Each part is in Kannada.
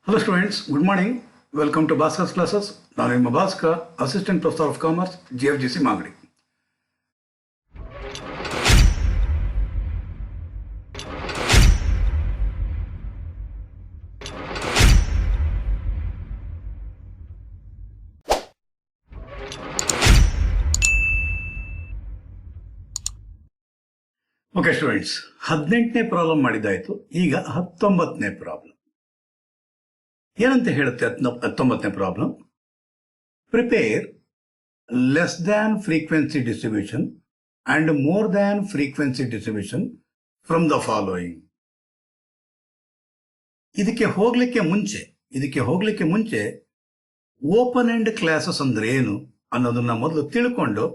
Hello students, good morning. Welcome to Bhaskar's classes. I am Bhaskar, Assistant Professor of Commerce, GFGC Magadi. Okay students, 18ನೇ ಪ್ರಾಬ್ಲಮ್ ಮಾಡಿದಾಯ್ತು. ಈಗ 19ನೇ ಪ್ರಾಬ್ಲಮ್ ಏನಂತ ಹೇಳುತ್ತೆ? 19ನೇ problem, prepare less than frequency distribution and more than frequency distribution from the following. ಇದಕ್ಕೆ ಹೋಗ್ಲಿಕ್ಕೆ ಮುಂಚೆ ಓಪನ್ ಎಂಡ್ ಕ್ಲಾಸಸ್ ಅಂದ್ರೆ ಏನು ಅನ್ನೋದನ್ನ ಮೊದಲು ತಿಳ್ಕೊಂಡು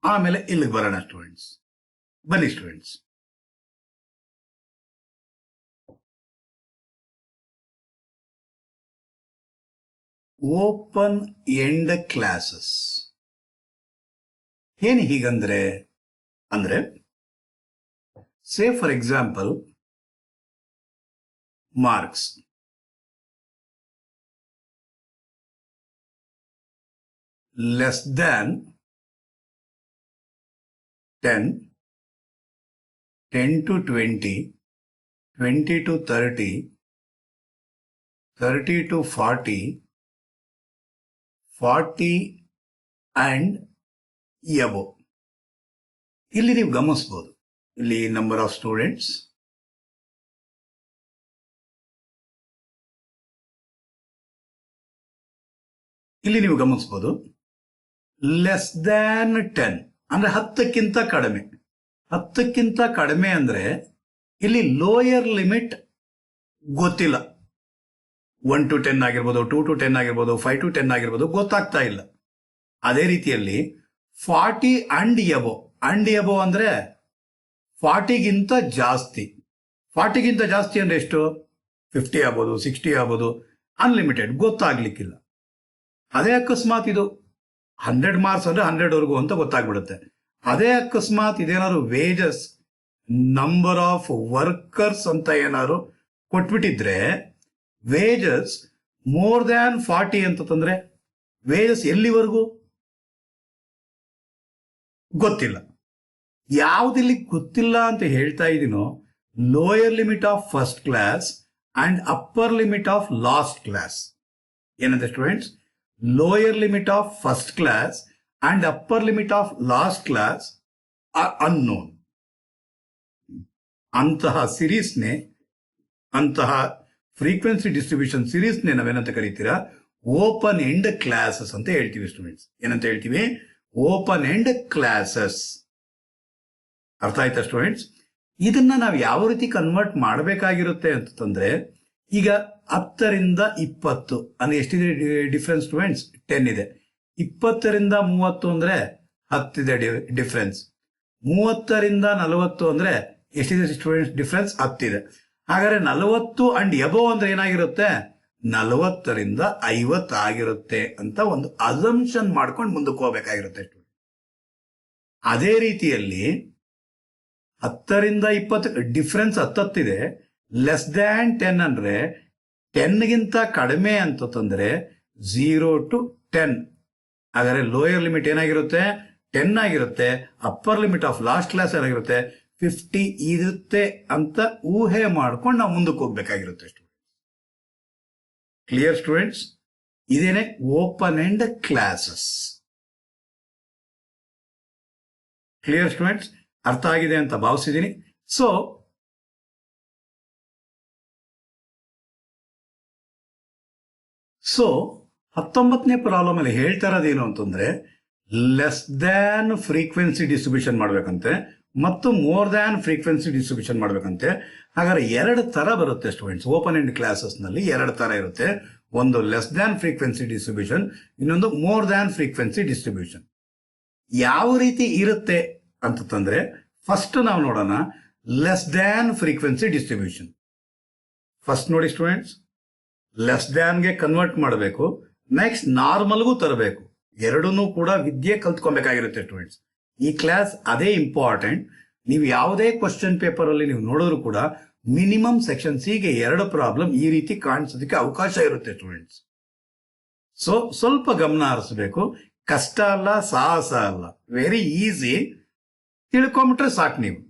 ಆಮೇಲೆ ಇಲ್ಲಿಗೆ ಬರೋಣ ಸ್ಟೂಡೆಂಟ್ಸ್. ಬನ್ನಿ ಸ್ಟೂಡೆಂಟ್ಸ್. ಓಪನ್ ಎಂಡ್ ಕ್ಲಾಸಸ್ ಏನು ಹೀಗಂದ್ರೆ say for example marks less than 10, 10 to 20, 20 to 30, 30 to 40, 40 and above. ಇಲ್ಲಿ ನೀವು ಗಮನಿಸಬಹುದು, ಇಲ್ಲಿ ನಂಬರ್ ಆಫ್ ಸ್ಟೂಡೆಂಟ್ಸ್, ಇಲ್ಲಿ ನೀವು ಗಮನಿಸಬಹುದು ಲೆಸ್ ದ್ಯಾನ್ 10 ಅಂದ್ರೆ 10ಕ್ಕಿಂತ ಕಡಿಮೆ. 10ಕ್ಕಿಂತ ಕಡಿಮೆ ಅಂದ್ರೆ ಇಲ್ಲಿ ಲೋಯರ್ ಲಿಮಿಟ್ ಗೊತ್ತಿಲ್ಲ. 1 to 10 ಆಗಿರ್ಬೋದು, 2 to 10 ಆಗಿರ್ಬೋದು, 5 to 10 ಆಗಿರ್ಬೋದು, ಗೊತ್ತಾಗ್ತಾ ಇಲ್ಲ. ಅದೇ ರೀತಿಯಲ್ಲಿ 40 ಅಂಡ್ ಎಬೋ ಅಂದ್ರೆ 40ಗಿಂತ ಜಾಸ್ತಿ. 40ಗಿಂತ ಜಾಸ್ತಿ ಅಂದ್ರೆ ಎಷ್ಟು? 50 ಆಗ್ಬೋದು, 60 ಆಗ್ಬೋದು, ಅನ್ಲಿಮಿಟೆಡ್, ಗೊತ್ತಾಗ್ಲಿಕ್ಕಿಲ್ಲ. ಅದೇ ಅಕಸ್ಮಾತ್ ಇದು 100 ಮಾರ್ಕ್ಸ್ ಅಂದ್ರೆ 100ವರೆಗೂ ಅಂತ ಗೊತ್ತಾಗ್ಬಿಡುತ್ತೆ. ಅದೇ ಅಕಸ್ಮಾತ್ ಇದೇನಾದ್ರು ವೇಜಸ್, ನಂಬರ್ ಆಫ್ ವರ್ಕರ್ಸ್ ಅಂತ ಏನಾದ್ರು ಕೊಟ್ಬಿಟ್ಟಿದ್ರೆ, ವೇಜಸ್ ಮೋರ್ ದ್ಯಾನ್ 40 ಅಂತಂದ್ರೆ ವೇಜಸ್ ಎಲ್ಲಿವರೆಗೂ ಗೊತ್ತಿಲ್ಲ. ಯಾವುದಿಲ್ಲಿ ಗೊತ್ತಿಲ್ಲ ಅಂತ ಹೇಳ್ತಾ ಇದೀನೋ, lower limit of first class and upper limit of last class. ಏನಂದ್ರೆ students, lower limit of first class and upper limit of last class are unknown. ಅಂತಹ ಫ್ರೀಕ್ವೆನ್ಸಿ ಡಿಸ್ಟ್ರಿಬ್ಯೂಷನ್ ಸೀರೀಸ್ನೇ ನಾವೇನಂತ ಕರಿತೀರಾ? ಓಪನ್ ಎಂಡ್ ಕ್ಲಾಸಸ್ ಅಂತ ಹೇಳ್ತೀವಿ ಸ್ಟೂಡೆಂಟ್ಸ್. ಏನಂತ ಹೇಳ್ತೀವಿ? Open end classes. ಅರ್ಥ ಆಯ್ತಾ ಸ್ಟೂಡೆಂಟ್ಸ್? ಇದನ್ನ ನಾವು ಯಾವ ರೀತಿ ಕನ್ವರ್ಟ್ ಮಾಡಬೇಕಾಗಿರುತ್ತೆ ಅಂತಂದ್ರೆ, ಈಗ 10ರಿಂದ 20 ಅಂದ್ರೆ ಎಷ್ಟಿದೆ ಡಿಫ್ರೆನ್ಸ್ ಸ್ಟೂಡೆಂಟ್ಸ್? 10 ಇದೆ. 20ರಿಂದ 30 ಅಂದ್ರೆ 10 ಇದೆ ಡಿಫ್ರೆನ್ಸ್. 30ರಿಂದ 40 ಅಂದ್ರೆ ಎಷ್ಟಿದೆ ಸ್ಟೂಡೆಂಟ್ಸ್ ಡಿಫ್ರೆನ್ಸ್? 10 ಇದೆ. ಹಾಗಾದ್ರೆ 40 ಅಂಡ್ ಎಬೋ ಅಂದ್ರೆ ಏನಾಗಿರುತ್ತೆ? 40ರಿಂದ 50 ಆಗಿರುತ್ತೆ ಅಂತ ಒಂದು ಅಸಂಪ್ಷನ್ ಮಾಡ್ಕೊಂಡು ಮುಂದಕ್ಕೆ ಹೋಗ್ಬೇಕಾಗಿರುತ್ತೆ. ಅದೇ ರೀತಿಯಲ್ಲಿ 10ರಿಂದ 20 ಡಿಫ್ರೆನ್ಸ್ 10 ಇದೆ. ಲೆಸ್ ದ್ಯಾನ್ 10 ಅಂದ್ರೆ 10ಗಿಂತ ಕಡಿಮೆ ಅಂತಂದ್ರೆ 0 to 10. ಹಾಗಾದ್ರೆ ಲೋಯರ್ ಲಿಮಿಟ್ ಏನಾಗಿರುತ್ತೆ? 10 ಆಗಿರುತ್ತೆ. Upper limit of last class ಏನಾಗಿರುತ್ತೆ? 50 ಇರುತ್ತೆ ಅಂತ ಊಹೆ ಮಾಡ್ಕೊಂಡು ನಾವು ಮುಂದಕ್ಕೆ ಹೋಗ್ಬೇಕಾಗಿರುತ್ತೆ. Clear students? ಇದೇನೆ open end classes. Clear students? ಅರ್ಥ ಆಗಿದೆ ಅಂತ ಭಾವಿಸಿದ್ದೀನಿ. ಸೊ 19ನೇ ಪ್ರಾಬ್ಲಮ್ ಅಲ್ಲಿ ಹೇಳ್ತಾ ಇರೋದೇನು ಅಂತಂದ್ರೆ, ಲೆಸ್ ದ್ಯಾನ್ ಫ್ರೀಕ್ವೆನ್ಸಿ ಡಿಸ್ಟ್ರಿಬ್ಯೂಷನ್ ಮಾಡ್ಬೇಕಂತೆ ಮತ್ತು ಮೋರ್ ದ್ಯಾನ್ ಫ್ರೀಕ್ವೆನ್ಸಿ ಡಿಸ್ಟ್ರಿಬ್ಯೂಷನ್ ಮಾಡ್ಬೇಕಂತೆ. ಹಾಗಾದ್ರೆ 2 ತರ ಬರುತ್ತೆ ಸ್ಟೂಡೆಂಟ್ಸ್. ಓಪನ್ ಎಂಡ್ ಕ್ಲಾಸಸ್ ನಲ್ಲಿ 2 ತರ ಇರುತ್ತೆ. ಒಂದು ಲೆಸ್ ದ್ಯಾನ್ ಫ್ರೀಕ್ವೆನ್ಸಿ ಡಿಸ್ಟ್ರಿಬ್ಯೂಷನ್, ಇನ್ನೊಂದು ಮೋರ್ ದ್ಯಾನ್ ಫ್ರೀಕ್ವೆನ್ಸಿ ಡಿಸ್ಟ್ರಿಬ್ಯೂಷನ್. ಯಾವ ರೀತಿ ಇರುತ್ತೆ ಅಂತಂದ್ರೆ, ಫಸ್ಟ್ ನಾವು ನೋಡೋಣ less than frequency distribution. First ನೋಡಿ ಸ್ಟೂಡೆಂಟ್ಸ್, ಲೆಸ್ ದ್ಯಾನ್ಗೆ ಕನ್ವರ್ಟ್ ಮಾಡಬೇಕು, ನೆಕ್ಸ್ಟ್ ನಾರ್ಮಲ್ಗೂ ತರಬೇಕು. ಎರಡನ್ನೂ ಕೂಡ ವಿದ್ಯೆ ಕಲ್ತ್ಕೊಬೇಕಾಗಿರುತ್ತೆ ಸ್ಟೂಡೆಂಟ್ಸ್. ಈ ಕ್ಲಾಸ್ ಅದೇ ಇಂಪಾರ್ಟೆಂಟ್. ನೀವು ಯಾವುದೇ ಕ್ವಶನ್ ಪೇಪರ್ ಅಲ್ಲಿ ನೀವು ನೋಡಿದ್ರು ಕೂಡ ಮಿನಿಮಮ್ ಸೆಕ್ಷನ್ ಸಿಗೆ 2 ಪ್ರಾಬ್ಲಮ್ ಈ ರೀತಿ ಕಾಣಿಸೋದಕ್ಕೆ ಅವಕಾಶ ಇರುತ್ತೆ ಸ್ಟೂಡೆಂಟ್ಸ್. ಸೊ ಸ್ವಲ್ಪ ಗಮನ ಹರಿಸಬೇಕು. ಕಷ್ಟ ಅಲ್ಲ, ಸಾಹಸ ಅಲ್ಲ, ವೆರಿ ಈಸಿ. ತಿಳ್ಕೊಂಬಿಟ್ರೆ ಸಾಕು ನೀವು.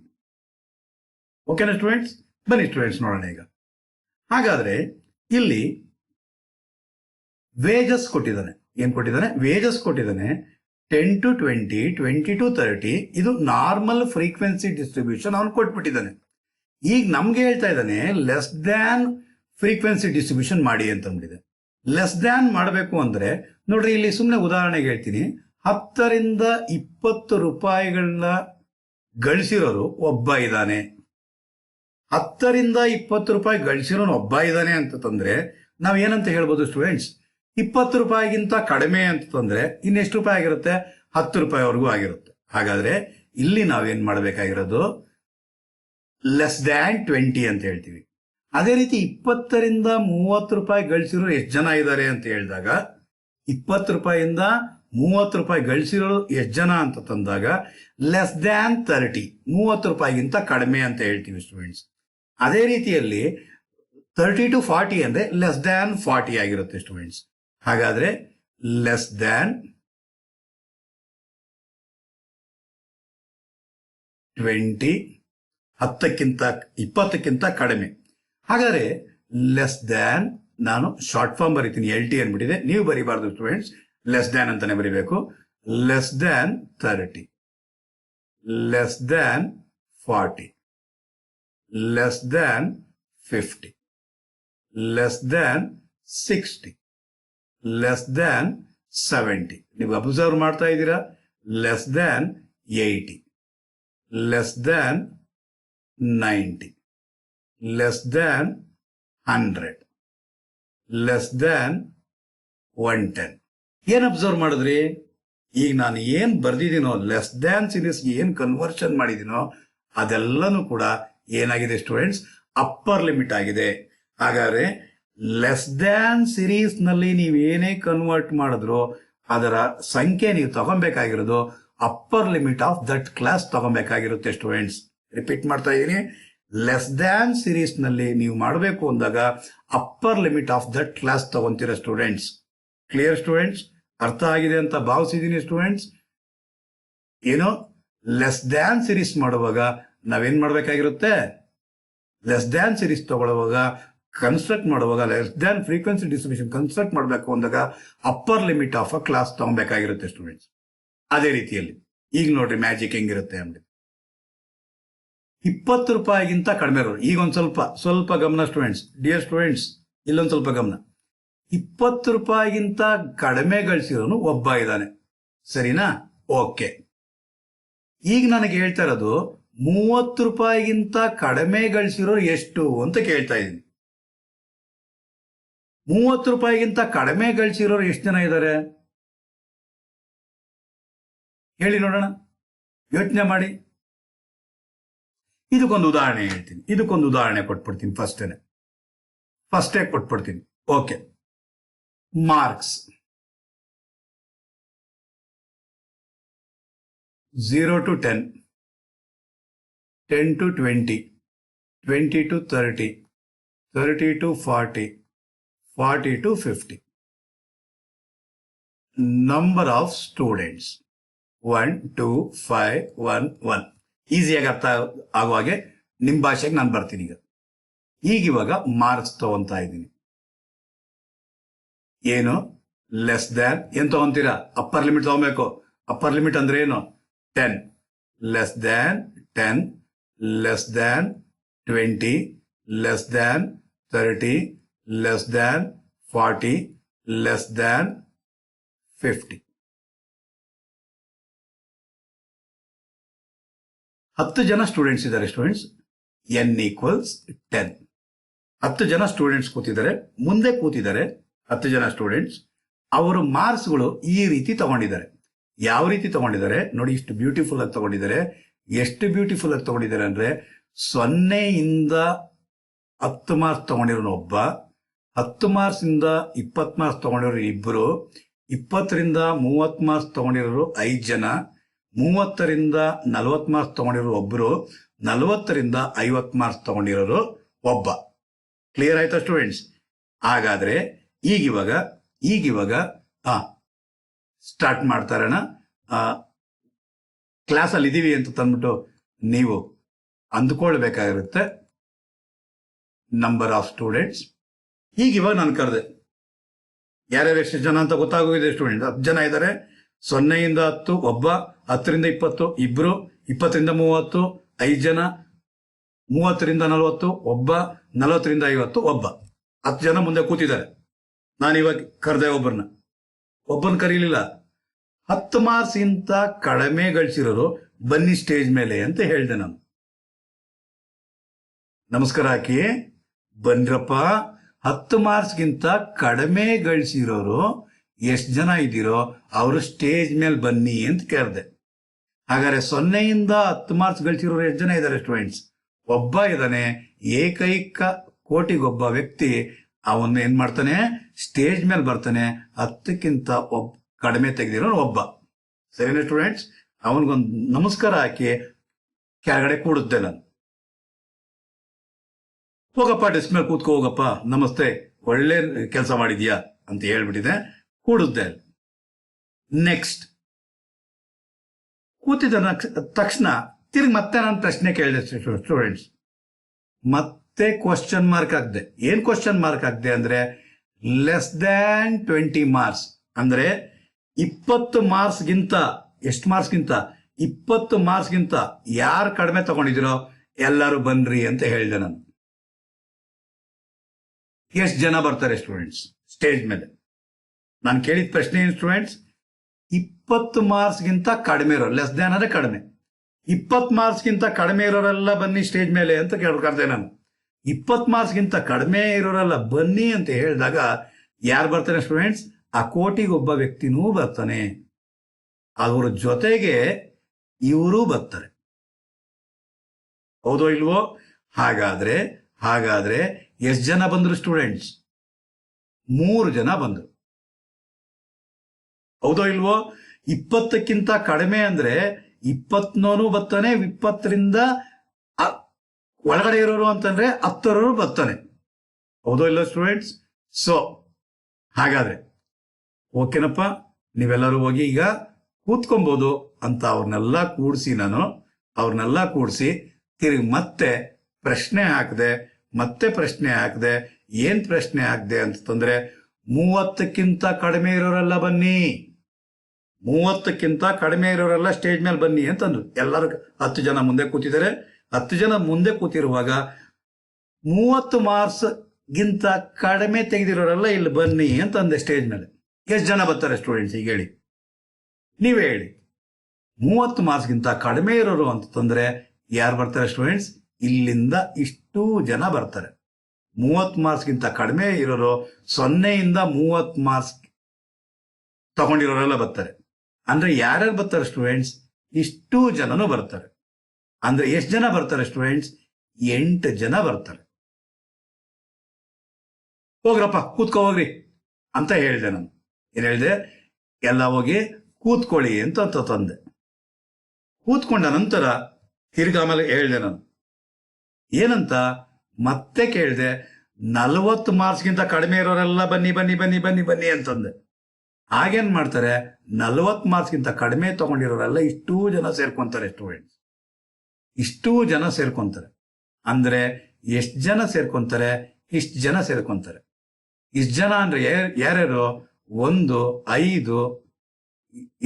ಓಕೆನಾ ಸ್ಟೂಡೆಂಟ್ಸ್? ಬನ್ನಿ ಸ್ಟೂಡೆಂಟ್ಸ್ ನೋಡೋಣ ಈಗ. ಹಾಗಾದ್ರೆ ಇಲ್ಲಿ ವೇಜಸ್ ಕೊಟ್ಟಿದ್ದಾನೆ. ಏನ್ ಕೊಟ್ಟಿದ್ದಾನೆ? ವೇಜಸ್ ಕೊಟ್ಟಿದ್ದಾನೆ. 10 to 20, 20 to 30 ಇದು ನಾರ್ಮಲ್ ಫ್ರೀಕ್ವೆನ್ಸಿ ಡಿಸ್ಟ್ರಿಬ್ಯೂಷನ್ ಅವನು ಕೊಟ್ಬಿಟ್ಟಿದ್ದಾನೆ. ಈಗ ನಮ್ಗೆ ಹೇಳ್ತಾ ಇದ್ದಾನೆ ಲೆಸ್ ದ್ಯಾನ್ ಫ್ರೀಕ್ವೆನ್ಸಿ ಡಿಸ್ಟ್ರಿಬ್ಯೂಷನ್ ಮಾಡಿ ಅಂತ ಅಂದಿದೆ. ಲೆಸ್ ದ್ಯಾನ್ ಮಾಡಬೇಕು ಅಂದ್ರೆ ನೋಡ್ರಿ, ಇಲ್ಲಿ ಸುಮ್ಮನೆ ಉದಾಹರಣೆಗೆ ಹೇಳ್ತೀನಿ. 10 ರಿಂದ 20 ರೂಪಾಯಿಗಳನ್ನ ಗಳಿಸಿರೋರು ಒಬ್ಬ ಇದ್ದಾನೆ. 10 ರಿಂದ 20 ರೂಪಾಯಿ ಗಳಿಸಿರೋನು ಒಬ್ಬ ಇದ್ದಾನೆ ಅಂತಂದ್ರೆ ನಾವ್ ಏನಂತ ಹೇಳ್ಬೋದು ಸ್ಟೂಡೆಂಟ್ಸ್? 20 ರೂಪಾಯಿಗಿಂತ ಕಡಿಮೆ ಅಂತಂದ್ರೆ ಇನ್ನೆಷ್ಟು ರೂಪಾಯಿ ಆಗಿರುತ್ತೆ? 10 ರೂಪಾಯಿವರೆಗೂ ಆಗಿರುತ್ತೆ. ಹಾಗಾದ್ರೆ ಇಲ್ಲಿ ನಾವೇನ್ ಮಾಡಬೇಕಾಗಿರೋದು? ಲೆಸ್ ದ್ಯಾನ್ 20 ಅಂತ ಹೇಳ್ತೀವಿ. ಅದೇ ರೀತಿ 20 ರಿಂದ 30 ರೂಪಾಯಿ ಗಳಿಸಿರೋರು ಎಷ್ಟು ಜನ ಇದ್ದಾರೆ ಅಂತ ಹೇಳಿದಾಗ, 20 ರೂಪಾಯಿಯಿಂದ 30 ರೂಪಾಯಿ ಗಳಿಸಿರೋರು ಎಷ್ಟು ಜನ ಅಂತ ತಂದಾಗ ಲೆಸ್ ದ್ಯಾನ್ 30, 30 ರೂಪಾಯಿಗಿಂತ ಕಡಿಮೆ ಅಂತ ಹೇಳ್ತೀವಿ ಸ್ಟೂಡೆಂಟ್ಸ್. ಅದೇ ರೀತಿಯಲ್ಲಿ 30 to 40 ಅಂದ್ರೆ ಲೆಸ್ ದ್ಯಾನ್ 40 ಆಗಿರುತ್ತೆ ಸ್ಟೂಡೆಂಟ್ಸ್. ಹಾಗಾದ್ರೆ ಲೆಸ್ ದ್ಯಾನ್ 20, 20ಕ್ಕಿಂತ ಕಡಿಮೆ. ಹಾಗಾದ್ರೆ ಲೆಸ್ ದ್ಯಾನ್, ನಾನು ಶಾರ್ಟ್ ಫಾರ್ಮ್ ಬರೀತೀನಿ, LT ಅನ್ಬಿಟ್ಟಿದೆ, ನೀವು ಬರೀಬಾರ್ದು ಸ್ಟೂಡೆಂಟ್ಸ್, ಲೆಸ್ ದ್ಯಾನ್ ಅಂತಾನೆ ಬರೀಬೇಕು. Less than 30, less than 40, less than 50, less than 60, less than 70. ನೀವು ಅಬ್ಸರ್ವ್ ಮಾಡ್ತಾ ಇದ್ದೀರಾ? Less than 80, less than 90, less than 100, less than 110. ಏನ್ ಅಬ್ಸರ್ವ್ ಮಾಡಿದ್ರಿ? ಈಗ ನಾನು ಏನ್ ಬರ್ದಿದ್ದೀನೋ, ಲೆಸ್ ದ್ಯಾನ್ ಸೀರೀಸ್ ಏನ್ ಕನ್ವರ್ಷನ್ ಮಾಡಿದೀನೋ ಅದೆಲ್ಲನೂ ಕೂಡ ಏನಾಗಿದೆ ಸ್ಟೂಡೆಂಟ್ಸ್? ಅಪ್ಪರ್ ಲಿಮಿಟ್ ಆಗಿದೆ. ಹಾಗಾದ್ರೆ ಲೆಸ್ ದ್ಯಾನ್ ಸಿರೀಸ್ ನಲ್ಲಿ ನೀವು ಏನೇ ಕನ್ವರ್ಟ್ ಮಾಡಿದ್ರು ಅದರ ಸಂಖ್ಯೆ ನೀವು ತಗೊಬೇಕಾಗಿರೋದು upper limit of that class ತಗೊಬೇಕಾಗಿರುತ್ತೆ ಸ್ಟೂಡೆಂಟ್ಸ್. ರಿಪೀಟ್ ಮಾಡ್ತಾ ಇದ್ದೀನಿ, ಲೆಸ್ ದ್ಯಾನ್ ಸಿರೀಸ್ ನಲ್ಲಿ ನೀವು ಮಾಡಬೇಕು ಅಂದಾಗ upper limit of that class ತಗೊಂತೀರ ಸ್ಟೂಡೆಂಟ್ಸ್. Clear students? ಅರ್ಥ ಆಗಿದೆ ಅಂತ ಭಾವಿಸಿದ್ದೀನಿ ಸ್ಟೂಡೆಂಟ್ಸ್. ಏನೋ ಲೆಸ್ ದ್ಯಾನ್ ಸಿರೀಸ್ ಮಾಡುವಾಗ ನಾವೇನ್ ಮಾಡ್ಬೇಕಾಗಿರುತ್ತೆ? ಲೆಸ್ ದ್ಯಾನ್ ಸಿರೀಸ್ ತಗೊಳ್ಳುವಾಗ, ಕನ್ಸ್ಟ್ರಕ್ಟ್ ಮಾಡುವಾಗ, less than frequency distribution construct ಮಾಡಬೇಕು ಅಂದಾಗ upper limit of a class ತಗೊಬೇಕಾಗಿರುತ್ತೆ ಸ್ಟೂಡೆಂಟ್ಸ್. ಅದೇ ರೀತಿಯಲ್ಲಿ ಈಗ ನೋಡ್ರಿ ಮ್ಯಾಜಿಕ್ ಹೆಂಗಿರುತ್ತೆ ಅಂದ್ರೆ, 20 ರೂಪಾಯಿಗಿಂತ ಕಡಿಮೆ ಇರೋರು. ಈಗ ಒಂದ್ ಸ್ವಲ್ಪ ಗಮನ ಸ್ಟೂಡೆಂಟ್ಸ್, ಡಿಯರ್ ಸ್ಟೂಡೆಂಟ್ಸ್, ಇಲ್ಲೊಂದ್ ಸ್ವಲ್ಪ ಗಮನ. 20 ರೂಪಾಯಿಗಿಂತ ಕಡಿಮೆ ಗಳಿಸಿರೋನು ಒಬ್ಬ ಇದ್ದಾನೆ, ಸರಿನಾ? ಓಕೆ. ಈಗ ನನಗೆ ಹೇಳ್ತಾ ಇರೋದು 30 ರೂಪಾಯಿಗಿಂತ ಕಡಿಮೆ ಗಳಿಸಿರೋರು ಎಷ್ಟು ಅಂತ ಕೇಳ್ತಾ ಇದ್ದೀನಿ. 30 ರೂಪಾಯಿಗಿಂತ ಕಡಿಮೆ ಗಳಿಸಿರೋರು ಎಷ್ಟು ಜನ ಇದ್ದಾರೆ ಹೇಳಿ ನೋಡೋಣ, ಯೋಚನೆ ಮಾಡಿ. ಇದಕ್ಕೊಂದು ಉದಾಹರಣೆ ಹೇಳ್ತೀನಿ, ಇದಕ್ಕೊಂದು ಉದಾಹರಣೆ ಕೊಟ್ಬಿಡ್ತೀನಿ. ಫಸ್ಟೇ ಕೊಟ್ಬಿಡ್ತೀನಿ. Okay. Marks 0 to 10, 10 to 20, 20 to 30, 30 to 40, 40 to 50. Number of students 1, 2, 5, 1, 1. ಈಸಿಯಾಗಿ ಅರ್ಥ ಆಗುವಾಗೆ ನಿಮ್ಮ ಭಾಷೆಗೆ ನಾನು ಬರ್ತೀನಿ. ಇವಾಗ ಮಾರ್ಕ್ಸ್ ತಗೊಂತಾ ಇದ್ದೀನಿ. ಏನು? ಲೆಸ್ ದ್ಯಾನ್ ಏನ್ ತಗೊಂತೀರಾ? ಅಪ್ಪರ್ ಲಿಮಿಟ್ ತಗೋಬೇಕು. ಅಪ್ಪರ್ ಲಿಮಿಟ್ ಅಂದ್ರೆ ಏನು? 10. Less than 10, less than 20, less than 30, less than 40, less than 50. 10 ಜನ ಸ್ಟೂಡೆಂಟ್ಸ್ ಇದ್ದಾರೆ ಸ್ಟೂಡೆಂಟ್ಸ್. n equals 10. 10 ಜನ ಸ್ಟೂಡೆಂಟ್ಸ್ ಕೂತಿದ್ದಾರೆ, ಮುಂದೆ ಕೂತಿದ್ದಾರೆ 10 ಜನ ಸ್ಟೂಡೆಂಟ್ಸ್. ಅವರು ಮಾರ್ಕ್ಸ್ಗಳು ಈ ರೀತಿ ತಗೊಂಡಿದ್ದಾರೆ. ಯಾವ ರೀತಿ ತಗೊಂಡಿದ್ದಾರೆ ನೋಡಿ, ಇಷ್ಟು ಬ್ಯೂಟಿಫುಲ್ ಆಗಿ ತಗೊಂಡಿದ್ದಾರೆ. ಎಷ್ಟು ಬ್ಯೂಟಿಫುಲ್ ಆಗಿ ತಗೊಂಡಿದ್ದಾರೆ ಅಂದ್ರೆ 0 ಇಂದ 10 ಮಾರ್ಕ್ಸ್ ತಗೊಂಡಿರೋನು ಒಬ್ಬ, 10 ಮಾರ್ಕ್ಸ್ ಇಂದ 20 ಮಾರ್ಕ್ಸ್ ತಗೊಂಡಿರೋರು ಇಬ್ಬರು, 20 ರಿಂದ 30 ಮಾರ್ಕ್ಸ್ ತಗೊಂಡಿರೋರು 5 ಜನ, 30 ರಿಂದ 40 ಮಾರ್ಕ್ಸ್ ತಗೊಂಡಿರೋರು ಒಬ್ಬರು, 40 ರಿಂದ 50 ಮಾರ್ಕ್ಸ್ ತಗೊಂಡಿರೋರು ಒಬ್ಬ. ಕ್ಲಿಯರ್ ಆಯ್ತಾ ಸ್ಟೂಡೆಂಟ್ಸ್? ಹಾಗಾದ್ರೆ ಈಗಿವಾಗ ಸ್ಟಾರ್ಟ್ ಮಾಡ್ತಾರಣ. ಕ್ಲಾಸಲ್ಲಿ ಇದೀವಿ ಅಂತ ತಂದ್ಬಿಟ್ಟು ನೀವು ಅಂದ್ಕೊಳ್ಬೇಕಾಗಿರುತ್ತೆ. ನಂಬರ್ ಆಫ್ ಸ್ಟೂಡೆಂಟ್ಸ್ ಈಗಿವಾಗ ನಾನು ಕರೆದೆ, ಯಾರ್ಯಾರು ಎಷ್ಟು ಜನ ಅಂತ ಗೊತ್ತಾಗೋಗಿದೆ ಸ್ಟೂಡೆಂಟ್. 10 ಜನ ಇದ್ದಾರೆ. 0 ಇಂದ 10 ಒಬ್ಬ, 10 ರಿಂದ 20 ಇಬ್ರು, 20 ರಿಂದ 30 5 ಜನ, 30 ರಿಂದ 40 ಒಬ್ಬ, 40 ರಿಂದ 50 ಒಬ್ಬ. 10 ಜನ ಮುಂದೆ ಕೂತಿದ್ದಾರೆ. ನಾನು ಇವಾಗ ಕರೆದೆ ಒಬ್ಬರನ್ನ ಕರೀಲಿಲ್ಲ. 10 ಮಾರ್ಕ್ಸ್ ಇಂತ ಕಡಿಮೆ ಗಳಿಸಿರೋರು ಬನ್ನಿ ಸ್ಟೇಜ್ ಮೇಲೆ ಅಂತ ಹೇಳಿದೆ ನಾನು. ನಮಸ್ಕಾರ ಹಾಕಿ ಬನ್ರಪ್ಪ. 10 ಮಾರ್ಕ್ಸ್ಗಿಂತ ಕಡಿಮೆ ಗಳಿಸಿರೋರು ಎಷ್ಟು ಜನ ಇದ್ದೀರೋ ಅವರು ಸ್ಟೇಜ್ ಮೇಲೆ ಬನ್ನಿ ಅಂತ ಕೇಳಿದೆ. ಹಾಗಾದ್ರೆ 0 ಇಂದ 10 ಮಾರ್ಕ್ಸ್ ಗಳಿಸಿರೋರು ಎಷ್ಟು ಜನ ಇದ್ದಾರೆ ಸ್ಟೂಡೆಂಟ್ಸ್? ಒಬ್ಬ ಇದ್ದಾನೆ. ಏಕೈಕ ಕೋಟಿಗೊಬ್ಬ ವ್ಯಕ್ತಿ. ಅವನ್ನ ಏನ್ ಮಾಡ್ತಾನೆ? ಸ್ಟೇಜ್ ಮೇಲೆ ಬರ್ತಾನೆ. 10ಕ್ಕಿಂತ ಕಡಿಮೆ ತೆಗೆದಿರೋನು ಒಬ್ಬ. ಸರಿನಾ ಸ್ಟೂಡೆಂಟ್ಸ್? ಅವನಿಗೊಂದು ನಮಸ್ಕಾರ ಹಾಕಿ ಕೆಳಗಡೆ ಕೂಡುತ್ತೆ ನಾನು. ಹೋಗಪ್ಪ ಡೆಸ್ಕ್ ಮೇಲೆ ಕೂತ್ಕೋ, ಹೋಗಪ್ಪ, ನಮಸ್ತೆ, ಒಳ್ಳೆ ಕೆಲಸ ಮಾಡಿದ್ಯಾ ಅಂತ ಹೇಳ್ಬಿಟ್ಟಿದೆ. ಕೂಡುತ್ತೆ. ನೆಕ್ಸ್ಟ್ ಕೂತಿದ್ದ ತಕ್ಷಣ ತಿರ್ಗಿ ಮತ್ತೆ ನಾನು ಪ್ರಶ್ನೆ ಕೇಳಿದೆ ಸ್ಟೂಡೆಂಟ್ಸ್. ಮತ್ತೆ ಕ್ವಶನ್ ಮಾರ್ಕ್ ಹಾಕ್ದೆ. ಏನ್ ಕ್ವಶನ್ ಮಾರ್ಕ್ ಹಾಕ್ದೆ ಅಂದ್ರೆ ಲೆಸ್ ದ್ಯಾನ್ 20 ಮಾರ್ಕ್ಸ್ ಅಂದ್ರೆ 20 ಮಾರ್ಕ್ಸ್ಗಿಂತ, ಎಷ್ಟು ಮಾರ್ಕ್ಸ್ಗಿಂತ? 20 ಮಾರ್ಕ್ಸ್ಗಿಂತ ಯಾರು ಕಡಿಮೆ ತಗೊಂಡಿದಿರೋ ಎಲ್ಲರೂ ಬನ್ರಿ ಅಂತ ಹೇಳಿದೆ ನಾನು. ಎಷ್ಟು ಜನ ಬರ್ತಾರೆ ಸ್ಟೂಡೆಂಟ್ಸ್ ಸ್ಟೇಜ್ ಮೇಲೆ? ನಾನು ಕೇಳಿದ ಪ್ರಶ್ನೆ ಏನು ಸ್ಟೂಡೆಂಟ್ಸ್? 20 ಮಾರ್ಕ್ಸ್ಗಿಂತ ಕಡಿಮೆ ಇರೋರು, ಲೆಸ್ ದ್ಯಾನ್ ಅಂದ್ರೆ ಕಡಿಮೆ, 20 ಮಾರ್ಕ್ಸ್ಗಿಂತ ಕಡಿಮೆ ಇರೋರೆಲ್ಲ ಬನ್ನಿ ಸ್ಟೇಜ್ ಮೇಲೆ ಅಂತ ಕೇಳ್ಕೊಳ್ತೇನೆ ನಾನು. 20 ಮಾರ್ಕ್ಸ್ಗಿಂತ ಕಡಿಮೆ ಇರೋರೆಲ್ಲ ಬನ್ನಿ ಅಂತ ಹೇಳಿದಾಗ ಯಾರು ಬರ್ತಾರೆ ಸ್ಟೂಡೆಂಟ್ಸ್? ಆ ಕೋಟಿಗೊಬ್ಬ ವ್ಯಕ್ತಿನೂ ಬರ್ತಾನೆ. ಅವರ ಜೊತೆಗೆ ಇವರು ಬರ್ತಾರೆ. ಹೌದೋ ಇಲ್ವೋ? ಹಾಗಾದ್ರೆ ಎಷ್ಟು ಜನ ಬಂದ್ರು ಸ್ಟೂಡೆಂಟ್ಸ್? 3 ಜನ ಬಂದ್ರು. ಹೌದೋ ಇಲ್ವೋ? 20ಕ್ಕಿಂತ ಕಡಿಮೆ ಅಂದ್ರೆ 20ನೋನು ಬರ್ತಾನೆ, 20ರಿಂದ ಒಳಗಡೆ ಇರೋರು ಅಂತಂದ್ರೆ 10 ಬರ್ತಾನೆ. ಹೌದೋ ಇಲ್ಲ ಸ್ಟೂಡೆಂಟ್ಸ್? ಸೊ ಹಾಗಾದ್ರೆ ಓಕೆನಪ್ಪ, ನೀವೆಲ್ಲರೂ ಹೋಗಿ ಈಗ ಕೂತ್ಕೊಬಹುದು ಅಂತ ಅವ್ರನ್ನೆಲ್ಲ ಕೂಡಿಸಿ ತಿರುಗಿ ಮತ್ತೆ ಪ್ರಶ್ನೆ ಹಾಕದೆ. ಏನ್ ಪ್ರಶ್ನೆ ಹಾಕದೆ ಅಂತಂದ್ರೆ 30ಕ್ಕಿಂತ ಕಡಿಮೆ ಇರೋರೆಲ್ಲ ಬನ್ನಿ, 30ಕ್ಕಿಂತ ಕಡಿಮೆ ಇರೋರೆಲ್ಲ ಸ್ಟೇಜ್ ಮೇಲೆ ಬನ್ನಿ ಅಂತಂದ್ರು. ಎಲ್ಲರೂ 10 ಜನ ಮುಂದೆ ಕೂತಿದ್ದಾರೆ. 10 ಜನ ಮುಂದೆ ಕೂತಿರುವಾಗ 30 ಮಾರ್ಕ್ಸ್ ಗಿಂತ ಕಡಿಮೆ ತೆಗೆದಿರೋರೆಲ್ಲ ಇಲ್ಲಿ ಬನ್ನಿ ಅಂತಂದೆ ಸ್ಟೇಜ್ ಮೇಲೆ. ಎಷ್ಟು ಜನ ಬರ್ತಾರೆ ಸ್ಟೂಡೆಂಟ್ಸ್? ಈಗ ಹೇಳಿ, ನೀವೇ ಹೇಳಿ. 30 ಮಾರ್ಕ್ಸ್ಗಿಂತ ಕಡಿಮೆ ಇರೋರು ಅಂತಂದ್ರೆ ಯಾರು ಬರ್ತಾರೆ ಸ್ಟೂಡೆಂಟ್ಸ್? ಇಲ್ಲಿಂದ ಇಷ್ಟು ಜನ ಬರ್ತಾರೆ. 30 ಮಾರ್ಕ್ಸ್ಗಿಂತ ಕಡಿಮೆ ಇರೋರು 0 ಇಂದ 30 ಮಾರ್ಕ್ಸ್ ತಗೊಂಡಿರೋರೆಲ್ಲ ಬರ್ತಾರೆ. ಅಂದ್ರೆ ಯಾರ್ಯಾರು ಬರ್ತಾರೆ ಸ್ಟೂಡೆಂಟ್ಸ್? ಇಷ್ಟು ಜನನು ಬರ್ತಾರೆ. ಅಂದ್ರೆ ಎಷ್ಟು ಜನ ಬರ್ತಾರೆ ಸ್ಟೂಡೆಂಟ್ಸ್? 8 ಜನ ಬರ್ತಾರೆ. ಹೋಗ್ರಪ್ಪ ಕೂತ್ಕೋ ಹೋಗ್ರಿ ಅಂತ ಹೇಳಿದೆ ನಾನು. ಏನ್ ಹೇಳಿದೆ? ಎಲ್ಲ ಹೋಗಿ ಕೂತ್ಕೊಳ್ಳಿ ಅಂತ ತಂದೆ. ಕೂತ್ಕೊಂಡ ನಂತರ ಆಮೇಲೆ ಹೇಳಿದೆ ನಾನು ಏನಂತ ಮತ್ತೆ ಕೇಳಿದೆ. 40 ಮಾರ್ಕ್ಸ್ಗಿಂತ ಕಡಿಮೆ ಇರೋರೆಲ್ಲ ಬನ್ನಿ ಬನ್ನಿ ಬನ್ನಿ ಬನ್ನಿ ಬನ್ನಿ ಅಂತಂದೆ. ಹಾಗೇನ್ ಮಾಡ್ತಾರೆ? 40 ಮಾರ್ಕ್ಸ್ಗಿಂತ ಕಡಿಮೆ ತಗೊಂಡಿರೋರೆಲ್ಲ ಇಷ್ಟೂ ಜನ ಸೇರ್ಕೊಂತಾರೆ ಸ್ಟೂಡೆಂಟ್ಸ್. ಇಷ್ಟೂ ಜನ ಸೇರ್ಕೊಂತಾರೆ ಅಂದ್ರೆ ಎಷ್ಟು ಜನ ಸೇರ್ಕೊಂತಾರೆ? ಇಷ್ಟು ಜನ ಸೇರ್ಕೊಂತಾರೆ. ಇಷ್ಟು ಜನ ಅಂದ್ರೆ ಯಾರ್ಯಾರು? 1 5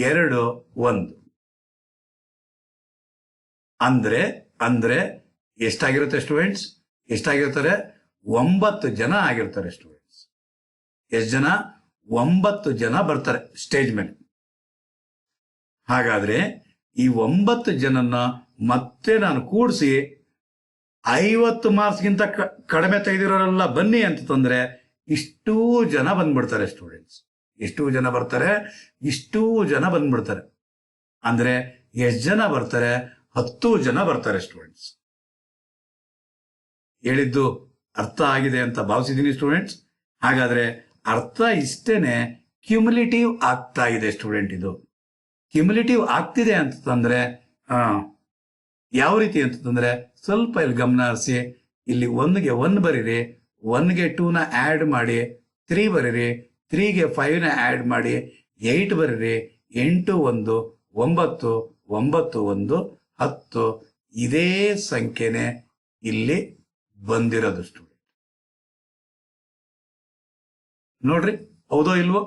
2 1 ಅಂದ್ರೆ ಎಷ್ಟಾಗಿರುತ್ತೆ ಸ್ಟೂಡೆಂಟ್ಸ್? ಎಷ್ಟಾಗಿರ್ತಾರೆ? 9 ಜನ ಆಗಿರ್ತಾರೆ ಸ್ಟೂಡೆಂಟ್ಸ್. ಎಷ್ಟು ಜನ? 9 ಜನ ಬರ್ತಾರೆ ಸ್ಟೇಜ್ ಮೇಲೆ. ಹಾಗಾದ್ರೆ ಈ 9 ಜನನ್ನ ಮತ್ತೆ ನಾನು ಕೂಡಿಸಿ 50 ಮಾರ್ಕ್ಸ್ಗಿಂತ ಕಡಿಮೆ ತೆಗೆದಿರೋರೆಲ್ಲ ಬನ್ನಿ ಅಂತಂದ್ರೆ ಇಷ್ಟೂ ಜನ ಬಂದ್ಬಿಡ್ತಾರೆ ಸ್ಟೂಡೆಂಟ್ಸ್. ಎಷ್ಟು ಜನ ಬರ್ತಾರೆ? ಇಷ್ಟೂ ಜನ ಬಂದ್ಬಿಡ್ತಾರೆ. ಅಂದ್ರೆ ಎಷ್ಟು ಜನ ಬರ್ತಾರೆ? 10 ಜನ ಬರ್ತಾರೆ ಸ್ಟೂಡೆಂಟ್ಸ್. ಹೇಳಿದ್ದು ಅರ್ಥ ಆಗಿದೆ ಅಂತ ಭಾವಿಸಿದ್ದೀನಿ ಸ್ಟೂಡೆಂಟ್ಸ್. ಹಾಗಾದ್ರೆ ಅರ್ಥ ಇಷ್ಟೇನೆ. ಕ್ಯುಮುಲೇಟಿವ್ ಆಗ್ತಾ ಇದೆ ಸ್ಟೂಡೆಂಟ್. ಇದು ಕ್ಯುಮುಲೇಟಿವ್ ಆಗ್ತಿದೆ ಅಂತಂದ್ರೆ ಯಾವ ರೀತಿ ಅಂತಂದ್ರೆ ಸ್ವಲ್ಪ ಇಲ್ಲಿ ಗಮನ ಹರಿಸಿ. ಇಲ್ಲಿ 1ಗೆ 1 ಬರೀರಿ, 1ಗೆ 2ನ ಆ್ಯಡ್ ಮಾಡಿ 3 ಬರೀರಿ, 3ಗೆ 5ನ ಆ್ಯಡ್ ಮಾಡಿ 8 ಬರೀರಿ, 8 1 9 9 1 10. ಇದೇ ಸಂಖ್ಯೆನೆ ಇಲ್ಲಿ ಬಂದಿರೋದು ಸ್ಟೂಡೆಂಟ್. ನೋಡ್ರಿ, ಹೌದೋ ಇಲ್ವೋ?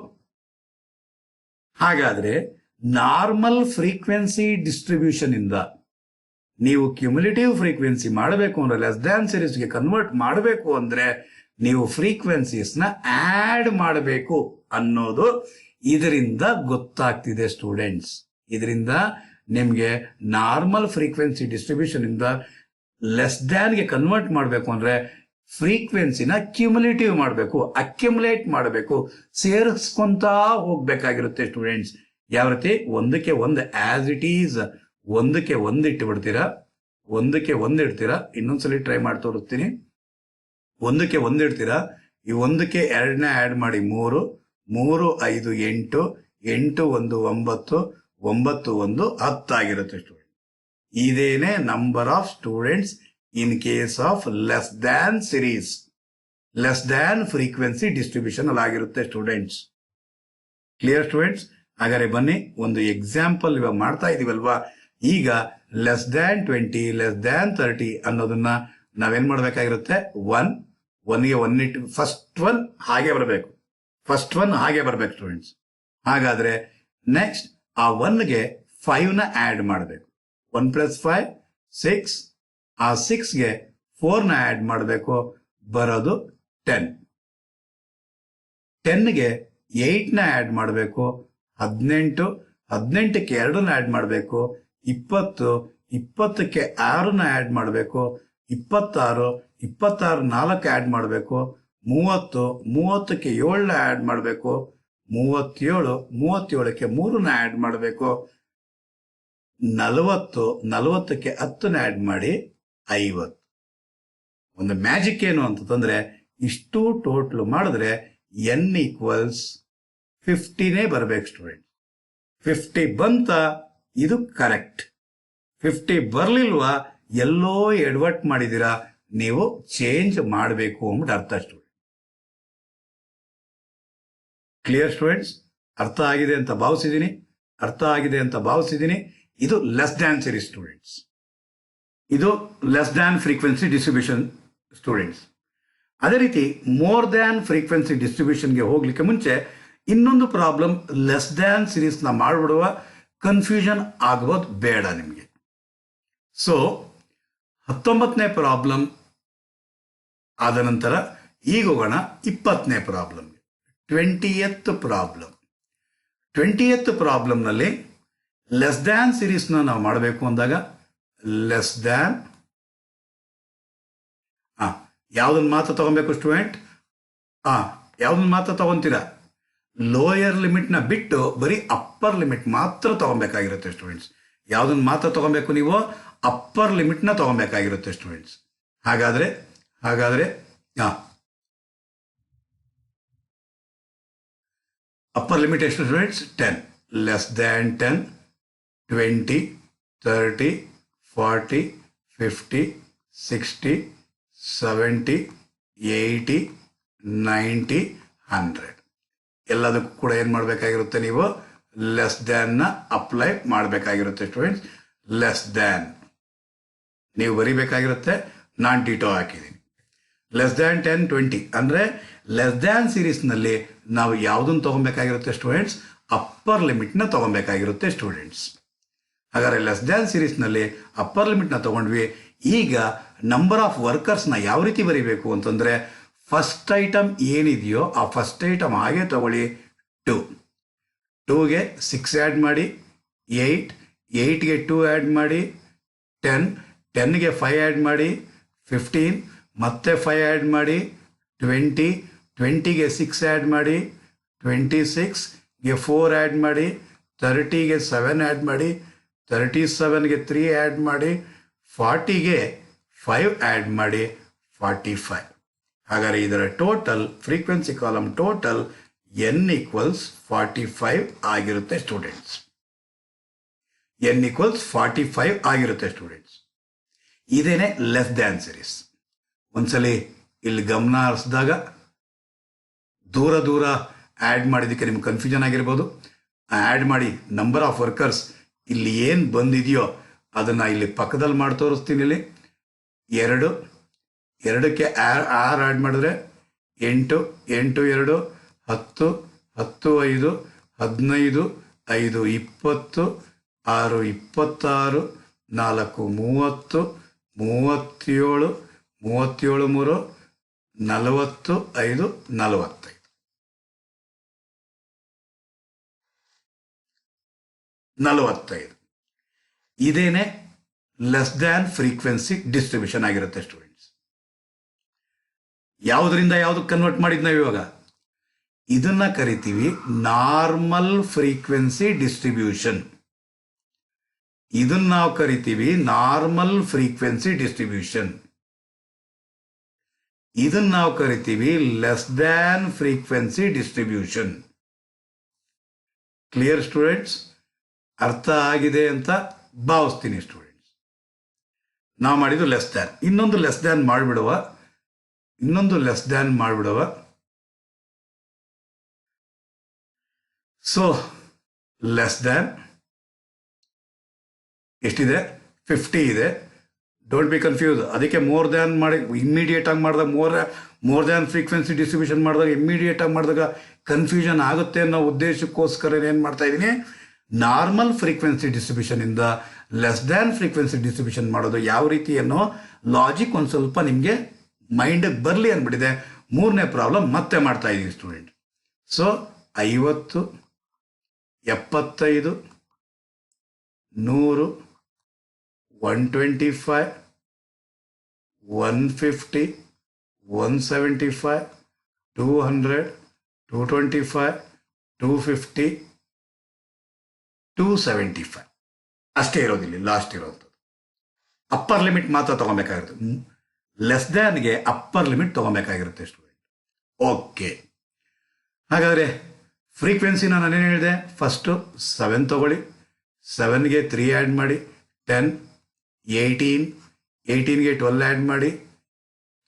ಹಾಗಾದ್ರೆ ನಾರ್ಮಲ್ ಫ್ರೀಕ್ವೆನ್ಸಿ ಡಿಸ್ಟ್ರಿಬ್ಯೂಷನ್ ಇಂದ ನೀವು ಕ್ಯುಮುಲೇಟಿವ್ ಫ್ರೀಕ್ವೆನ್ಸಿ ಮಾಡಬೇಕು ಅಂದ್ರೆ, ಲೆಸ್ ದ್ಯಾನ್ ಸೀರೀಸ್ಗೆ ಕನ್ವರ್ಟ್ ಮಾಡಬೇಕು ಅಂದ್ರೆ ನೀವು ಫ್ರೀಕ್ವೆನ್ಸೀಸ್ನ ಆಡ್ ಮಾಡಬೇಕು ಅನ್ನೋದು ಇದರಿಂದ ಗೊತ್ತಾಗ್ತಿದೆ ಸ್ಟೂಡೆಂಟ್ಸ್. ಇದರಿಂದ ನಿಮ್ಗೆ ನಾರ್ಮಲ್ ಫ್ರೀಕ್ವೆನ್ಸಿ ಡಿಸ್ಟ್ರಿಬ್ಯೂಷನ್ ಇಂದ ಲೆಸ್ ದ್ಯಾನ್ಗೆ ಕನ್ವರ್ಟ್ ಮಾಡಬೇಕು ಅಂದ್ರೆ ಫ್ರೀಕ್ವೆನ್ಸಿನ ಕ್ಯುಮುಲೇಟಿವ್ ಮಾಡಬೇಕು, ಅಕ್ಯುಮುಲೇಟ್ ಮಾಡಬೇಕು, ಸೇರಿಸ್ಕೊಂತ ಹೋಗ್ಬೇಕಾಗಿರುತ್ತೆ ಸ್ಟೂಡೆಂಟ್ಸ್. ಯಾವ ರೀತಿ? 1ಕ್ಕೆ 1 ಆಸ್ ಇಟ್ ಈಸ್ 1ಕ್ಕೆ 1 ಇಟ್ಟು ಬಿಡ್ತೀರಾ, 1ಕ್ಕೆ 1 ಇಡ್ತೀರಾ. ಇನ್ನೊಂದ್ಸಲಿ ಟ್ರೈ ಮಾಡಿ ತೋರಿಸ್ತೀನಿ. 1ಕ್ಕೆ 1 ಇಡ್ತೀರಾ, ಈ 1ಕ್ಕೆ 2ನ ಆ್ಯಡ್ ಮಾಡಿ 3 3 5 8 8 1 9 9 1 10 ಆಗಿರುತ್ತೆ ಸ್ಟೂಡೆಂಟ್. ಇದೇನೆ number of students in case of less than series, less than frequency distribution ಅಲ್ಲಿ ಆಗಿರುತ್ತೆ ಸ್ಟೂಡೆಂಟ್ಸ್. Clear students? ಹಾಗಾದ್ರೆ ಬನ್ನಿ ಒಂದು ಎಕ್ಸಾಂಪಲ್ ಇವಾಗ ಮಾಡ್ತಾ ಇದೀವಲ್ವಾ. ಈಗ ಲೆಸ್ ದ್ಯಾನ್ 20 ಲೆಸ್ ದ್ಯಾನ್ 30 ಅನ್ನೋದನ್ನ ನಾವೇನ್ ಮಾಡ್ಬೇಕಾಗಿರುತ್ತೆ? 1ಗೆ 1 ಇಟ್ಟು ಫಸ್ಟ್ ಒನ್ ಹಾಗೆ ಬರಬೇಕು, ಫಸ್ಟ್ ಒನ್ ಹಾಗೆ ಬರ್ಬೇಕು ಸ್ಟೂಡೆಂಟ್ಸ್. ಹಾಗಾದ್ರೆ ನೆಕ್ಸ್ಟ್ ಆ 1ಗೆ 5ನ ಆ್ಯಡ್ ಮಾಡಬೇಕು. 1 + 5 6, ಆ 6ಗೆ 4ನ ಆ್ಯಡ್ ಮಾಡಬೇಕು, ಬರೋದು 10. 10ಗೆ 8ನ ಆ್ಯಡ್ ಮಾಡಬೇಕು, 18 18ಕ್ಕೆ 2ನ ಆ್ಯಡ್ ಮಾಡಬೇಕು, 20 20ಕ್ಕೆ 6ನ ಆ್ಯಡ್ ಮಾಡಬೇಕು, 26 26 4 ಆ್ಯಡ್ ಮಾಡಬೇಕು, 30 30ಕ್ಕೆ 7ನ ಆ್ಯಡ್ ಮಾಡಬೇಕು, 37 37ಕ್ಕೆ 3ನ ಆ್ಯಡ್ ಮಾಡಬೇಕು, 40 40ಕ್ಕೆ 10ನ ಆ್ಯಡ್ ಮಾಡಿ 50. ಒಂದು ಮ್ಯಾಜಿಕ್ ಏನು ಅಂತಂದ್ರೆ ಇಷ್ಟು ಟೋಟಲ್ ಮಾಡಿದ್ರೆ n = 50ನೇ ಬರ್ಬೇಕು ಸ್ಟೂಡೆಂಟ್. 50 ಬಂತ, ಇದು ಕರೆಕ್ಟ್. 50 ಬರ್ಲಿಲ್ವಾ, ಎಲ್ಲೋ ಎಡವಟ್ ಮಾಡಿದಿರಾ, ನೀವು ಚೇಂಜ್ ಮಾಡಬೇಕು ಅಂದ್ಬಿಟ್ಟು ಅರ್ಥ ಸ್ಟೂಡೆಂಟ್. Clear students? ಅರ್ಥ ಆಗಿದೆ ಅಂತ ಭಾವಿಸಿದ್ದೀನಿ. ಇದು ಲೆಸ್ ದ್ಯಾನ್ ಸೀರೀಸ್ ಸ್ಟೂಡೆಂಟ್ಸ್. ಇದು less than frequency distribution students. ಅದೇ ರೀತಿ ಮೋರ್ ದ್ಯಾನ್ ಫ್ರೀಕ್ವೆನ್ಸಿ ಡಿಸ್ಟ್ರಿಬ್ಯೂಷನ್ಗೆ ಹೋಗ್ಲಿಕ್ಕೆ ಮುಂಚೆ ಇನ್ನೊಂದು ಪ್ರಾಬ್ಲಮ್ ಲೆಸ್ ದ್ಯಾನ್ ಸೀರೀಸ್ನ ಮಾಡಿಬಿಡುವ, ಕನ್ಫ್ಯೂಷನ್ ಆಗೋದು ಬೇಡ ನಿಮಗೆ. ಸೊ 19ನೇ ಪ್ರಾಬ್ಲಮ್ ಆದ ನಂತರ ಈಗ ಹೋಗೋಣ 20ನೇ ಪ್ರಾಬ್ಲಮ್. 20th problem. 20th ಪ್ರಾಬ್ಲಮ್ನಲ್ಲಿ ಲೆಸ್ ದ್ಯಾನ್ ಸೀರೀಸ್ನ ನಾವು ಮಾಡಬೇಕು ಅಂದಾಗ ಲೆಸ್ ದ್ಯಾನ್ ಯಾವ್ದನ್ನ ಮಾತ್ರ ತಗೊಬೇಕು ಸ್ಟೂಡೆಂಟ್? ಯಾವ್ದನ್ನ ಮಾತ್ರ ತಗೊಂತೀರಾ? ಲೋಯರ್ ಲಿಮಿಟ್ನ ಬಿಟ್ಟು ಬರೀ ಅಪ್ಪರ್ ಲಿಮಿಟ್ ಮಾತ್ರ ತಗೊಬೇಕಾಗಿರುತ್ತೆ ಸ್ಟೂಡೆಂಟ್ಸ್. ಯಾವ್ದನ್ನ ಮಾತ್ರ ತಗೊಬೇಕು ನೀವು? ಅಪ್ಪರ್ ಲಿಮಿಟ್ನ ತಗೊಬೇಕಾಗಿರುತ್ತೆ ಸ್ಟೂಡೆಂಟ್ಸ್. ಹಾಗಾದ್ರೆ ಅಪ್ಪರ್ ಲಿಮಿಟ್ ಎಷ್ಟು ಸ್ಟೂಡೆಂಟ್ಸ್? 10. ಲೆಸ್ ದ್ಯಾನ್ 10 20 30 40 50 60 70 80 90 100 ಎಲ್ಲದಕ್ಕೂ ಕೂಡ ಏನು ಮಾಡಬೇಕಾಗಿರುತ್ತೆ? ನೀವು ಲೆಸ್ ದ್ಯಾನ್ನ ಅಪ್ಲೈ ಮಾಡಬೇಕಾಗಿರುತ್ತೆ ಸ್ಟೂಡೆಂಟ್ಸ್. ಲೆಸ್ ದ್ಯಾನ್ ನೀವು ಬರೀಬೇಕಾಗಿರುತ್ತೆ. ನಾನು ಡಿಟೋ ಹಾಕಿದ್ದೀನಿ. ಲೆಸ್ ದ್ಯಾನ್ 10 20 ಅಂದರೆ ಲೆಸ್ ದ್ಯಾನ್ ಸೀರೀಸ್ನಲ್ಲಿ ನಾವು ಯಾವುದನ್ನು ತಗೊಬೇಕಾಗಿರುತ್ತೆ ಸ್ಟೂಡೆಂಟ್ಸ್? ಅಪ್ಪರ್ ಲಿಮಿಟ್ನ ತಗೊಬೇಕಾಗಿರುತ್ತೆ ಸ್ಟೂಡೆಂಟ್ಸ್. ಹಾಗಾದರೆ ಲೆಸ್ ದ್ಯಾನ್ ಸೀರೀಸ್ನಲ್ಲಿ ಅಪ್ಪರ್ ಲಿಮಿಟ್ನ ತಗೊಂಡ್ವಿ. ಈಗ ನಂಬರ್ ಆಫ್ ವರ್ಕರ್ಸ್ನ ಯಾವ ರೀತಿ ಬರೀಬೇಕು ಅಂತಂದರೆ, ಫಸ್ಟ್ ಐಟಮ್ ಏನಿದೆಯೋ ಆ ಫಸ್ಟ್ ಐಟಮ್ ಹಾಗೆ ತಗೊಳ್ಳಿ. 2ಗೆ 6 ಆ್ಯಡ್ ಮಾಡಿ, 8 8ಗೆ 2 ಆ್ಯಡ್ ಮಾಡಿ, 10 10ಗೆ 5 ಆ್ಯಡ್ ಮಾಡಿ, 15 ಮತ್ತೆ 5 ಆ್ಯಡ್ ಮಾಡಿ, 20 20ಗೆ 6 ಆ್ಯಡ್ ಮಾಡಿ, 26ಗೆ 4 ಆ್ಯಡ್ ಮಾಡಿ, 30ಗೆ 7 ಆ್ಯಡ್ ಮಾಡಿ, 37ಗೆ 3 ಆ್ಯಡ್ ಮಾಡಿ, 40ಗೆ 5 ಆ್ಯಡ್ ಮಾಡಿ, 45. ಹಾಗಾದರೆ ಇದರ total frequency column total n = 45 ಆಗಿರುತ್ತೆ ಸ್ಟೂಡೆಂಟ್ಸ್. n = 45 ಆಗಿರುತ್ತೆ ಸ್ಟೂಡೆಂಟ್ಸ್. ಇದೇನೆ ಲೆಸ್ ದ್ಯಾನ್ ಸೀರೀಸ್. ಒಂದ್ಸಲಿ ಇಲ್ಲಿ ಗಮನ ಹರಿಸಿದಾಗ ದೂರ ದೂರ ಆ್ಯಡ್ ಮಾಡಿದ್ದಕ್ಕೆ ನಿಮ್ಗೆ ಕನ್ಫ್ಯೂಷನ್ ಆಗಿರ್ಬೋದು. ಆ್ಯಡ್ ಮಾಡಿ ನಂಬರ್ ಆಫ್ ವರ್ಕರ್ಸ್ ಇಲ್ಲಿ ಏನು ಬಂದಿದೆಯೋ ಅದನ್ನು ಇಲ್ಲಿ ಪಕ್ಕದಲ್ಲಿ ಮಾಡಿ ತೋರಿಸ್ತೀನಿ. ಇಲ್ಲಿ 2, 2ಕ್ಕೆ ಆ್ಯಡ್ ಮಾಡಿದ್ರೆ 8, 8 2 10, 10 5 15, 5 20, 6 26, 4 30, 37, 37 3 45 45 ಇದೇನೆ ಲೆಸ್ ದ್ಯಾನ್ ಫ್ರೀಕ್ವೆನ್ಸಿ ಡಿಸ್ಟ್ರಿಬ್ಯೂಷನ್ ಆಗಿರುತ್ತೆ ಸ್ಟೂಡೆಂಟ್ಸ್. ಯಾವುದರಿಂದ ಯಾವುದಕ್ಕೆ ಕನ್ವರ್ಟ್ ಮಾಡಿದ್ ನಾವು ಇವಾಗ? ಇದನ್ನ ಕರಿತೀವಿ ನಾರ್ಮಲ್ ಫ್ರೀಕ್ವೆನ್ಸಿ ಡಿಸ್ಟ್ರಿಬ್ಯೂಷನ್. ಇದನ್ನ ನಾವು ಕರಿತೀವಿ ನಾರ್ಮಲ್ ಫ್ರೀಕ್ವೆನ್ಸಿ ಡಿಸ್ಟ್ರಿಬ್ಯೂಷನ್. ಇದನ್ನ ನಾವು ಕರಿತೀವಿ less than frequency distribution. Clear students? ಅರ್ಥ ಆಗಿದೆ ಅಂತ ಭಾವಿಸ್ತೀನಿ ಸ್ಟೂಡೆಂಟ್ಸ್. ನಾವು ಮಾಡಿದ್ದು ಲೆಸ್ ದ್ಯಾನ್. ಇನ್ನೊಂದು ಲೆಸ್ ದ್ಯಾನ್ ಮಾಡಿಬಿಡುವ. ಸೊ ಲೆಸ್ ದ್ಯಾನ್ ಎಷ್ಟಿದೆ? 50 ಇದೆ. Don't be confuse. ಅದಕ್ಕೆ ಮೋರ್ ದ್ಯಾನ್ ಮಾಡಿ ಇಮ್ಮಿಡಿಯೇಟ್ ಆಗಿ ಮಾಡಿದಾಗ ಮೋರ್ ದ್ಯಾನ್ ಫ್ರೀಕ್ವೆನ್ಸಿ ಡಿಸ್ಟ್ರಿಬ್ಯೂಷನ್ ಮಾಡಿದಾಗ ಇಮ್ಮಿಡಿಯೇಟ್ ಆಗಿ ಮಾಡಿದಾಗ ಕನ್ಫ್ಯೂಷನ್ ಆಗುತ್ತೆ ಅನ್ನೋ ಉದ್ದೇಶಕ್ಕೋಸ್ಕರ ಏನು ಮಾಡ್ತಾ ಇದ್ದೀನಿ, ನಾರ್ಮಲ್ ಫ್ರೀಕ್ವೆನ್ಸಿ ಡಿಸ್ಟ್ರಿಬ್ಯೂಷನ್ ಇಂದ ಲೆಸ್ ದ್ಯಾನ್ ಫ್ರೀಕ್ವೆನ್ಸಿ ಡಿಸ್ಟ್ರಿಬ್ಯೂಷನ್ ಮಾಡೋದು ಯಾವ ರೀತಿ ಅನ್ನೋ ಲಾಜಿಕ್ ಒಂದು ಸ್ವಲ್ಪ ನಿಮಗೆ ಮೈಂಡಿಗೆ ಬರಲಿ ಅಂದ್ಬಿಟ್ಟಿದೆ. 3ನೇ ಪ್ರಾಬ್ಲಮ್ ಮತ್ತೆ ಮಾಡ್ತಾ ಇದ್ದೀವಿ ಸ್ಟೂಡೆಂಟ್. ಸೊ 50, 75, 100, 125, 150, 175, 200, 225, 250, 275 ಅಷ್ಟೇ ಇರೋದಿಲ್ಲ. ಲಾಸ್ಟ್ ಇರೋದು ಅಪ್ಪರ್ ಲಿಮಿಟ್ ಮಾತ್ರ ತಗೊಬೇಕಾಗಿರುತ್ತೆ. ಲೆಸ್ ದ್ಯಾನ್ಗೆ ಅಪ್ಪರ್ ಲಿಮಿಟ್ ತಗೊಬೇಕಾಗಿರುತ್ತೆ ಸ್ಟೂಡೆಂಟ್. ಓಕೆ, ಹಾಗಾದರೆ ಫ್ರೀಕ್ವೆನ್ಸಿನ ನಾನೇನು ಹೇಳಿದೆ? ಫಸ್ಟು 7 ತಗೊಳ್ಳಿ. 7ಗೆ 3 ಆ್ಯಡ್ ಮಾಡಿ 10, 18, 18ಗೆ 12 ಆ್ಯಡ್ ಮಾಡಿ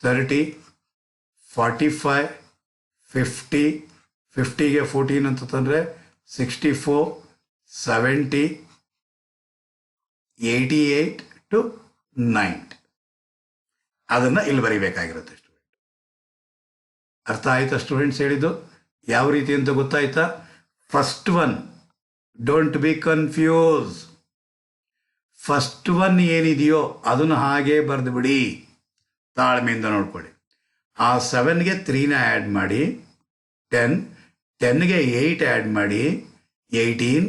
30, 45, 50, 50ಗೆ 14 ಅಂತ ತಂದರೆ 64, 70, 88 to 90. ಅದನ್ನು ಇಲ್ಲಿ ಬರೀಬೇಕಾಗಿರುತ್ತೆ ಸ್ಟೂಡೆಂಟ್. ಅರ್ಥ ಆಯ್ತಾ ಸ್ಟೂಡೆಂಟ್ಸ್ ಹೇಳಿದ್ದು? ಯಾವ ರೀತಿ ಅಂತ ಗೊತ್ತಾಯ್ತಾ? First one, don't be confuse. First one ಏನಿದೆಯೋ ಅದನ್ನು ಹಾಗೆ ಬರೆದು ಬಿಡಿ, ತಾಳ್ಮೆಯಿಂದ ನೋಡ್ಕೊಳ್ಳಿ. ಆ 7ಗೆ 3ನ ಆ್ಯಡ್ ಮಾಡಿ 10, 10ಗೆ 8 ಆ್ಯಡ್ ಮಾಡಿ 18,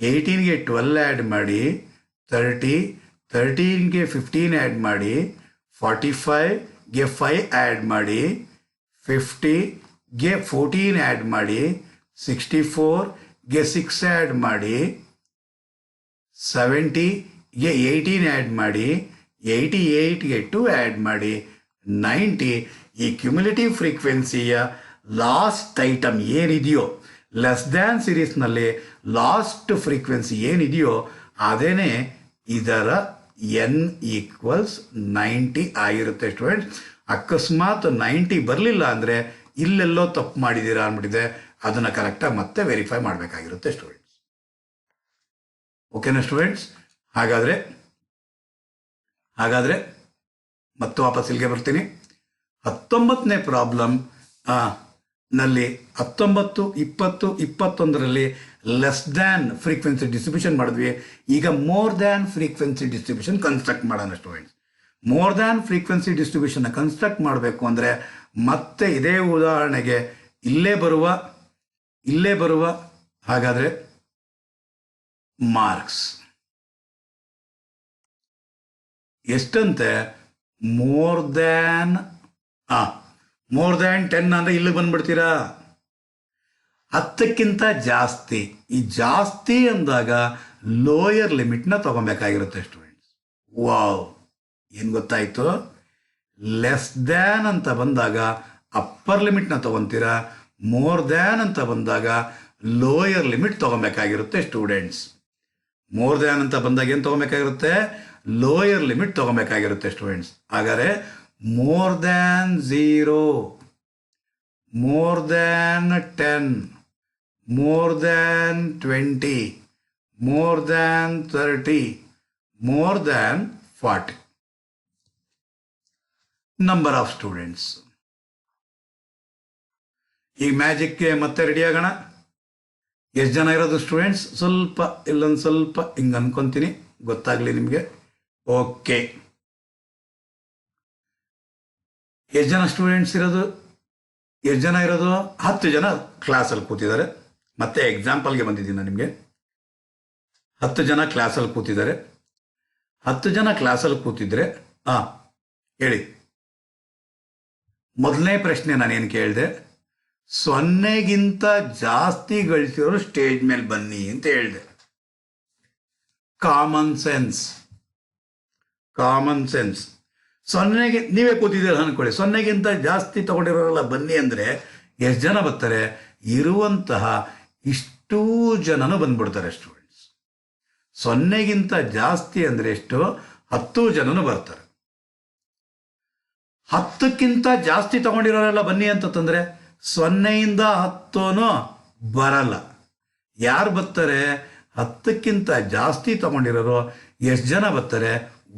18ಗೆ 12 ಆ್ಯಡ್ ಮಾಡಿ 30, 13ಗೆ 15 ಆ್ಯಡ್ ಮಾಡಿ 45ಗೆ 5 ಆ್ಯಡ್ ಮಾಡಿ 50ಗೆ 14 ಆ್ಯಡ್ ಮಾಡಿ 64ಗೆ 6 ಆ್ಯಡ್ ಮಾಡಿ 70ಗೆ 18 ಆ್ಯಡ್ ಮಾಡಿ 88ಗೆ 2 ಆ್ಯಡ್ ಮಾಡಿ 90. ಈ ಕ್ಯುಮ್ಯುಲೇಟಿವ್ ಫ್ರೀಕ್ವೆನ್ಸಿಯ ಲಾಸ್ಟ್ ಐಟಮ್ ಏನಿದೆಯೋ, ಲೆಸ್ ದ್ಯಾನ್ ಸೀರೀಸ್ನಲ್ಲಿ ಲಾಸ್ಟ್ ಫ್ರೀಕ್ವೆನ್ಸಿ ಏನಿದೆಯೋ ಅದೇನೇ ಇದರ n = 90 ಆಗಿರುತ್ತೆ ಸ್ಟೂಡೆಂಟ್ಸ್. ಅಕಸ್ಮಾತ್ 90 ಬರಲಿಲ್ಲ ಅಂದರೆ ಇಲ್ಲೆಲ್ಲೋ ತಪ್ಪು ಮಾಡಿದ್ದೀರಾ ಅಂದ್ಬಿಟ್ಟಿದೆ. ಅದನ್ನು ಕರೆಕ್ಟಾಗಿ ಮತ್ತೆ ವೆರಿಫೈ ಮಾಡಬೇಕಾಗಿರುತ್ತೆ ಸ್ಟೂಡೆಂಟ್ಸ್. ಓಕೆನಾ ಸ್ಟೂಡೆಂಟ್ಸ್? ಹಾಗಾದರೆ ಮತ್ತೆ ವಾಪಸ್ ಇಲ್ಲಿಗೆ ಬರ್ತೀನಿ. 19ನೇ ಪ್ರಾಬ್ಲಮ್ ನಲ್ಲಿ 19, 20, 21ರಲ್ಲಿ ಲೆಸ್ ದ್ಯಾನ್ ಫ್ರೀಕ್ವೆನ್ಸಿ ಡಿಸ್ಟ್ರಿಬ್ಯೂಷನ್ ಮಾಡಿದ್ವಿ. ಈಗ more than frequency distribution construct ಮಾಡೋಣ ಸ್ಟೂಡೆಂಟ್ಸ್. ಮೋರ್ ದ್ಯಾನ್ ಫ್ರೀಕ್ವೆನ್ಸಿ ಡಿಸ್ಟ್ರಿಬ್ಯೂಷನ್ನ ಕನ್ಸ್ಟ್ರಕ್ಟ್ ಮಾಡಬೇಕು ಅಂದರೆ ಮತ್ತೆ ಇದೇ ಉದಾಹರಣೆಗೆ ಇಲ್ಲೇ ಬರುವ ಹಾಗಾದರೆ ಮಾರ್ಕ್ಸ್ ಎಷ್ಟಂತೆ? ಮೋರ್ ದ್ಯಾನ್ 10 ಅಂದರೆ ಇಲ್ಲಿ ಬಂದ್ಬಿಡ್ತೀರಾ. 10ಕ್ಕಿಂತ ಜಾಸ್ತಿ. ಈ ಜಾಸ್ತಿ ಅಂದಾಗ ಲೋಯರ್ ಲಿಮಿಟ್ನ ತಗೊಬೇಕಾಗಿರುತ್ತೆ ಸ್ಟೂಡೆಂಟ್ಸ್. ವಾವ್, ಏನು ಗೊತ್ತಾಯ್ತು? ಲೆಸ್ ದ್ಯಾನ್ ಅಂತ ಬಂದಾಗ ಅಪ್ಪರ್ ಲಿಮಿಟ್ನ ತಗೊತೀರಾ, ಮೋರ್ ದ್ಯಾನ್ ಅಂತ ಬಂದಾಗ ಲೋಯರ್ ಲಿಮಿಟ್ ತಗೊಬೇಕಾಗಿರುತ್ತೆ ಸ್ಟೂಡೆಂಟ್ಸ್. ಮೋರ್ ದ್ಯಾನ್ ಅಂತ ಬಂದಾಗ ಏನು ತಗೊಬೇಕಾಗಿರುತ್ತೆ? ಲೋಯರ್ ಲಿಮಿಟ್ ತಗೊಬೇಕಾಗಿರುತ್ತೆ ಸ್ಟೂಡೆಂಟ್ಸ್. ಹಾಗಾದರೆ more than 0, more than 10, more than 20, more than 30, more than 40. Number of students. ಈ ಮ್ಯಾಜಿಕ್ಗೆ ಮತ್ತೆ ರೆಡಿ ಆಗೋಣ. ಎಷ್ಟು ಜನ ಇರೋದು ಸ್ಟೂಡೆಂಟ್ಸ್? ಸ್ವಲ್ಪ ಇಲ್ಲೊಂದು ಸ್ವಲ್ಪ ಹಿಂಗೆ ಅನ್ಕೊಂತೀನಿ, ಗೊತ್ತಾಗ್ಲಿ ನಿಮಗೆ. ಓಕೆ, ಎಷ್ಟು ಜನ ಸ್ಟೂಡೆಂಟ್ಸ್ ಇರೋದು? ಎಷ್ಟು ಜನ ಇರೋದು? 10 ಜನ ಕ್ಲಾಸಲ್ಲಿ ಕೂತಿದ್ದಾರೆ. ಮತ್ತೆ ಎಕ್ಸಾಂಪಲ್ಗೆ ಬಂದಿದ್ದೀನಿ ನಾನು ನಿಮಗೆ. 10 ಜನ ಕ್ಲಾಸಲ್ಲಿ ಕೂತಿದ್ದಾರೆ. 10 ಜನ ಕ್ಲಾಸಲ್ಲಿ ಕೂತಿದ್ರೆ ಹೇಳಿ. ಮೊದಲನೇ ಪ್ರಶ್ನೆ ನಾನೇನು ಕೇಳಿದೆ? 0ಗಿಂತ ಜಾಸ್ತಿ ಗಳಿಸಿರೋರು ಸ್ಟೇಜ್ ಮೇಲೆ ಬನ್ನಿ ಅಂತ ಹೇಳಿದೆ. Common sense. 0ಗೆ ನೀವೇ ಕೂತಿದ್ದೀರ ಅನ್ಕೊಳ್ಳಿ, 0ಗಿಂತ ಜಾಸ್ತಿ ತಗೊಂಡಿರೋರೆಲ್ಲ ಬನ್ನಿ ಅಂದರೆ ಎಷ್ಟು ಜನ ಬರ್ತಾರೆ? ಇರುವಂತಹ ಇಷ್ಟೂ ಜನನು ಬಂದ್ಬಿಡ್ತಾರೆ ಸ್ಟೂಡೆಂಟ್ಸ್. 0ಗಿಂತ ಜಾಸ್ತಿ ಅಂದರೆ ಎಷ್ಟು? 10 ಜನನು ಬರ್ತಾರೆ. 10ಕ್ಕಿಂತ ಜಾಸ್ತಿ ತಗೊಂಡಿರೋರೆಲ್ಲ ಬನ್ನಿ ಅಂತಂದ್ರೆ 0ಯಿಂದ 10 ಬರಲ್ಲ. ಯಾರು ಬರ್ತಾರೆ? 10ಕ್ಕಿಂತ ಜಾಸ್ತಿ ತಗೊಂಡಿರೋರು ಎಷ್ಟು ಜನ ಬರ್ತಾರೆ?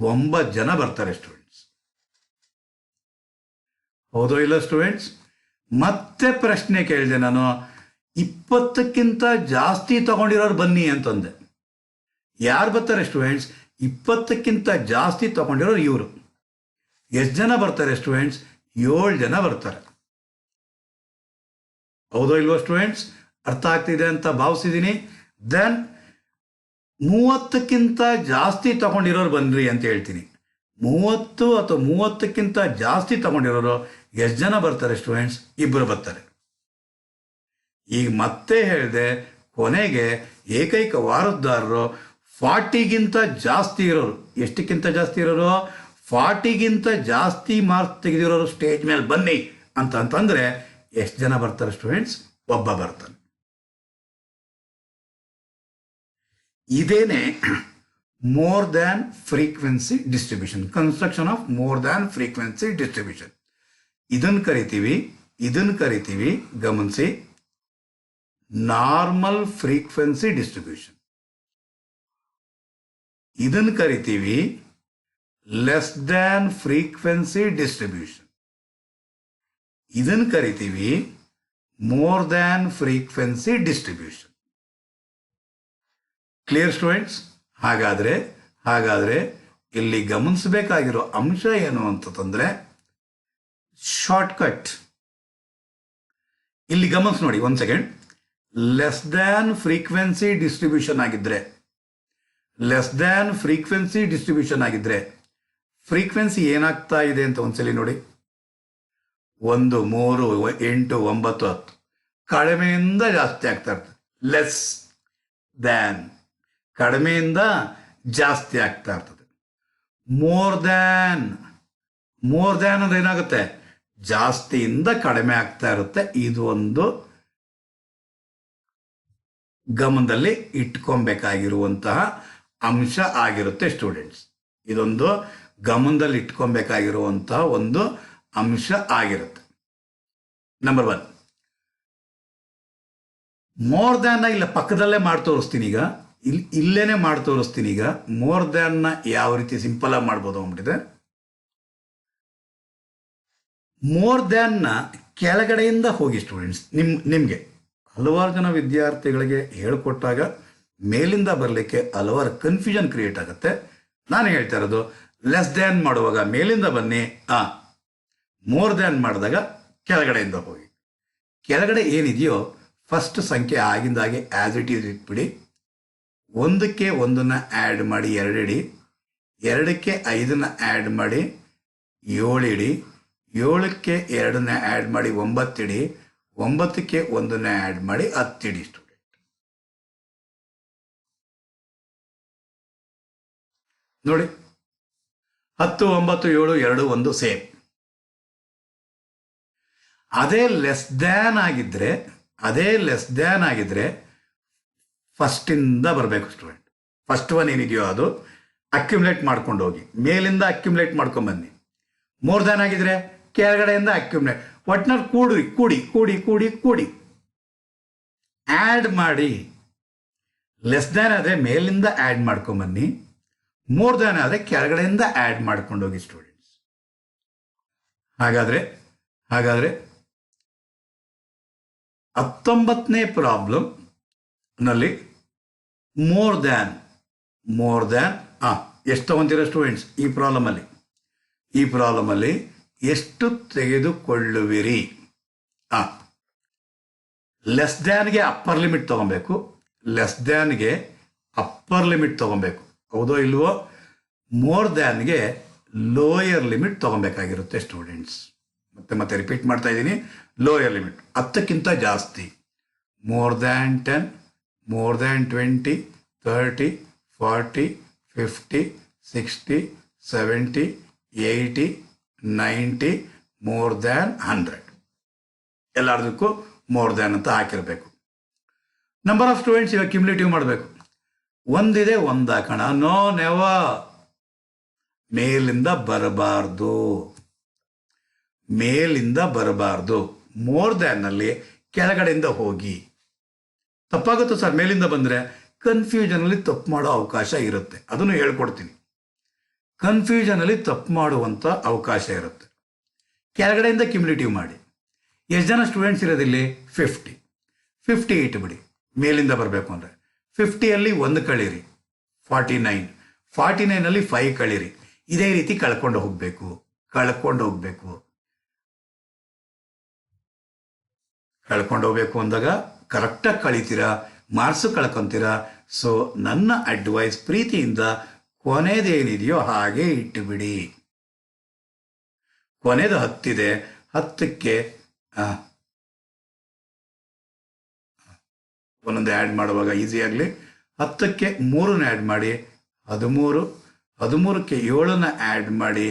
9 ಜನ ಬರ್ತಾರೆ ಸ್ಟೂಡೆಂಟ್ಸ್. ಹೌದೋ ಇಲ್ಲ ಸ್ಟೂಡೆಂಟ್ಸ್? ಮತ್ತೆ ಪ್ರಶ್ನೆ ಕೇಳಿದೆ ನಾನು, 20ಕ್ಕಿಂತ ಜಾಸ್ತಿ ತಗೊಂಡಿರೋರು ಬನ್ನಿ ಅಂತಂದೆ. ಯಾರು ಬರ್ತಾರೆ ಸ್ಟೂಡೆಂಟ್ಸ್? 20ಕ್ಕಿಂತ ಜಾಸ್ತಿ ತಗೊಂಡಿರೋರು ಇವರು. ಎಷ್ಟು ಜನ ಬರ್ತಾರೆ ಸ್ಟೂಡೆಂಟ್ಸ್? 7 ಜನ ಬರ್ತಾರೆ. ಹೌದೋ ಇಲ್ವೋ ಸ್ಟೂಡೆಂಟ್ಸ್? ಅರ್ಥ ಆಗ್ತಿದೆ ಅಂತ ಭಾವಿಸಿದ್ದೀನಿ. ದೆನ್ 30ಕ್ಕಿಂತ ಜಾಸ್ತಿ ತಗೊಂಡಿರೋರು ಬನ್ನಿರಿ ಅಂತ ಹೇಳ್ತೀನಿ. 30 ಅಥವಾ 30ಕ್ಕಿಂತ ಜಾಸ್ತಿ ತಗೊಂಡಿರೋರು ಎಷ್ಟು ಜನ ಬರ್ತಾರೆ ಸ್ಟೂಡೆಂಟ್ಸ್? 2 ಬರ್ತಾರೆ. ಈಗ ಮತ್ತೆ ಹೇಳಿದೆ, ಕೊನೆಗೆ ಏಕೈಕ ವಾರದ್ದಾರರು 40ಗಿಂತ ಜಾಸ್ತಿ ಇರೋರು. ಎಷ್ಟಕ್ಕಿಂತ ಜಾಸ್ತಿ ಇರೋರು? 40ಗಿಂತ ಜಾಸ್ತಿ ಮಾರ್ಕ್ಸ್ ತೆಗೆದಿರೋರು ಸ್ಟೇಜ್ ಮೇಲೆ ಬನ್ನಿ ಅಂತಂದ್ರೆ ಎಷ್ಟು ಜನ ಬರ್ತಾರೆ ಸ್ಟೂಡೆಂಟ್ಸ್? 1 ಬರ್ತಾನೆ. ಇದೇನೆ more than frequency distribution, construction of more than frequency distribution. ಇದನ್ನು ಕರಿತೀವಿ ಗಮನಿಸಿ, ನಾರ್ಮಲ್ ಫ್ರೀಕ್ವೆನ್ಸಿ ಡಿಸ್ಟ್ರಿಬ್ಯೂಷನ್. ಇದನ್ನು ಕರಿತೀವಿ ಲೆಸ್ ದ್ಯಾನ್ ಫ್ರೀಕ್ವೆನ್ಸಿ ಡಿಸ್ಟ್ರಿಬ್ಯೂಷನ್. ಇದನ್ನು ಕರಿತೀವಿ more than frequency distribution. Clear students? ಹಾಗಾದ್ರೆ ಇಲ್ಲಿ ಗಮನಿಸಬೇಕಾಗಿರೋ ಅಂಶ ಏನು ಅಂತಂದ್ರೆ ಶಾರ್ಟ್ಕಟ್. ಇಲ್ಲಿ ಗಮನಿಸಿ ನೋಡಿ, 1 second. Less than frequency distribution ಆಗಿದ್ರೆ ಫ್ರೀಕ್ವೆನ್ಸಿ ಏನಾಗ್ತಾ ಇದೆ ಅಂತ ಒಂದ್ಸಲಿ ನೋಡಿ. 1, 3, 8, 9, 10 ಕಡಿಮೆಯಿಂದ ಜಾಸ್ತಿ ಆಗ್ತಾ ಇರ್ತದೆ. ಲೆಸ್ ದ್ಯಾನ್ ಕಡಿಮೆಯಿಂದ ಜಾಸ್ತಿ ಆಗ್ತಾ ಇರ್ತದೆ. ಮೋರ್ ದ್ಯಾನ್ ಅಂದ್ರೆ ಏನಾಗುತ್ತೆ? ಜಾಸ್ತಿಯಿಂದ ಕಡಿಮೆ ಆಗ್ತಾ ಇರುತ್ತೆ. ಇದು ಒಂದು ಗಮನದಲ್ಲಿ ಇಟ್ಕೊಬೇಕಾಗಿರುವಂತಹ ಅಂಶ ಆಗಿರುತ್ತೆ ಸ್ಟೂಡೆಂಟ್ಸ್. ಇದೊಂದು ಗಮನದಲ್ಲಿ ಇಟ್ಕೊಬೇಕಾಗಿರುವಂತಹ ಒಂದು ಅಂಶ ಆಗಿರುತ್ತೆ. ನಂಬರ್ 1, ಮೋರ್ ದ್ಯಾನ್ ಇಲ್ಲ ಪಕ್ಕದಲ್ಲೇ ಮಾಡಿ ತೋರಿಸ್ತೀನಿ. ಈಗ ಇಲ್ಲೇನೆ ಮಾಡಿ ತೋರಿಸ್ತೀನಿ. ಈಗ ಮೋರ್ ದ್ಯಾನ್ನ ಯಾವ ರೀತಿ ಸಿಂಪಲ್ ಆಗಿ ಮಾಡ್ಬೋದು ಅಂದ್ಬಿಟ್ಟಿದೆ. ಮೋರ್ ದ್ಯಾನ್ನ ಕೆಳಗಡೆಯಿಂದ ಹೋಗಿ ಸ್ಟೂಡೆಂಟ್ಸ್. ನಿಮಗೆ ಹಲವಾರು ಜನ ವಿದ್ಯಾರ್ಥಿಗಳಿಗೆ ಹೇಳಿಕೊಟ್ಟಾಗ ಮೇಲಿಂದ ಬರಲಿಕ್ಕೆ ಹಲವಾರು ಕನ್ಫ್ಯೂಷನ್ ಕ್ರಿಯೇಟ್ ಆಗುತ್ತೆ. ನಾನು ಹೇಳ್ತಾ ಇರೋದು, ಲೆಸ್ ದ್ಯಾನ್ ಮಾಡುವಾಗ ಮೇಲಿಂದ ಬನ್ನಿ, ಮೋರ್ ದ್ಯಾನ್ ಮಾಡಿದಾಗ ಕೆಳಗಡೆಯಿಂದ ಹೋಗಿ. ಕೆಳಗಡೆ ಏನಿದೆಯೋ ಫಸ್ಟ್ ಸಂಖ್ಯೆ ಆಗಿಂದಾಗೆ ಆ್ಯಸ್ ಇಟ್ ಈಸ್ ಇಟ್ಬಿಡಿ. 1ಕ್ಕೆ 1ನ್ನ ಆ್ಯಡ್ ಮಾಡಿ 2 ಇಡಿ, 2ಕ್ಕೆ 5ನ್ನ ಆ್ಯಡ್ ಮಾಡಿ 7 ಇಡಿ, 7ಕ್ಕೆ 2ನ್ನ ಆ್ಯಡ್ ಮಾಡಿ 9 ಇಡಿ, 9ಕ್ಕೆ 1ನ್ನ ಆ್ಯಡ್ ಮಾಡಿ 10 ಇಡಿ ಸ್ಟೂಡೆಂಟ್. ನೋಡಿ, 10, 9, 7, 2, 1 ಸೇಮ್. ಅದೇ ಲೆಸ್ ದ್ಯಾನ್ ಆಗಿದ್ರೆ ಫಸ್ಟಿಂದ ಬರಬೇಕು ಸ್ಟೂಡೆಂಟ್. ಫಸ್ಟ್ 1 ಏನಿದೆಯೋ ಅದು ಅಕ್ಯುಮುಲೇಟ್ ಮಾಡ್ಕೊಂಡು ಹೋಗಿ, ಮೇಲಿಂದ ಅಕ್ಯುಮುಲೇಟ್ ಮಾಡ್ಕೊಂಡ್ ಬನ್ನಿ. ಮೋರ್ ದ್ಯಾನ್ ಆಗಿದ್ರೆ ಕೆಳಗಡೆಯಿಂದ ಅಕ್ಯುಮ್ಯುಲೇಟ್, ಒಟ್ನಲ್ಲಿ ಕೂಡಿ ಕೂಡಿ ಕೂಡಿ ಕೂಡಿ ಕೂಡಿ ಆ್ಯಡ್ ಮಾಡಿ. ಲೆಸ್ ದ್ಯಾನ್ ಆದರೆ ಮೇಲಿಂದ ಆ್ಯಡ್ ಮಾಡ್ಕೊಂಬನ್ನಿ, ಮೋರ್ ದ್ಯಾನ್ ಆದರೆ ಕೆಳಗಡೆಯಿಂದ ಆ್ಯಡ್ ಮಾಡ್ಕೊಂಡೋಗಿ ಸ್ಟೂಡೆಂಟ್ಸ್. ಹಾಗಾದರೆ 19ನೇ ಪ್ರಾಬ್ಲಮ್ ನಲ್ಲಿ ಮೋರ್ ದ್ಯಾನ್ ಎಷ್ಟು ತಗೊಂತೀರ ಸ್ಟೂಡೆಂಟ್ಸ್? ಈ ಪ್ರಾಬ್ಲಮಲ್ಲಿ ಎಷ್ಟು ತೆಗೆದುಕೊಳ್ಳುವಿರಿ? ಲೆಸ್ ದ್ಯಾನ್ಗೆ ಅಪ್ಪರ್ ಲಿಮಿಟ್ ತಗೊಬೇಕು, ಹೌದೋ ಇಲ್ವೋ? ಮೋರ್ ದ್ಯಾನ್ಗೆ ಲೋಯರ್ ಲಿಮಿಟ್ ತಗೊಬೇಕಾಗಿರುತ್ತೆ ಸ್ಟೂಡೆಂಟ್ಸ್. ಮತ್ತೆ ರಿಪೀಟ್ ಮಾಡ್ತಾ ಇದ್ದೀನಿ, ಲೋಯರ್ ಲಿಮಿಟ್ 10ಕ್ಕಿಂತ ಜಾಸ್ತಿ. More than 10, more than 20, 30, 40, 50, 60, 70, 80, 90, more than 100. ಎಲ್ಲದಕ್ಕೂ ಮೋರ್ ದ್ಯಾನ್ ಅಂತ ಹಾಕಿರಬೇಕು. ನಂಬರ್ ಆಫ್ ಸ್ಟೂಡೆಂಟ್ಸ್ ಇವಾಗ ಕ್ಯುಮ್ಯುಲೇಟಿವ್ ಮಾಡಬೇಕು. ಒಂದಿದೆ, ಒಂದು ಹಾಕೋಣ. ನೋ ನೆವರ್, ಮೇಲಿಂದ ಬರಬಾರ್ದು. ಮೋರ್ ದ್ಯಾನ್ನಲ್ಲಿ ಕೆಳಗಡೆಯಿಂದ ಹೋಗಿ. ತಪ್ಪಾಗುತ್ತೆ ಸರ್ ಮೇಲಿಂದ ಬಂದರೆ? ಕನ್ಫ್ಯೂಷನಲ್ಲಿ ತಪ್ಪು ಮಾಡೋ ಅವಕಾಶ ಇರುತ್ತೆ, ಅದನ್ನು ಹೇಳ್ಕೊಡ್ತೀನಿ. ಕನ್ಫ್ಯೂಷನಲ್ಲಿ ತಪ್ಪು ಮಾಡುವಂಥ ಅವಕಾಶ ಇರುತ್ತೆ. ಕೆಳಗಡೆಯಿಂದ ಕ್ಯುಮ್ಯುಲೇಟಿವ್ ಮಾಡಿ. ಎಷ್ಟು ಜನ ಸ್ಟೂಡೆಂಟ್ಸ್ ಇರೋದಿಲ್ಲಿ? 50 ಇಟ್ಬಿಡಿ. ಮೇಲಿಂದ ಬರಬೇಕು ಅಂದರೆ 50ಯಲ್ಲಿ 1 ಕಳೀರಿ, 49. 49ನಲ್ಲಿ 5 ಕಳೀರಿ. ಇದೇ ರೀತಿ ಕಳ್ಕೊಂಡು ಹೋಗಬೇಕು. ಅಂದಾಗ ಕರೆಕ್ಟಾಗಿ ಕಳೀತೀರಾ, ಮಾರ್ಕ್ಸು ಕಳ್ಕೊತೀರಾ. ಸೊ ನನ್ನ ಅಡ್ವೈಸ್ ಪ್ರೀತಿಯಿಂದ ಕೊನೆಯದೇನಿದೆಯೋ ಹಾಗೆ ಇಟ್ಟುಬಿಡಿ. ಕೊನೆದು 10 ಇದೆ, 10ಕ್ಕೆ ಒಂದೊಂದು ಆ್ಯಡ್ ಮಾಡುವಾಗ ಈಸಿ ಆಗಲಿ. 10ಕ್ಕೆ 3ನ ಆ್ಯಡ್ ಮಾಡಿ 13, 13ಕ್ಕೆ 7ನ ಆ್ಯಡ್ ಮಾಡಿ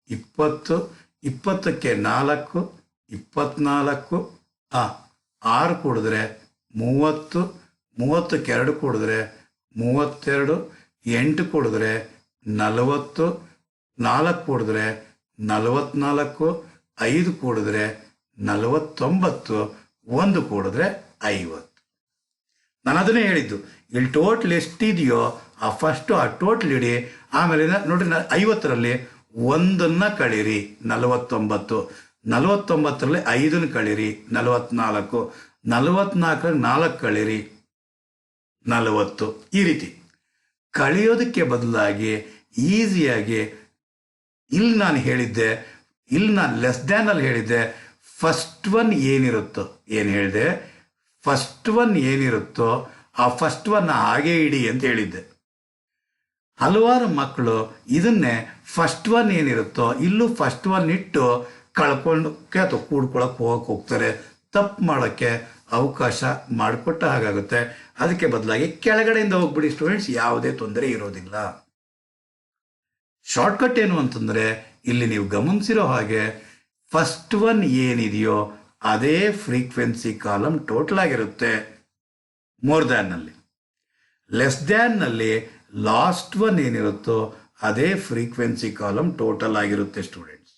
20, 20ಕ್ಕೆ 4, 24, 6 ಕೂಡಿದ್ರೆ 30, 30ಕ್ಕೆ 2 ಕೂಡಿದ್ರೆ 32, 8 ಕೂಡಿದ್ರೆ 40, 4 ಕೂಡಿದ್ರೆ 44, 5 ಕೂಡಿದ್ರೆ 49, 1 ಕೂಡಿದ್ರೆ 50. ನಾನು ಅದನ್ನೇ ಹೇಳಿದ್ದು. ಇಲ್ಲಿ ಟೋಟಲ್ ಎಷ್ಟಿದೆಯೋ ಫಸ್ಟು ಆ ಟೋಟಲ್ ಇಡಿ. ಆಮೇಲೆ ನೋಡ್ರಿ, 50ರಲ್ಲಿ 1ನ್ನ ಕಳೀರಿ, 49. 49ರಲ್ಲಿ 5ನ ಕಳೀರಿ, 44. 44ರಲ್ಲಿ 4 ಕಳೀರಿ, 40. ಈ ರೀತಿ ಕಳೆಯೋದಕ್ಕೆ ಬದಲಾಗಿ ಈಸಿಯಾಗಿ ಇಲ್ಲಿ ನಾನು ಲೆಸ್ ದ್ಯಾನಲ್ಲಿ ಹೇಳಿದ್ದೆ. ಫಸ್ಟ್ ಒನ್ ಏನಿರುತ್ತೋ ಆ ಫಸ್ಟ್ ಒನ್ ಹಾಗೆ ಇಡಿ ಅಂತ ಹೇಳಿದ್ದೆ. ಹಲವಾರು ಮಕ್ಕಳು ಇದನ್ನೇ ಫಸ್ಟ್ ಒನ್ ಏನಿರುತ್ತೋ ಇಲ್ಲೂ ಫಸ್ಟ್ ಒನ್ ಇಟ್ಟು ಕಳ್ಕೊಳ್ಳೋಕ್ಕೆ ಅಥವಾ ಕೂಡ್ಕೊಳ್ಳೋಕೆ ಹೋಗ್ತಾರೆ. ತಪ್ಪು ಮಾಡೋಕ್ಕೆ ಅವಕಾಶ ಮಾಡಿಕೊಟ್ಟ ಹಾಗಾಗುತ್ತೆ. ಅದಕ್ಕೆ ಬದಲಾಗಿ ಕೆಳಗಡೆಯಿಂದ ಹೋಗ್ಬಿಡಿ ಸ್ಟೂಡೆಂಟ್ಸ್, ಯಾವುದೇ ತೊಂದರೆ ಇರೋದಿಲ್ಲ. ಶಾರ್ಟ್ಕಟ್ ಏನು ಅಂತಂದರೆ, ಇಲ್ಲಿ ನೀವು ಗಮನಿಸಿರೋ ಹಾಗೆ ಫಸ್ಟ್ ಒನ್ ಏನಿದೆಯೋ ಅದೇ ಫ್ರೀಕ್ವೆನ್ಸಿ ಕಾಲಮ್ ಟೋಟಲ್ ಆಗಿರುತ್ತೆ ಮೋರ್ ದ್ಯಾನ್ನಲ್ಲಿ. ಲೆಸ್ ದ್ಯಾನ್ನಲ್ಲಿ ಲಾಸ್ಟ್ ಒನ್ ಏನಿರುತ್ತೋ ಅದೇ ಫ್ರೀಕ್ವೆನ್ಸಿ ಕಾಲಮ್ ಟೋಟಲ್ ಆಗಿರುತ್ತೆ ಸ್ಟೂಡೆಂಟ್ಸ್.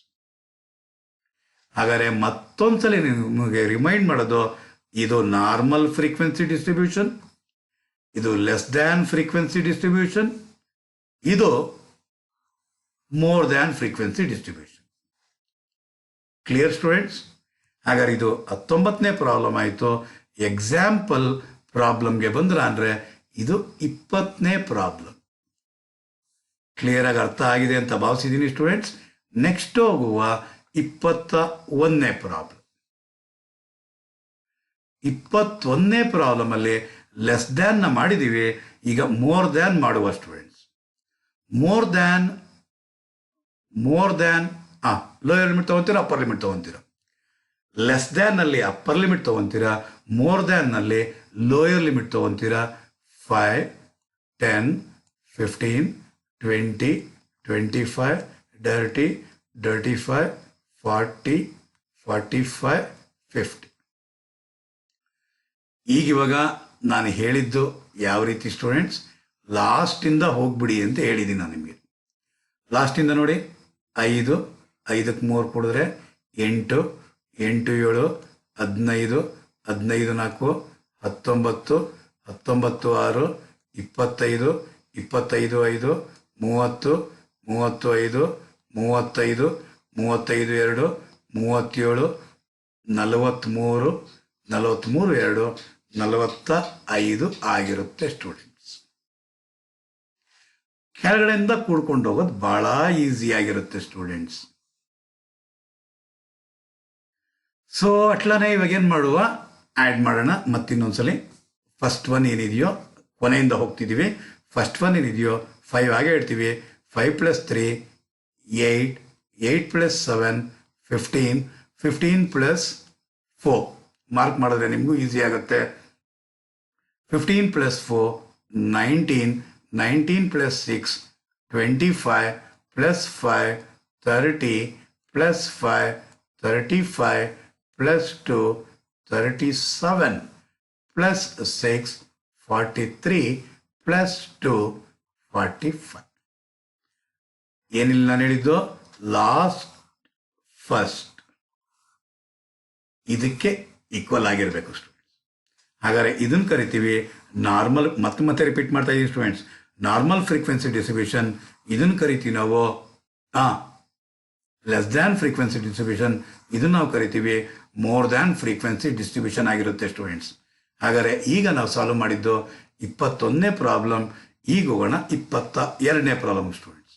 ಹಾಗಾದರೆ ಮತ್ತೊಂದ್ಸಲ ನಿಮಗೆ ರಿಮೈಂಡ್ ಮಾಡೋದು, ಇದು ನಾರ್ಮಲ್ ಫ್ರೀಕ್ವೆನ್ಸಿ ಡಿಸ್ಟ್ರಿಬ್ಯೂಷನ್, ಇದು ಲೆಸ್ ದ್ಯಾನ್ ಫ್ರೀಕ್ವೆನ್ಸಿ ಡಿಸ್ಟ್ರಿಬ್ಯೂಷನ್, ಇದು more than frequency distribution. Clear students? ಹಾಗಾದ್ರೆ ಇದು 19ನೇ ಪ್ರಾಬ್ಲಮ್ ಆಯಿತು. ಎಕ್ಸಾಂಪಲ್ ಪ್ರಾಬ್ಲಮ್ಗೆ ಬಂದ್ರ ಅಂದರೆ ಇದು 20ನೇ ಪ್ರಾಬ್ಲಮ್. ಕ್ಲಿಯರ್ ಆಗಿ ಅರ್ಥ ಆಗಿದೆ ಅಂತ ಭಾವಿಸಿದ್ದೀನಿ ಸ್ಟೂಡೆಂಟ್ಸ್. ನೆಕ್ಸ್ಟ್ ಹೋಗುವ 21ನೇ ಪ್ರಾಬ್ಲಮ್. 21ನೇ ಪ್ರಾಬ್ಲಮಲ್ಲಿ ಲೆಸ್ ದ್ಯಾನ್ನ ಮಾಡಿದ್ದೀವಿ, ಈಗ ಮೋರ್ ದ್ಯಾನ್ ಮಾಡುವ students. More than lower limit ತೊಗೊತೀರಾ, ಅಪ್ಪರ್ ಲಿಮಿಟ್ ತೊಗೊತೀರಾ? ಲೆಸ್ ದ್ಯಾನ್ನಲ್ಲಿ ಅಪ್ಪರ್ ಲಿಮಿಟ್ ತೊಗೊತೀರಾ, ಮೋರ್ ದ್ಯಾನ್ನಲ್ಲಿ ಲೋಯರ್ ಲಿಮಿಟ್ ತೊಗೊತೀರಾ. 5, 10, 15, 20, 25, 30, 35, 40, 45, 50. ಈಗಿವಾಗ ನಾನು ಹೇಳಿದ್ದು ಯಾವ ರೀತಿ ಸ್ಟೂಡೆಂಟ್ಸ್? ಲಾಸ್ಟಿಂದ ಹೋಗ್ಬಿಡಿ ಅಂತ ಹೇಳಿದ್ದೀನಿ ನಾನು ನಿಮಗೆ. ಲಾಸ್ಟಿಂದ ನೋಡಿ, 5, 5ಕ್ಕೆ 3 ಕೂಡಿದ್ರೆ 8, 8 7 15, 15 4 19, 19 6 25, 25 5 30, 35, 35, 35 2 37, 43, 43 2 45 ಆಗಿರುತ್ತೆ ಸ್ಟೂಡೆಂಟ್ಸ್. ಕೆಳಗಡೆಯಿಂದ ಕೂಡ್ಕೊಂಡು ಹೋಗೋದು ಬಹಳ ಈಸಿ ಆಗಿರುತ್ತೆ ಸ್ಟೂಡೆಂಟ್ಸ್. ಸೊ ಅಟ್ಲಾನೆ ಇವಾಗ ಏನು ಮಾಡುವ, ಆ್ಯಡ್ ಮಾಡೋಣ ಮತ್ತಿನ್ನೊಂದ್ಸಲಿ. ಫಸ್ಟ್ ಒನ್ ಏನಿದೆಯೋ ಕೊನೆಯಿಂದ ಹೋಗ್ತಿದ್ದೀವಿ. ಫಸ್ಟ್ ಒನ್ ಏನಿದೆಯೋ 5 ಹಾಗೆ ಹೇಳ್ತೀವಿ. 5 + 3 8, 8 + 7 15, 15 + 4 ಮಾರ್ಕ್ ಮಾಡಿದ್ರೆ ನಿಮಗೂ ಈಸಿ ಆಗುತ್ತೆ. 15 + 4 19, 19 + 6 25 + 5 30 + 5 35 + 2 37 + 6 43 + 2 45. ಏನಿಲ್ಲ ನಾನು ಹೇಳಿದ್ದು ಲಾಸ್ಟ್ ಫಸ್ಟ್ ಇದಕ್ಕೆ ಈಕ್ವಲ್ ಆಗಿರಬೇಕು ಸ್ಟೂಡೆಂಟ್ಸ್. ಹಾಗಾದರೆ ಇದನ್ನು ಕರಿತೀವಿ ನಾರ್ಮಲ್. ಮತ್ತೆ ರಿಪೀಟ್ ಮಾಡ್ತಾ ಇದ್ದೀವಿ ಸ್ಟೂಡೆಂಟ್ಸ್. ನಾರ್ಮಲ್ ಫ್ರೀಕ್ವೆನ್ಸಿ ಡಿಸ್ಟ್ರಿಬ್ಯೂಷನ್ ಇದನ್ನು ಕರಿತೀವಿ ನಾವು. ಲೆಸ್ ದ್ಯಾನ್ ಫ್ರೀಕ್ವೆನ್ಸಿ ಡಿಸ್ಟ್ರಿಬ್ಯೂಷನ್ ಇದನ್ನು ನಾವು ಕರಿತೀವಿ ಮೋರ್ ದ್ಯಾನ್ ಫ್ರೀಕ್ವೆನ್ಸಿ ಡಿಸ್ಟ್ರಿಬ್ಯೂಷನ್ ಆಗಿರುತ್ತೆ ಸ್ಟೂಡೆಂಟ್ಸ್. ಹಾಗಾದರೆ ಈಗ ನಾವು ಸಾಲ್ವ್ ಮಾಡಿದ್ದು 21ನೇ ಪ್ರಾಬ್ಲಮ್. ಈಗ ಹೋಗೋಣ 22ನೇ ಪ್ರಾಬ್ಲಮ್ ಸ್ಟೂಡೆಂಟ್ಸ್.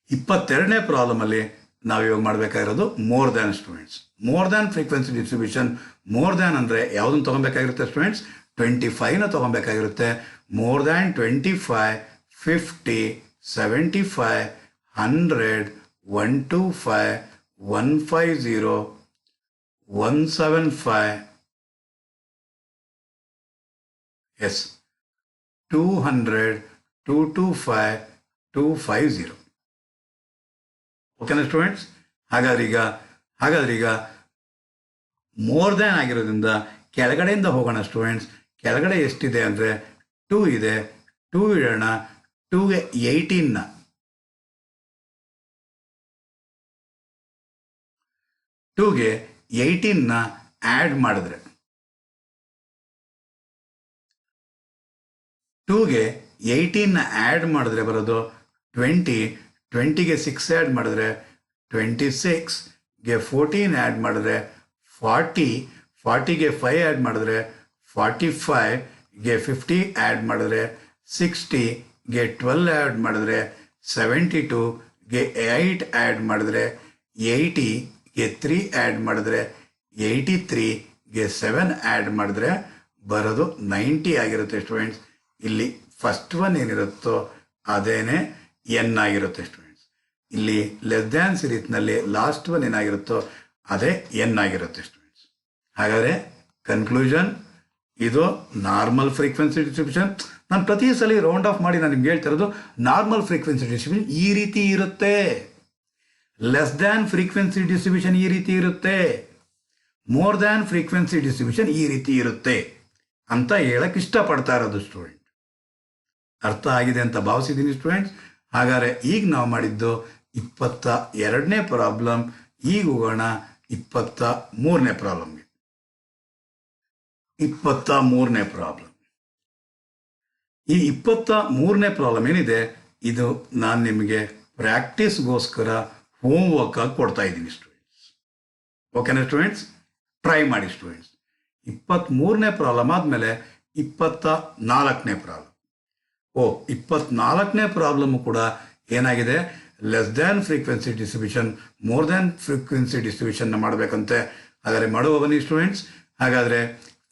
22ನೇ ಪ್ರಾಬ್ಲಮಲ್ಲಿ ನಾವು ಇವಾಗ ಮಾಡಬೇಕಾಗಿರೋದು more than students. More than frequency distribution. More than ಅಂದರೆ ಯಾವುದನ್ನು ತೊಗೊಬೇಕಾಗಿರುತ್ತೆ ಸ್ಟೂಡೆಂಟ್ಸ್? 25ನ ತೊಗೊಬೇಕಾಗಿರುತ್ತೆ. ಮೋರ್ ದ್ಯಾನ್ 25 50 75 100 125 150 175 ಎಸ್ 200 225 250. ಓಕೆನಾ ಸ್ಟೂಡೆಂಟ್ಸ್? ಹಾಗಾದ್ರೆ ಈಗ ಮೋರ್ ದ್ಯಾನ್ ಆಗಿರೋದ್ರಿಂದ ಕೆಳಗಡೆಯಿಂದ ಹೋಗೋಣ ಸ್ಟೂಡೆಂಟ್ಸ್. ಕೆಳಗಡೆ ಎಷ್ಟಿದೆ ಅಂದರೆ 2 ಇದೆ. 2 ಇಡೋಣ. 2ಗೆ 18ನ 2ಗೆ 18ನ ಆ್ಯಡ್ ಮಾಡಿದ್ರೆ 2ಗೆ 18ನ ಆ್ಯಡ್ ಮಾಡಿದ್ರೆ ಬರೋದು 20. 20ಗೆ 6 ಆ್ಯಡ್ ಮಾಡಿದ್ರೆ 26ಗೆ 14 ಆ್ಯಡ್ ಮಾಡಿದ್ರೆ 40. 40ಗೆ 5 ಆ್ಯಡ್ ಮಾಡಿದ್ರೆ 45ಗೆ 50 ಆ್ಯಡ್ ಮಾಡಿದ್ರೆ 60ಗೆ 12 ಆ್ಯಡ್ ಮಾಡಿದ್ರೆ 72ಗೆ 8 ಆ್ಯಡ್ ಮಾಡಿದ್ರೆ 80ಗೆ 3 ಆ್ಯಡ್ ಮಾಡಿದ್ರೆ 83ಗೆ 7 ಆ್ಯಡ್ ಮಾಡಿದ್ರೆ ಬರೋದು 90 ಆಗಿರುತ್ತೆ ಸ್ಟೂಡೆಂಟ್ಸ್. ಇಲ್ಲಿ ಫಸ್ಟ್ ಒನ್ ಏನಿರುತ್ತೋ ಅದೇನೆ ಎನ್ ಆಗಿರುತ್ತೆ ಸ್ಟೂಡೆಂಟ್ಸ್. ಇಲ್ಲಿ ಲೆಸ್ ದ್ಯಾನ್ ಸಿರೀಸ್ನಲ್ಲಿ ಲಾಸ್ಟ್ ಒನ್ ಏನಾಗಿರುತ್ತೋ ಅದೇ ಎನ್ ಆಗಿರುತ್ತೆ ಸ್ಟೂಡೆಂಟ್ಸ್. ಹಾಗಾದರೆ ಕನ್ಕ್ಲೂಷನ್, ಇದು ನಾರ್ಮಲ್ ಫ್ರೀಕ್ವೆನ್ಸಿ ಡಿಸ್ಟ್ರಿಬ್ಯೂಷನ್. ನಾನು ಪ್ರತಿ ಸಲ ರೌಂಡ್ ಆಫ್ ಮಾಡಿ ನಾನು ನಿಮ್ಗೆ ಹೇಳ್ತಾ ಇರೋದು ನಾರ್ಮಲ್ ಫ್ರೀಕ್ವೆನ್ಸಿ ಡಿಸ್ಟ್ರಿಬ್ಯೂಷನ್ ಈ ರೀತಿ ಇರುತ್ತೆ. ಲೆಸ್ ದ್ಯಾನ್ ಫ್ರೀಕ್ವೆನ್ಸಿ ಡಿಸ್ಟ್ರಿಬ್ಯೂಷನ್ ಈ ರೀತಿ ಇರುತ್ತೆ. ಮೋರ್ ದ್ಯಾನ್ ಫ್ರೀಕ್ವೆನ್ಸಿ ಡಿಸ್ಟ್ರಿಬ್ಯೂಷನ್ ಈ ರೀತಿ ಇರುತ್ತೆ ಅಂತ ಹೇಳಕ್ಕೆ ಇಷ್ಟಪಡ್ತಾ ಇರೋದು ಸ್ಟೂಡೆಂಟ್. ಅರ್ಥ ಆಗಿದೆ ಅಂತ ಭಾವಿಸಿದ್ದೀನಿ ಸ್ಟೂಡೆಂಟ್ಸ್. ಹಾಗಾದರೆ ಈಗ ನಾವು ಮಾಡಿದ್ದು 22ನೇ ಪ್ರಾಬ್ಲಮ್. ಈಗ ಹೋಗೋಣ 23ನೇ ಪ್ರಾಬ್ಲಮ್ಗೆ. 23ನೇ ಪ್ರಾಬ್ಲಮ್. ಈ 23ನೇ ಪ್ರಾಬ್ಲಮ್ ಏನಿದೆ ಇದು ನಾನು ನಿಮಗೆ ಪ್ರಾಕ್ಟೀಸ್ಗೋಸ್ಕರ ಹೋಮ್ವರ್ಕ್ ಆಗಿ ಕೊಡ್ತಾ ಇದ್ದೀನಿ ಸ್ಟೂಡೆಂಟ್ಸ್. ಓಕೆನಾ ಸ್ಟೂಡೆಂಟ್ಸ್? ಟ್ರೈ ಮಾಡಿ ಸ್ಟೂಡೆಂಟ್ಸ್. 23ನೇ ಪ್ರಾಬ್ಲಮ್ ಆದಮೇಲೆ 24ನೇ ಪ್ರಾಬ್ಲಮ್. 24ನೇ ಪ್ರಾಬ್ಲಮ್ ಕೂಡ ಏನಾಗಿದೆ, less than frequency distribution more than frequency ಡಿಸ್ಟ್ರಿಬ್ಯೂಷನ್ನ ಮಾಡಬೇಕಂತೆ. ಹಾಗಾದರೆ ಮಾಡುವ ಬನ್ನಿ ಸ್ಟೂಡೆಂಟ್ಸ್. ಹಾಗಾದರೆ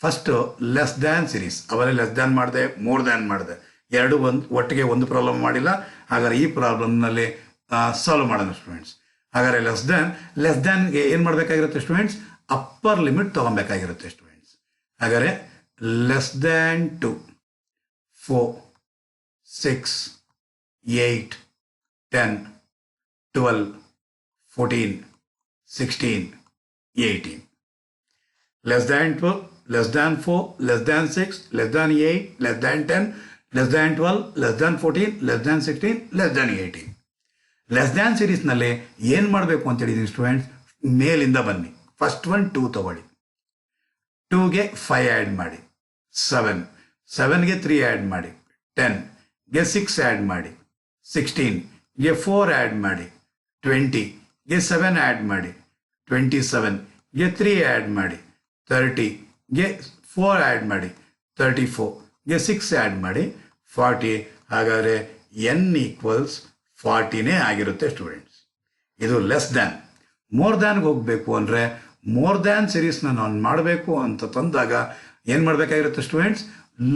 ಫಸ್ಟು ಲೆಸ್ ದ್ಯಾನ್ ಸಿರೀಸ್. ಅವರೇ ಲೆಸ್ ದ್ಯಾನ್ ಮಾಡಿದೆ, ಮೋರ್ ದ್ಯಾನ್ ಮಾಡಿದೆ, ಎರಡು ಒಟ್ಟಿಗೆ ಒಂದು ಪ್ರಾಬ್ಲಮ್ ಮಾಡಿಲ್ಲ. ಹಾಗಾದರೆ ಈ ಪ್ರಾಬ್ಲಮ್ನಲ್ಲಿ ಸಾಲ್ವ್ ಮಾಡೋಣ ಸ್ಟೂಡೆಂಟ್ಸ್. ಹಾಗಾದರೆ ಲೆಸ್ ದ್ಯಾನ್ಗೆ ಏನು ಮಾಡಬೇಕಾಗಿರುತ್ತೆ ಸ್ಟೂಡೆಂಟ್ಸ್? ಅಪ್ಪರ್ ಲಿಮಿಟ್ ತೊಗೊಬೇಕಾಗಿರುತ್ತೆ ಸ್ಟೂಡೆಂಟ್ಸ್. ಹಾಗಾದರೆ less than 2 4 6 8 10 12 14 16 18. Less than 2, less than 4, less than 6, less than 8, less than 10, less than 12, less than 14, less than 16, less than 18. Less than ಸೀರೀಸ್ನಲ್ಲಿ ಏನು ಮಾಡಬೇಕು ಅಂತ ಹೇಳಿದ್ದೀನಿ ಸ್ಟೂಡೆಂಟ್ಸ್, ಮೇಲಿಂದ ಬನ್ನಿ. ಫಸ್ಟ್ ಒನ್ 2 ತಗೊಳ್ಳಿ, 2ಗೆ 5 ಆ್ಯಡ್ ಮಾಡಿ, 7, 7ಗೆ 3 ಆ್ಯಡ್ ಮಾಡಿ, 10ಗೆ 6 ಆ್ಯಡ್ ಮಾಡಿ, 16ಗೆ 4 ಆ್ಯಡ್ ಮಾಡಿ, 20ಗೆ 7 ಆ್ಯಡ್ ಮಾಡಿ, 27ಗೆ 3 ಆ್ಯಡ್ ಮಾಡಿ, 30ಗೆ 4 ಆ್ಯಡ್ ಮಾಡಿ, 34ಗೆ 6 ಆ್ಯಡ್ ಮಾಡಿ, 40. ಹಾಗಾದರೆ n ಈಕ್ವಲ್ಸ್ 40ನೇ ಆಗಿರುತ್ತೆ ಸ್ಟೂಡೆಂಟ್ಸ್. ಇದು ಲೆಸ್ ದ್ಯಾನ್. ಮೋರ್ ದ್ಯಾನ್ಗೆ ಹೋಗಬೇಕು ಅಂದರೆ ಮೋರ್ ದ್ಯಾನ್ ಸೀರೀಸ್ನ ನಾನು ಮಾಡಬೇಕು ಅಂತ ತಂದಾಗ ಏನು ಮಾಡಬೇಕಾಗಿರುತ್ತೆ ಸ್ಟೂಡೆಂಟ್ಸ್,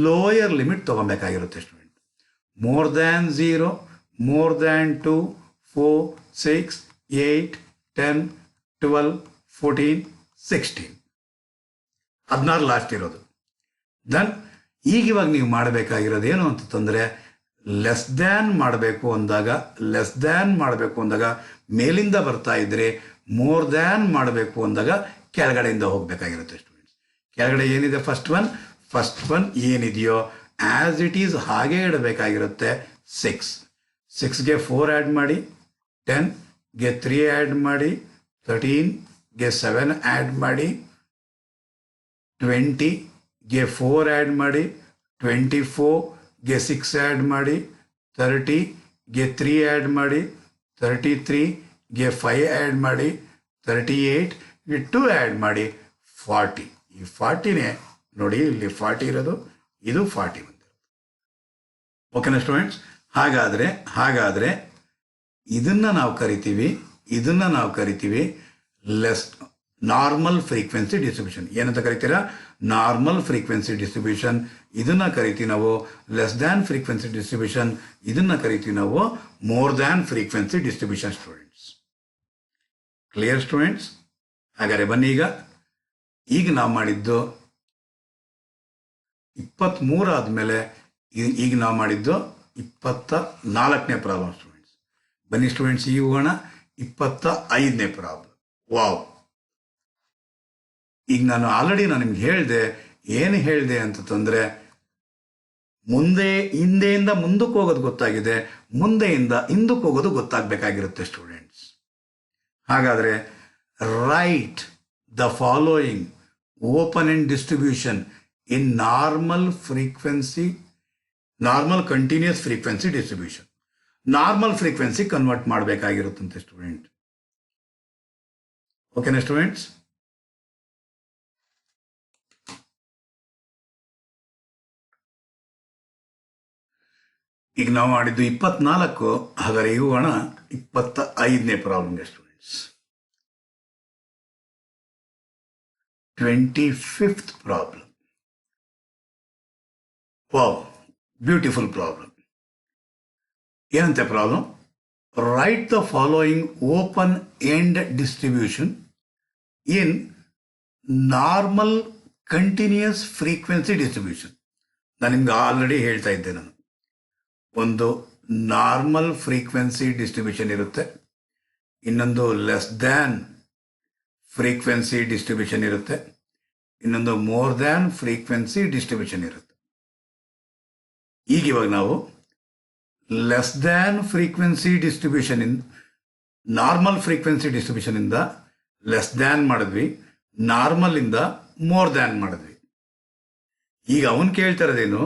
ಲೋಯರ್ ಲಿಮಿಟ್ ತೊಗೊಬೇಕಾಗಿರುತ್ತೆ student. More than 0, more than 2, 4, 6, 8, 10, 12, 14, 16, 16 last ಇರೋದು. ದೆನ್ ಈಗಿವಾಗ ನೀವು ಮಾಡಬೇಕಾಗಿರೋದು ಏನು ಅಂತಂದರೆ, ಲೆಸ್ ದ್ಯಾನ್ ಮಾಡಬೇಕು ಅಂದಾಗ ಮೇಲಿಂದ ಬರ್ತಾ ಇದ್ರೆ, ಮೋರ್ ದ್ಯಾನ್ ಮಾಡಬೇಕು ಅಂದಾಗ ಕೆಳಗಡೆಯಿಂದ ಹೋಗಬೇಕಾಗಿರುತ್ತೆ ಸ್ಟೂಡೆಂಟ್ಸ್. ಕೆಳಗಡೆ ಏನಿದೆ ಫಸ್ಟ್ ಒನ್ ಏನಿದೆಯೋ ಆ್ಯಸ್ ಇಟ್ ಈಸ್ ಹಾಗೇ ಇಡಬೇಕಾಗಿರುತ್ತೆ. 6ಗೆ 4 ಆ್ಯಡ್ ಮಾಡಿ, 10ಗೆ 3 ಆ್ಯಡ್ ಮಾಡಿ, 13ಗೆ 7 ಆ್ಯಡ್ ಮಾಡಿ, 20ಗೆ 4 ಆ್ಯಡ್ ಮಾಡಿ, 24ಗೆ 6 ಆ್ಯಡ್ ಮಾಡಿ, 30ಗೆ 3 ಆ್ಯಡ್ ಮಾಡಿ, 33ಗೆ 5 ಆ್ಯಡ್ ಮಾಡಿ, 38ಗೆ 2 ಆ್ಯಡ್ ಮಾಡಿ, 40. ಈ 40ನೇ ನೋಡಿ, ಇಲ್ಲಿ 40 ಇರೋದು, ಇದು 40 ಬಂದಿರೋದು. ಓಕೆನಾ ಸ್ಟೂಡೆಂಟ್ಸ್? ಹಾಗಾದರೆ ಇದನ್ನು ನಾವು ಕರಿತೀವಿ ಲೆಸ್ ನಾರ್ಮಲ್ ಫ್ರೀಕ್ವೆನ್ಸಿ ಡಿಸ್ಟ್ರಿಬ್ಯೂಷನ್. ಏನಂತ ಕರಿತೀರಾ? Normal frequency distribution. ಇದನ್ನು ಕರಿತೀವಿ ನಾವು ಲೆಸ್ ದ್ಯಾನ್ ಫ್ರೀಕ್ವೆನ್ಸಿ ಡಿಸ್ಟ್ರಿಬ್ಯೂಷನ್. ಇದನ್ನು ಕರಿತೀವಿ ನಾವು more than frequency distribution students. Clear students? ಹಾಗಾದರೆ ಬನ್ನಿ, ಈಗ ನಾವು ಮಾಡಿದ್ದು 23 ಆದಮೇಲೆ ಈಗ ನಾವು ಮಾಡಿದ್ದು 24ನೇ ಪ್ರಾಬ್ಲಮ್ ಸ್ಟೂಡೆಂಟ್ಸ್. ಬನ್ನಿ ಸ್ಟೂಡೆಂಟ್ಸ್, ಈಗ ಹೋಗೋಣ 25ನೇ ಪ್ರಾಬ್ಲಮ್. ವಾವ್! ಈಗ ನಾನು ಆಲ್ರೆಡಿ ನಿಮ್ಗೆ ಏನು ಹೇಳಿದೆ ಅಂತಂದರೆ, ಹಿಂದೆಯಿಂದ ಮುಂದಕ್ಕೆ ಹೋಗೋದು ಗೊತ್ತಾಗಿದೆ, ಮುಂದೆಯಿಂದ ಹಿಂದಕ್ಕೆ ಹೋಗೋದು ಗೊತ್ತಾಗಬೇಕಾಗಿರುತ್ತೆ ಸ್ಟೂಡೆಂಟ್ಸ್. ಹಾಗಾದರೆ right the following open end distribution in normal continuous frequency distribution. Normal frequency convert ಮಾಡಬೇಕಾಗಿರುತ್ತಂತೆ ಸ್ಟೂಡೆಂಟ್. ಓಕೆನಾ ಸ್ಟೂಡೆಂಟ್ಸ್? ಈಗ ನಾವು ಮಾಡಿದ್ದು 24. ಹಾಗಾದರೆ ಈಗ ಹೋಗೋಣ 25ನೇ ಪ್ರಾಬ್ಲಮ್ಗೆ students. 25th problem. Wow, beautiful problem. ಏನಂತೆ problem? Right the following open end distribution in normal continuous frequency distribution. ನಾನು ನಿಮ್ಗೆ ಆಲ್ರೆಡಿ ಹೇಳ್ತಾ ಇದ್ದೆ, ನಾನು ಒಂದು ನಾರ್ಮಲ್ ಫ್ರೀಕ್ವೆನ್ಸಿ ಡಿಸ್ಟ್ರಿಬ್ಯೂಷನ್ ಇರುತ್ತೆ, ಇನ್ನೊಂದು ಲೆಸ್ ದ್ಯಾನ್ ಫ್ರೀಕ್ವೆನ್ಸಿ ಡಿಸ್ಟ್ರಿಬ್ಯೂಷನ್ ಇರುತ್ತೆ, ಇನ್ನೊಂದು ಮೋರ್ ದ್ಯಾನ್ ಫ್ರೀಕ್ವೆನ್ಸಿ ಡಿಸ್ಟ್ರಿಬ್ಯೂಷನ್ ಇರುತ್ತೆ. ಇವಾಗ ನಾವು less than frequency distribution normal frequency distribution ಇಂದ ಲೆಸ್ ದ್ಯಾನ್ ಮಾಡಿದ್ವಿ, ನಾರ್ಮಲ್ ಇಂದ ಮೋರ್ ದ್ಯಾನ್ ಮಾಡಿದ್ವಿ. ಈಗ ಅವನು ಕೇಳ್ತಾ ಇರೋದೇನು?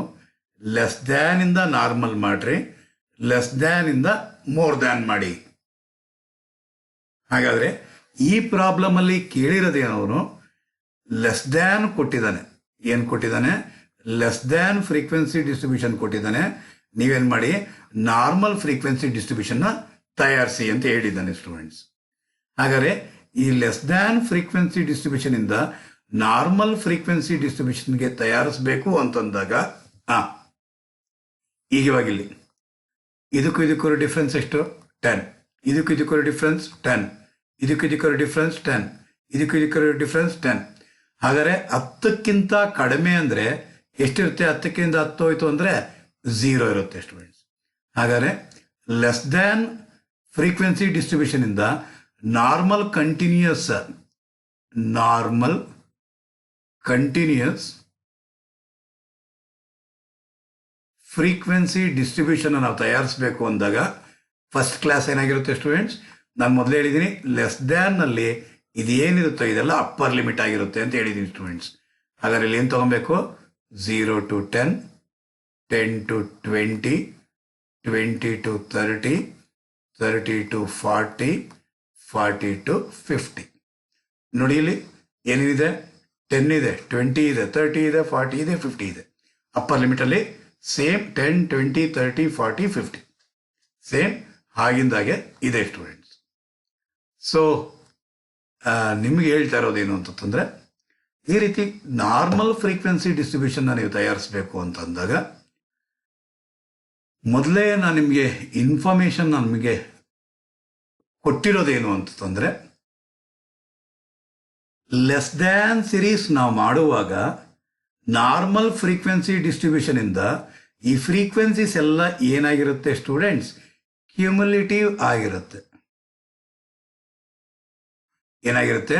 ಲೆಸ್ ದ್ಯಾನ್ ಇಂದ ನಾರ್ಮಲ್ ಮಾಡ್ರಿ, ಲೆಸ್ ದ್ಯಾನ್ ಇಂದ ಮೋರ್ ದ್ಯಾನ್ ಮಾಡಿ. ಹಾಗಾದರೆ ಈ ಪ್ರಾಬ್ಲಮ್ ಅಲ್ಲಿ ಕೇಳಿರೋದೇನವನು ಲೆಸ್ ದ್ಯಾನ್ ಕೊಟ್ಟಿದ್ದಾನೆ. ಏನು ಕೊಟ್ಟಿದ್ದಾನೆ? ಲೆಸ್ ದ್ಯಾನ್ ಫ್ರೀಕ್ವೆನ್ಸಿ ಡಿಸ್ಟ್ರಿಬ್ಯೂಷನ್ ಕೊಟ್ಟಿದ್ದಾನೆ. ನೀವೇನು ಮಾಡಿ, ನಾರ್ಮಲ್ ಫ್ರೀಕ್ವೆನ್ಸಿ ಡಿಸ್ಟ್ರಿಬ್ಯೂಷನ್ನ ತಯಾರಿಸಿ ಅಂತ ಹೇಳಿದ್ದಾನೆ ಸ್ಟೂಡೆಂಟ್ಸ್. ಹಾಗಾದರೆ ಈ ಲೆಸ್ ದ್ಯಾನ್ ಫ್ರೀಕ್ವೆನ್ಸಿ ಡಿಸ್ಟ್ರಿಬ್ಯೂಷನ್ ಇಂದ ನಾರ್ಮಲ್ ಫ್ರೀಕ್ವೆನ್ಸಿ ಡಿಸ್ಟ್ರಿಬ್ಯೂಷನ್ಗೆ ತಯಾರಿಸಬೇಕು ಅಂತಂದಾಗ ಇವಾಗಿಲ್ಲಿ ಇದಕ್ಕೂ ಡಿಫ್ರೆನ್ಸ್ ಎಷ್ಟು? 10. ಇದಕ್ಕೂ ಡಿಫ್ರೆನ್ಸ್ 10. ಇದಕ್ಕೂ ಡಿಫ್ರೆನ್ಸ್ 10. ಇದಕ್ಕೂ ಡಿಫ್ರೆನ್ಸ್ 10. ಹಾಗಾದರೆ 10ಕ್ಕಿಂತ ಕಡಿಮೆ ಅಂದರೆ ಎಷ್ಟಿರುತ್ತೆ? 10ಕ್ಕಿಂತ 10 ಹೋಯ್ತು ಅಂದರೆ 0 ಇರುತ್ತೆ ಸ್ಟೂಡೆಂಟ್ಸ್. ಹಾಗಾದರೆ ಲೆಸ್ ದ್ಯಾನ್ ಫ್ರೀಕ್ವೆನ್ಸಿ ಡಿಸ್ಟ್ರಿಬ್ಯೂಷನ್ ಇಂದ ನಾರ್ಮಲ್ ಕಂಟಿನ್ಯೂಸ್ ಫ್ರೀಕ್ವೆನ್ಸಿ ಡಿಸ್ಟ್ರಿಬ್ಯೂಷನ್ ನಾವು ತಯಾರಿಸಬೇಕು ಅಂದಾಗ ಫಸ್ಟ್ ಕ್ಲಾಸ್ ಏನಾಗಿರುತ್ತೆ ಸ್ಟೂಡೆಂಟ್ಸ್, ನಾನು ಮೊದಲೇ ಹೇಳಿದ್ದೀನಿ ಲೆಸ್ ನಲ್ಲಿ ಇದೇನಿರುತ್ತೋ ಇದೆಲ್ಲ ಅಪ್ಪರ್ ಲಿಮಿಟ್ ಆಗಿರುತ್ತೆ ಅಂತ ಹೇಳಿದ್ದೀನಿ ಸ್ಟೂಡೆಂಟ್ಸ್. ಹಾಗಾದ್ರೆ ಇಲ್ಲಿ ಏನು ತಗೊಬೇಕು, 0 to 10, 10 to 20, 20 to 30, 30 to 40, 40 to 50. ನೋಡಿ ಇಲ್ಲಿ ಏನಿದೆ, 10 ಇದೆ, 20 ಇದೆ, 30 ಇದೆ, 40 ಇದೆ, 50 ಇದೆ. ಅಪ್ಪರ್ ಲಿಮಿಟಲ್ಲಿ ಸೇಮ್ 10, 20, 30, 40, 50 ಸೇಮ್ ಹಾಗಿಂದಾಗೆ ಇದೆ ಸ್ಟೂಡೆಂಟ್ಸ್. ಸೊ ನಿಮ್ಗೆ ಹೇಳ್ತಾ ಇರೋದೇನು ಅಂತಂದ್ರೆ, ಈ ರೀತಿ ನಾರ್ಮಲ್ ಫ್ರೀಕ್ವೆನ್ಸಿ ಡಿಸ್ಟ್ರಿಬ್ಯೂಷನ್ನ ನೀವು ತಯಾರಿಸಬೇಕು ಅಂತಂದಾಗ ಮೊದಲೇ ನಾನು ನಿಮಗೆ ಇನ್ಫಾರ್ಮೇಶನ್ ನಮಗೆ ಕೊಟ್ಟಿರೋದೇನು ಅಂತಂದ್ರೆ, ಲೆಸ್ ದ್ಯಾನ್ ಸಿರೀಸ್ ನಾವು ಮಾಡುವಾಗ ನಾರ್ಮಲ್ ಫ್ರೀಕ್ವೆನ್ಸಿ ಡಿಸ್ಟ್ರಿಬ್ಯೂಷನ್ ಇಂದ ಈ ಫ್ರೀಕ್ವೆನ್ಸೀಸ್ ಎಲ್ಲ ಏನಾಗಿರುತ್ತೆ ಸ್ಟೂಡೆಂಟ್ಸ್, ಕ್ಯುಮುಲೇಟಿವ್ ಆಗಿರುತ್ತೆ. ಏನಾಗಿರುತ್ತೆ,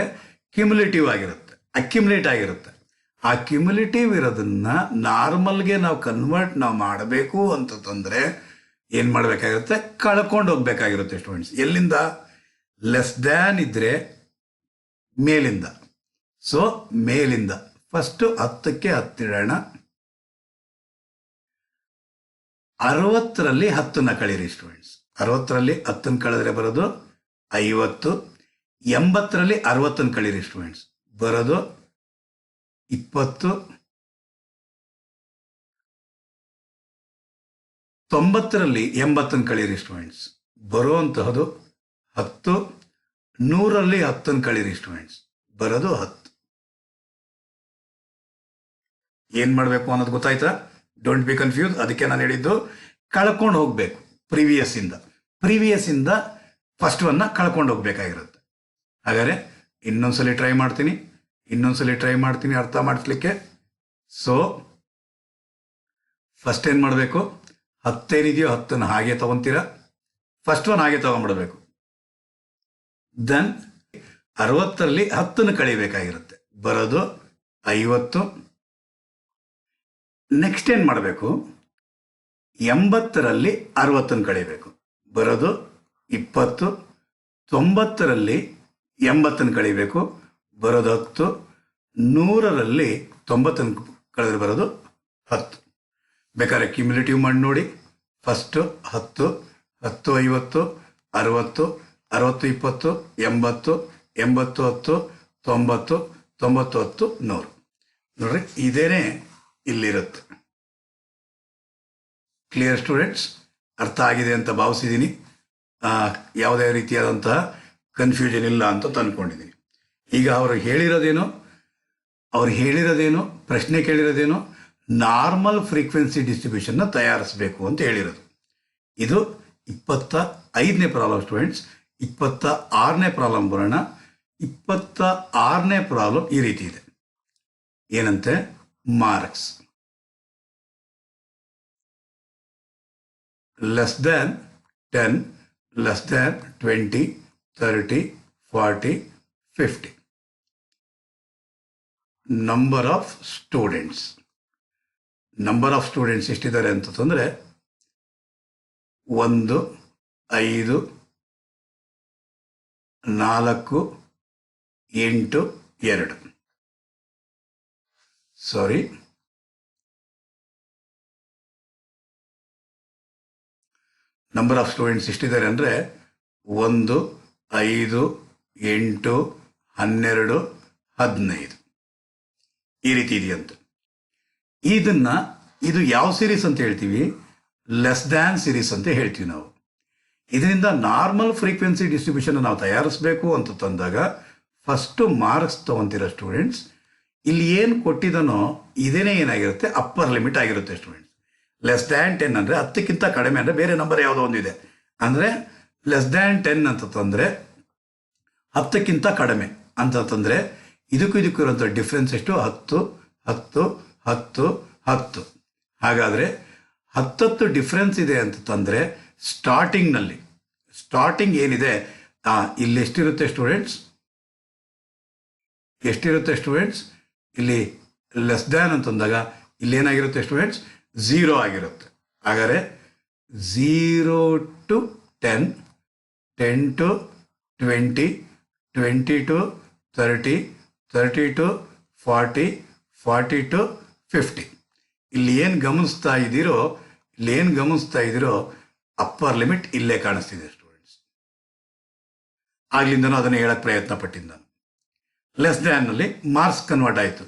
ಕ್ಯುಮುಲೇಟಿವ್ ಆಗಿರುತ್ತೆ, ಅಕ್ಯುಮುಲೇಟ್ ಆಗಿರುತ್ತೆ. ಆ ಕ್ಯುಮುಲೇಟಿವ್ ಇರೋದನ್ನ ನಾರ್ಮಲ್ಗೆ ನಾವು ಕನ್ವರ್ಟ್ ನಾವು ಮಾಡಬೇಕು ಅಂತಂದ್ರೆ ಏನ್ ಮಾಡಬೇಕಾಗಿರುತ್ತೆ, ಕಳ್ಕೊಂಡು ಹೋಗ್ಬೇಕಾಗಿರುತ್ತೆ ಸ್ಟೂಡೆಂಟ್ಸ್. ಎಲ್ಲಿಂದ, ಲೆಸ್ ದ್ಯಾನ್ ಇದ್ರೆ ಮೇಲಿಂದ. ಸೊ ಮೇಲಿಂದ ಫಸ್ಟ್ 10ಕ್ಕೆ 10 ಇಡೋಣ. 60ರಲ್ಲಿ 10ನ್ನ ಕಳೀರಿ ಸ್ಟೂಡೆಂಟ್ಸ್. 60ರಲ್ಲಿ 10ನ್ನ ಕಳೆದ್ರೆ ಬರೋದು 50. 80ರಲ್ಲಿ 60ನ್ನ ಕಳೀರಿ ಸ್ಟೂಡೆಂಟ್ಸ್, ಬರೋದು 20. 90ರಲ್ಲಿ 80ನ್ನ ಕಳೀರಿ ಸ್ಟೂಡೆಂಟ್ಸ್, ಬರುವಂತಹದ್ದು 10. 100ರಲ್ಲಿ 10ನ್ನ ಕಳೀರಿ ಸ್ಟೂಡೆಂಟ್ಸ್, ಬರೋದು 10. ಏನ್ ಮಾಡಬೇಕು ಅನ್ನೋದು ಗೊತ್ತಾಯ್ತಾ? Don't be confuse. ಅದಕ್ಕೆ ನಾನು ಹೇಳಿದ್ದು ಕಳ್ಕೊಂಡು ಹೋಗ್ಬೇಕು. ಪ್ರೀವಿಯಸ್ ಇಂದ ಫಸ್ಟ್ ಒನ್ನ ಕಳ್ಕೊಂಡು ಹೋಗ್ಬೇಕಾಗಿರುತ್ತೆ. ಹಾಗಾದ್ರೆ ಇನ್ನೊಂದ್ಸಲಿ ಟ್ರೈ ಮಾಡ್ತೀನಿ ಅರ್ಥ ಮಾಡಿಸ್ಲಿಕ್ಕೆ. ಸೊ ಫಸ್ಟ್ ಏನ್ ಮಾಡಬೇಕು, 10 ಏನಿದೆಯೋ 10ನ್ನ ಹಾಗೆ ತಗೊಂತೀರಾ. ಫಸ್ಟ್ ಒನ್ ಹಾಗೆ ತಗೊಂಡ್ಬಿಡ್ಬೇಕು. ದೆನ್ 60ರಲ್ಲಿ 10ನ್ನ ಕಳಿಬೇಕಾಗಿರುತ್ತೆ, ಬರೋದು 50. ನೆಕ್ಸ್ಟ್ ಏನ್ ಮಾಡಬೇಕು, 80ರಲ್ಲಿ 60ನ್ನ ಕಳಿಬೇಕು, ಬರೋದು 20. 90ರಲ್ಲಿ 80ನ್ನ ಕಳಿಬೇಕು, ಬರೋದು 10. 100ರಲ್ಲಿ 90ನ್ನ ಕಳೆದ್ರೆ ಬರೋದು 10. ಬೇಕಾದ್ರೆ ಕ್ಯುಮ್ಯುಲೇಟಿವ್ ಮಾಡಿ ನೋಡಿ. ಫಸ್ಟ್ 10, 10, 50, 60, 60, 20, 80, 80, 10, 90, 90, 10, 100. ನೋಡ್ರಿ, ಇದೇನೆ ಇಲ್ಲಿರುತ್ತೆ. Clear students? ಅರ್ಥ ಆಗಿದೆ ಅಂತ ಭಾವಿಸಿದ್ದೀನಿ. ಯಾವುದೇ ರೀತಿಯಾದಂತಹ ಕನ್ಫ್ಯೂಷನ್ ಇಲ್ಲ ಅಂತ ತಂದ್ಕೊಂಡಿದ್ದೀನಿ. ಈಗ ಅವರು ಹೇಳಿರೋದೇನು ಪ್ರಶ್ನೆ ಕೇಳಿರೋದೇನು, ನಾರ್ಮಲ್ ಫ್ರೀಕ್ವೆನ್ಸಿ ಡಿಸ್ಟ್ರಿಬ್ಯೂಷನ್ನ ತಯಾರಿಸಬೇಕು ಅಂತ ಹೇಳಿರೋದು. ಇದು 25ನೇ ಪ್ರಾಬ್ಲಮ್ ಸ್ಟೂಡೆಂಟ್ಸ್. 26ನೇ ಪ್ರಾಬ್ಲಮ್ ಬರೋಣ. 26ನೇ ಪ್ರಾಬ್ಲಮ್ ಈ ರೀತಿ ಇದೆ. ಏನಂತೆ, marks less than 10, less than 20, 30, 40, 50. Number of students ಎಷ್ಟಿದ್ದಾರೆ ಅಂತಂದ್ರೆ 1, 5, 4, 8, 2. ಸಾರಿ, ನಂಬರ್ ಆಫ್ ಸ್ಟೂಡೆಂಟ್ಸ್ ಎಷ್ಟಿದ್ದಾರೆ ಅಂದರೆ 1, 5, 8, 12, 15 ಈ ರೀತಿ ಇದೆಯಂತೆ. ಇದು ಯಾವ ಸೀರೀಸ್ ಅಂತ ಹೇಳ್ತೀವಿ, ಲೆಸ್ ದ್ಯಾನ್ ಸೀರೀಸ್ ಅಂತ ಹೇಳ್ತೀವಿ ನಾವು. ಇದರಿಂದ ನಾರ್ಮಲ್ ಫ್ರೀಕ್ವೆನ್ಸಿ ಡಿಸ್ಟ್ರಿಬ್ಯೂಷನ್ ನಾವು ತಯಾರಿಸಬೇಕು ಅಂತ ತಂದಾಗ ಫಸ್ಟ್ ಮಾರ್ಕ್ಸ್ ತಗೊಂತೀರ ಸ್ಟೂಡೆಂಟ್ಸ್. ಇಲ್ಲಿ ಏನು ಕೊಟ್ಟಿದನೋ ಇದೇನೇ ಏನಾಗಿರುತ್ತೆ, ಅಪ್ಪರ್ ಲಿಮಿಟ್ ಆಗಿರುತ್ತೆ ಸ್ಟೂಡೆಂಟ್ಸ್. ಲೆಸ್ ದ್ಯಾನ್ 10 ಅಂದರೆ 10ಕ್ಕಿಂತ ಕಡಿಮೆ ಅಂದರೆ ಬೇರೆ ನಂಬರ್ ಯಾವುದೋ ಒಂದಿದೆ ಅಂದರೆ ಲೆಸ್ ದ್ಯಾನ್ 10 ಅಂತಂದರೆ 10ಕ್ಕಿಂತ ಕಡಿಮೆ ಅಂತಂದರೆ ಇದಕ್ಕೂ ಇರುವಂಥ ಡಿಫ್ರೆನ್ಸ್ ಎಷ್ಟು, 10, 10, 10, 10. ಹಾಗಾದರೆ 10 ಡಿಫ್ರೆನ್ಸ್ ಇದೆ ಅಂತಂದರೆ ಸ್ಟಾರ್ಟಿಂಗ್ ಏನಿದೆ ಇಲ್ಲಿ ಎಷ್ಟಿರುತ್ತೆ ಸ್ಟೂಡೆಂಟ್ಸ್, ಇಲ್ಲಿ ಲೆಸ್ ದ್ಯಾನ್ ಅಂತಂದಾಗ ಇಲ್ಲಿ ಏನಾಗಿರುತ್ತೆ ಸ್ಟೂಡೆಂಟ್ಸ್, 0 ಆಗಿರುತ್ತೆ. ಹಾಗಾದರೆ 0 to 10, 10 to 20, 20 to 30, 30 to 40, 40 to 50. ಇಲ್ಲಿ ಏನು ಗಮನಿಸ್ತಾ ಇದ್ದೀರೋ ಅಪ್ಪರ್ ಲಿಮಿಟ್ ಇಲ್ಲೇ ಕಾಣಿಸ್ತಿದೆ ಸ್ಟೂಡೆಂಟ್ಸ್. ಆಗ್ಲಿಂದನೂ ಅದನ್ನು ಹೇಳಕ್ ಪ್ರಯತ್ನ ಪಟ್ಟಿದ್ದ ನಾನು. ಲೆಸ್ ದ್ಯಾನ್ ನಲ್ಲಿ ಮಾರ್ಕ್ಸ್ ಕನ್ವರ್ಟ್ ಆಯಿತು.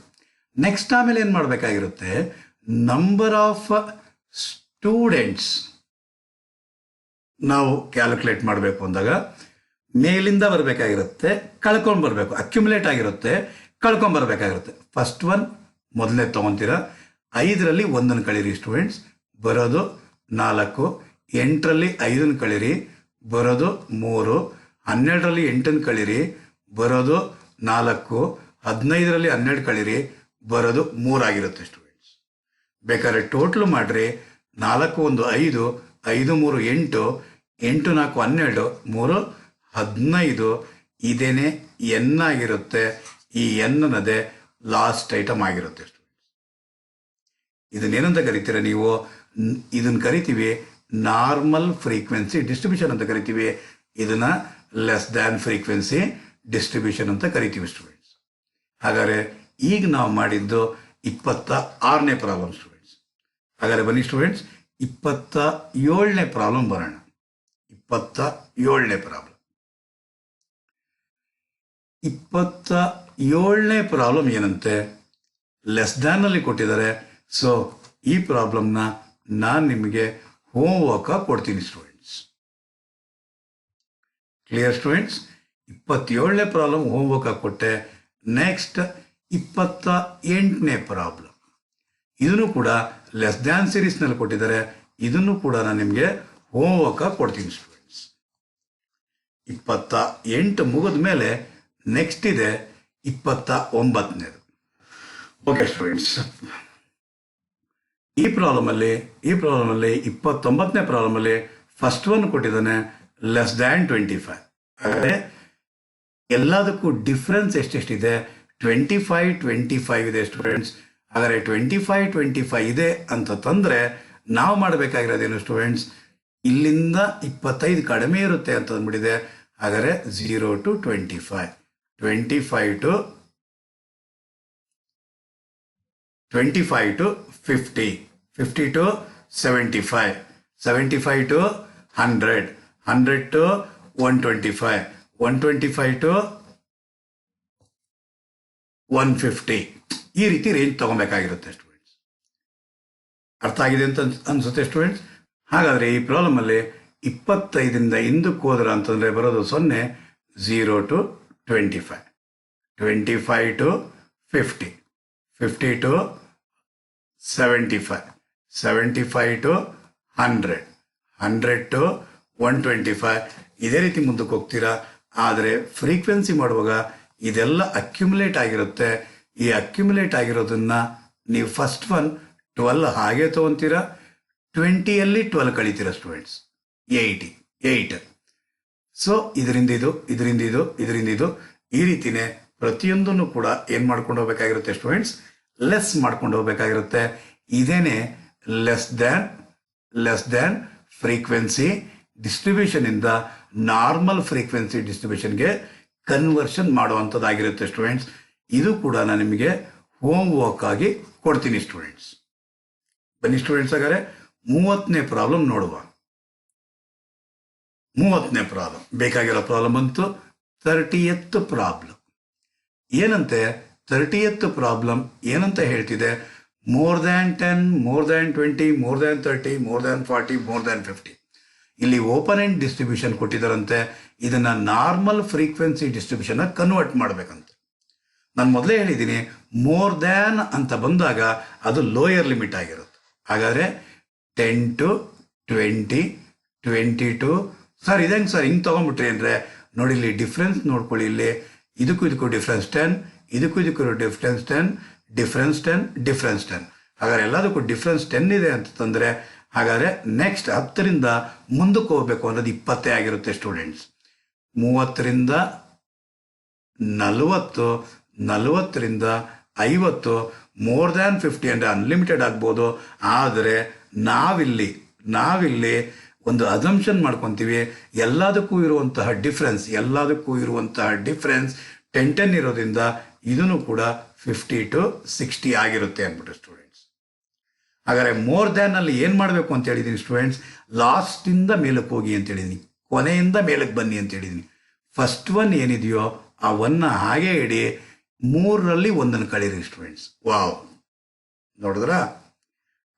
ನೆಕ್ಸ್ಟ್ ಆಮೇಲೆ ಏನು ಮಾಡಬೇಕಾಗಿರುತ್ತೆ, ನಂಬರ್ ಆಫ್ ಸ್ಟೂಡೆಂಟ್ಸ್ ನಾವು ಕ್ಯಾಲ್ಕುಲೇಟ್ ಮಾಡಬೇಕು ಅಂದಾಗ ಮೇಲಿಂದ ಬರಬೇಕಾಗಿರುತ್ತೆ, ಕಳ್ಕೊಂಡು ಬರಬೇಕು. ಅಕ್ಯುಮುಲೇಟ್ ಆಗಿರುತ್ತೆ, ಕಳ್ಕೊಂಡು ಬರಬೇಕಾಗಿರುತ್ತೆ. ಫಸ್ಟ್ ಒನ್ ಮೊದಲನೇ ತೊಗೊತೀರಾ, 5ರಲ್ಲಿ 1 ಕಳೀರಿ ಸ್ಟೂಡೆಂಟ್ಸ್, ಬರೋದು 4, 8ರಲ್ಲಿ 5 ಕಳೀರಿ, ಬರೋದು 3, 12ರಲ್ಲಿ 8 ಕಳೀರಿ, ಬರೋದು 4, 15ರಲ್ಲಿ 12 ಕಳೀರಿ, ಬರೋದು 3 ಆಗಿರುತ್ತೆ ಸ್ಟೂಡೆಂಟ್ಸ್. ಬೇಕಾದ್ರೆ ಟೋಟ್ಲು ಮಾಡಿರಿ, 4 1 5, 5 3 8, 8 4 12, 3 15. ಇದೇನೆ ಎನ್ ಆಗಿರುತ್ತೆ. ಈ ಎನ್ ಅನ್ನೋದೇ ಲಾಸ್ಟ್ ಐಟಮ್ ಆಗಿರುತ್ತೆ ಸ್ಟೂಡೆಂಟ್ಸ್. ಇದನ್ನೇನಂತ ಕರಿತೀರ ನೀವು? ಇದನ್ನ ಕರಿತೀವಿ ನಾರ್ಮಲ್ ಫ್ರೀಕ್ವೆನ್ಸಿ ಡಿಸ್ಟ್ರಿಬ್ಯೂಷನ್ ಅಂತ ಕರಿತೀವಿ. ಇದನ್ನ ಲೆಸ್ ದ್ಯಾನ್ ಫ್ರೀಕ್ವೆನ್ಸಿ ಡಿಸ್ಟ್ರಿಬ್ಯೂಷನ್ ಅಂತ ಕರಿತೀವಿ ಸ್ಟೂಡೆಂಟ್ಸ್. ಹಾಗಾದರೆ ಈಗ ನಾವು ಮಾಡಿದ್ದು 26ನೇ ಪ್ರಾಬ್ಲಮ್ ಸ್ಟೂಡೆಂಟ್ಸ್. ಹಾಗಾದರೆ ಬನ್ನಿ ಸ್ಟೂಡೆಂಟ್ಸ್, 27ನೇ ಪ್ರಾಬ್ಲಮ್ ಬರೋಣ. 27ನೇ ಪ್ರಾಬ್ಲಮ್ 27ನೇ ಪ್ರಾಬ್ಲಮ್ ಏನಂತೆ, ಲೆಸ್ ದ್ಯಾನ್ ಅಲ್ಲಿ ಕೊಟ್ಟಿದ್ದಾರೆ. ಸೊ ಈ ಪ್ರಾಬ್ಲಮ್ನ ನಾನು ನಿಮಗೆ ಹೋಮ್ ವರ್ಕ್ ಕೊಡ್ತೀನಿ ಸ್ಟೂಡೆಂಟ್ಸ್. Clear students? 27ನೇ ಪ್ರಾಬ್ಲಮ್ ಹೋಮ್ ವರ್ಕ್ ಕೊಟ್ಟೆ. ನೆಕ್ಸ್ಟ್ 28ನೇ ಪ್ರಾಬ್ಲಮ್, ಇದನ್ನು ಕೂಡ ಲೆಸ್ ದ್ಯಾನ್ ಸೀರೀಸ್ನಲ್ಲಿ ಕೊಟ್ಟಿದ್ದಾರೆ. ಇದನ್ನು ಕೂಡ ನಾನು ನಿಮಗೆ ಹೋಮ್ ವರ್ಕ್ ಕೊಡ್ತೀನಿ ಸ್ಟೂಡೆಂಟ್ಸ್. 28 ಮುಗಿದ ಮೇಲೆ ನೆಕ್ಸ್ಟ್ ಇದೆ 29ನೇದು. ಓಕೆ ಸ್ಟೂಡೆಂಟ್ಸ್, ಈ ಪ್ರಾಬ್ಲಮಲ್ಲಿ 29ನೇ ಪ್ರಾಬ್ಲಮಲ್ಲಿ ಫಸ್ಟ್ ಒನ್ ಕೊಟ್ಟಿದ್ದಾನೆ ಲೆಸ್ ದ್ಯಾನ್ 25. ಹಾಗಾದರೆ ಎಲ್ಲದಕ್ಕೂ ಡಿಫ್ರೆನ್ಸ್ ಎಷ್ಟೆಷ್ಟಿದೆ? 25 25 ಇದೆ ಸ್ಟೂಡೆಂಟ್ಸ್. ಹಾಗಾದರೆ 25 25 ಇದೆ ಅಂತ ತಂದರೆ ನಾವು ಮಾಡಬೇಕಾಗಿರೋದೇನು ಸ್ಟೂಡೆಂಟ್ಸ್? ಇಲ್ಲಿಂದ 25 ಕಡಿಮೆ ಇರುತ್ತೆ ಅಂತ ಅಂದ್ಬಿಟ್ಟಿದೆ. ಹಾಗಾದರೆ 0 to 25, 25 to 50, 50 to 75, 75 to 100, 100 to 125, 125 to 150. ಈ ರೀತಿ ರೇಂಜ್ ತಗೊಬೇಕಾಗಿರುತ್ತೆ ಸ್ಟೂಡೆಂಟ್ಸ್. ಅರ್ಥ ಆಗಿದೆ ಅಂತ ಅನ್ಸುತ್ತೆ ಸ್ಟೂಡೆಂಟ್ಸ್. ಹಾಗಾದರೆ ಈ ಪ್ರಾಬ್ಲಮಲ್ಲಿ 25ರಿಂದ ಹಿಂದಕ್ಕೆ ಹೋದ್ರ ಅಂತಂದರೆ ಬರೋದು 0, 0 to 25, 25 to 50, 50 to 75, 75 to 100, 100 to 125. ಇದೇ ರೀತಿ ಮುಂದಕ್ಕೆ ಹೋಗ್ತೀರಾ. ಆದರೆ ಫ್ರೀಕ್ವೆನ್ಸಿ ಮಾಡುವಾಗ ಇದೆಲ್ಲ ಅಕ್ಯುಮುಲೇಟ್ ಆಗಿರುತ್ತೆ. ಈ ಅಕ್ಯುಮುಲೇಟ್ ಆಗಿರೋದನ್ನ ನೀವು ಫಸ್ಟ್ ಒನ್ 12 ಹಾಗೆ ತೊಗೊತೀರಾ, 20ಯಲ್ಲಿ 12 ಕಳಿತೀರಾ ಸ್ಟೂಡೆಂಟ್ಸ್, 8. ಸೊ ಇದರಿಂದ ಇದು ಈ ರೀತಿನೇ ಪ್ರತಿಯೊಂದನ್ನು ಕೂಡ ಏನು ಮಾಡ್ಕೊಂಡು ಹೋಗ್ಬೇಕಾಗಿರುತ್ತೆ ಸ್ಟೂಡೆಂಟ್ಸ್? ಲೆಸ್ ಮಾಡ್ಕೊಂಡು ಹೋಗ್ಬೇಕಾಗಿರುತ್ತೆ. ಇದೇನೆ ಲೆಸ್ ದ್ಯಾನ್ ಫ್ರೀಕ್ವೆನ್ಸಿ ಡಿಸ್ಟ್ರಿಬ್ಯೂಷನ್ ಇಂದ ನಾರ್ಮಲ್ ಫ್ರೀಕ್ವೆನ್ಸಿ ಡಿಸ್ಟ್ರಿಬ್ಯೂಷನ್ಗೆ ಕನ್ವರ್ಷನ್ ಮಾಡುವಂಥದ್ದಾಗಿರುತ್ತೆ ಸ್ಟೂಡೆಂಟ್ಸ್. ಇದು ಕೂಡ ನಾನು ನಿಮಗೆ ಹೋಮ್ ವರ್ಕ್ ಆಗಿ ಕೊಡ್ತೀನಿ ಸ್ಟೂಡೆಂಟ್ಸ್. ಬನ್ನಿ ಸ್ಟೂಡೆಂಟ್ಸ್, ಹಾಗಾದ್ರೆ 30ನೇ ಪ್ರಾಬ್ಲಮ್ ನೋಡುವ. 30ನೇ ಪ್ರಾಬ್ಲಮ್ ಬೇಕಾಗಿರೋ ಪ್ರಾಬ್ಲಮ್ ಅಂತೂ 30th ಪ್ರಾಬ್ಲಮ್. ಏನಂತೆ 30th ಪ್ರಾಬ್ಲಮ್ ಏನಂತ ಹೇಳ್ತಿದೆ? More than 10, more than 20, more than 30, more than 40, more than 50. ಇಲ್ಲಿ ಓಪನ್ ಎಂಡ್ ಡಿಸ್ಟ್ರಿಬ್ಯೂಷನ್ ಕೊಟ್ಟಿದ್ದಾರಂತೆ. ಇದನ್ನ ನಾರ್ಮಲ್ ಫ್ರೀಕ್ವೆನ್ಸಿ ಡಿಸ್ಟ್ರಿಬ್ಯೂಷನ್ ಕನ್ವರ್ಟ್ ಮಾಡ್ಬೇಕಂತೆ. ನಾನು ಮೊದಲೇ ಹೇಳಿದ್ದೀನಿ, ಮೋರ್ ದ್ಯಾನ್ ಅಂತ ಬಂದಾಗ ಅದು ಲೋಯರ್ ಲಿಮಿಟ್ ಆಗಿರುತ್ತೆ. ಹಾಗಾದರೆ 10 to 20, 22. ಸರ್ ಇದಂಗೆ ಸರ್ ಹಿಂಗೆ ತೊಗೊಂಡ್ಬಿಟ್ರಿ ಅಂದರೆ ನೋಡಿ, ಇಲ್ಲಿ ಡಿಫ್ರೆನ್ಸ್ ನೋಡ್ಕೊಳ್ಳಿ. ಇಲ್ಲಿ ಇದಕ್ಕೂ ಡಿಫ್ರೆನ್ಸ್ 10, ಇದಕ್ಕೂ ಡಿಫ್ರೆನ್ಸ್ 10, ಡಿಫ್ರೆನ್ಸ್ 10, ಡಿಫ್ರೆನ್ಸ್ 10. ಹಾಗಾದ್ರೆ ಎಲ್ಲದಕ್ಕೂ ಡಿಫ್ರೆನ್ಸ್ 10 ಇದೆ ಅಂತಂದರೆ ಹಾಗಾದರೆ ನೆಕ್ಸ್ಟ್ 10ರಿಂದ ಮುಂದಕ್ಕೆ ಹೋಗಬೇಕು ಅನ್ನೋದು 20 ಆಗಿರುತ್ತೆ ಸ್ಟೂಡೆಂಟ್ಸ್. 30ರಿಂದ 40, 40ರಿಂದ 50, ಮೋರ್ ದ್ಯಾನ್ 50 ಅಂದರೆ ಅನ್ಲಿಮಿಟೆಡ್ ಆಗ್ಬೋದು. ಆದರೆ ನಾವಿಲ್ಲಿ ಒಂದು ಅಸಂಪ್ಷನ್ ಮಾಡ್ಕೊತೀವಿ, ಎಲ್ಲದಕ್ಕೂ ಇರುವಂತಹ ಡಿಫ್ರೆನ್ಸ್ 10 ಇರೋದ್ರಿಂದ ಇದನ್ನು ಕೂಡ 50 to 60 ಆಗಿರುತ್ತೆ ಅಂದ್ಬಿಟ್ಟು ಸ್ಟೂಡೆಂಟ್ಸ್. ಹಾಗಾದರೆ ಮೋರ್ ದ್ಯಾನ್ ಅಲ್ಲಿ ಏನು ಮಾಡಬೇಕು ಅಂತ ಹೇಳಿದ್ದೀನಿ ಸ್ಟೂಡೆಂಟ್ಸ್, ಲಾಸ್ಟಿಂದ ಮೇಲಕ್ಕೆ ಹೋಗಿ ಅಂತ ಹೇಳಿದ್ದೀನಿ, ಕೊನೆಯಿಂದ ಮೇಲಕ್ಕೆ ಬನ್ನಿ ಅಂತ ಹೇಳಿದ್ದೀನಿ. ಫಸ್ಟ್ ಒನ್ ಏನಿದೆಯೋ ಆ ಒನ್ನ ಹಾಗೆ ಇಡಿ, 3ರಲ್ಲಿ 1 ಕಳೀರಿ ಸ್ಟೂಡೆಂಟ್ಸ್. ವಾವ್, ನೋಡಿದ್ರ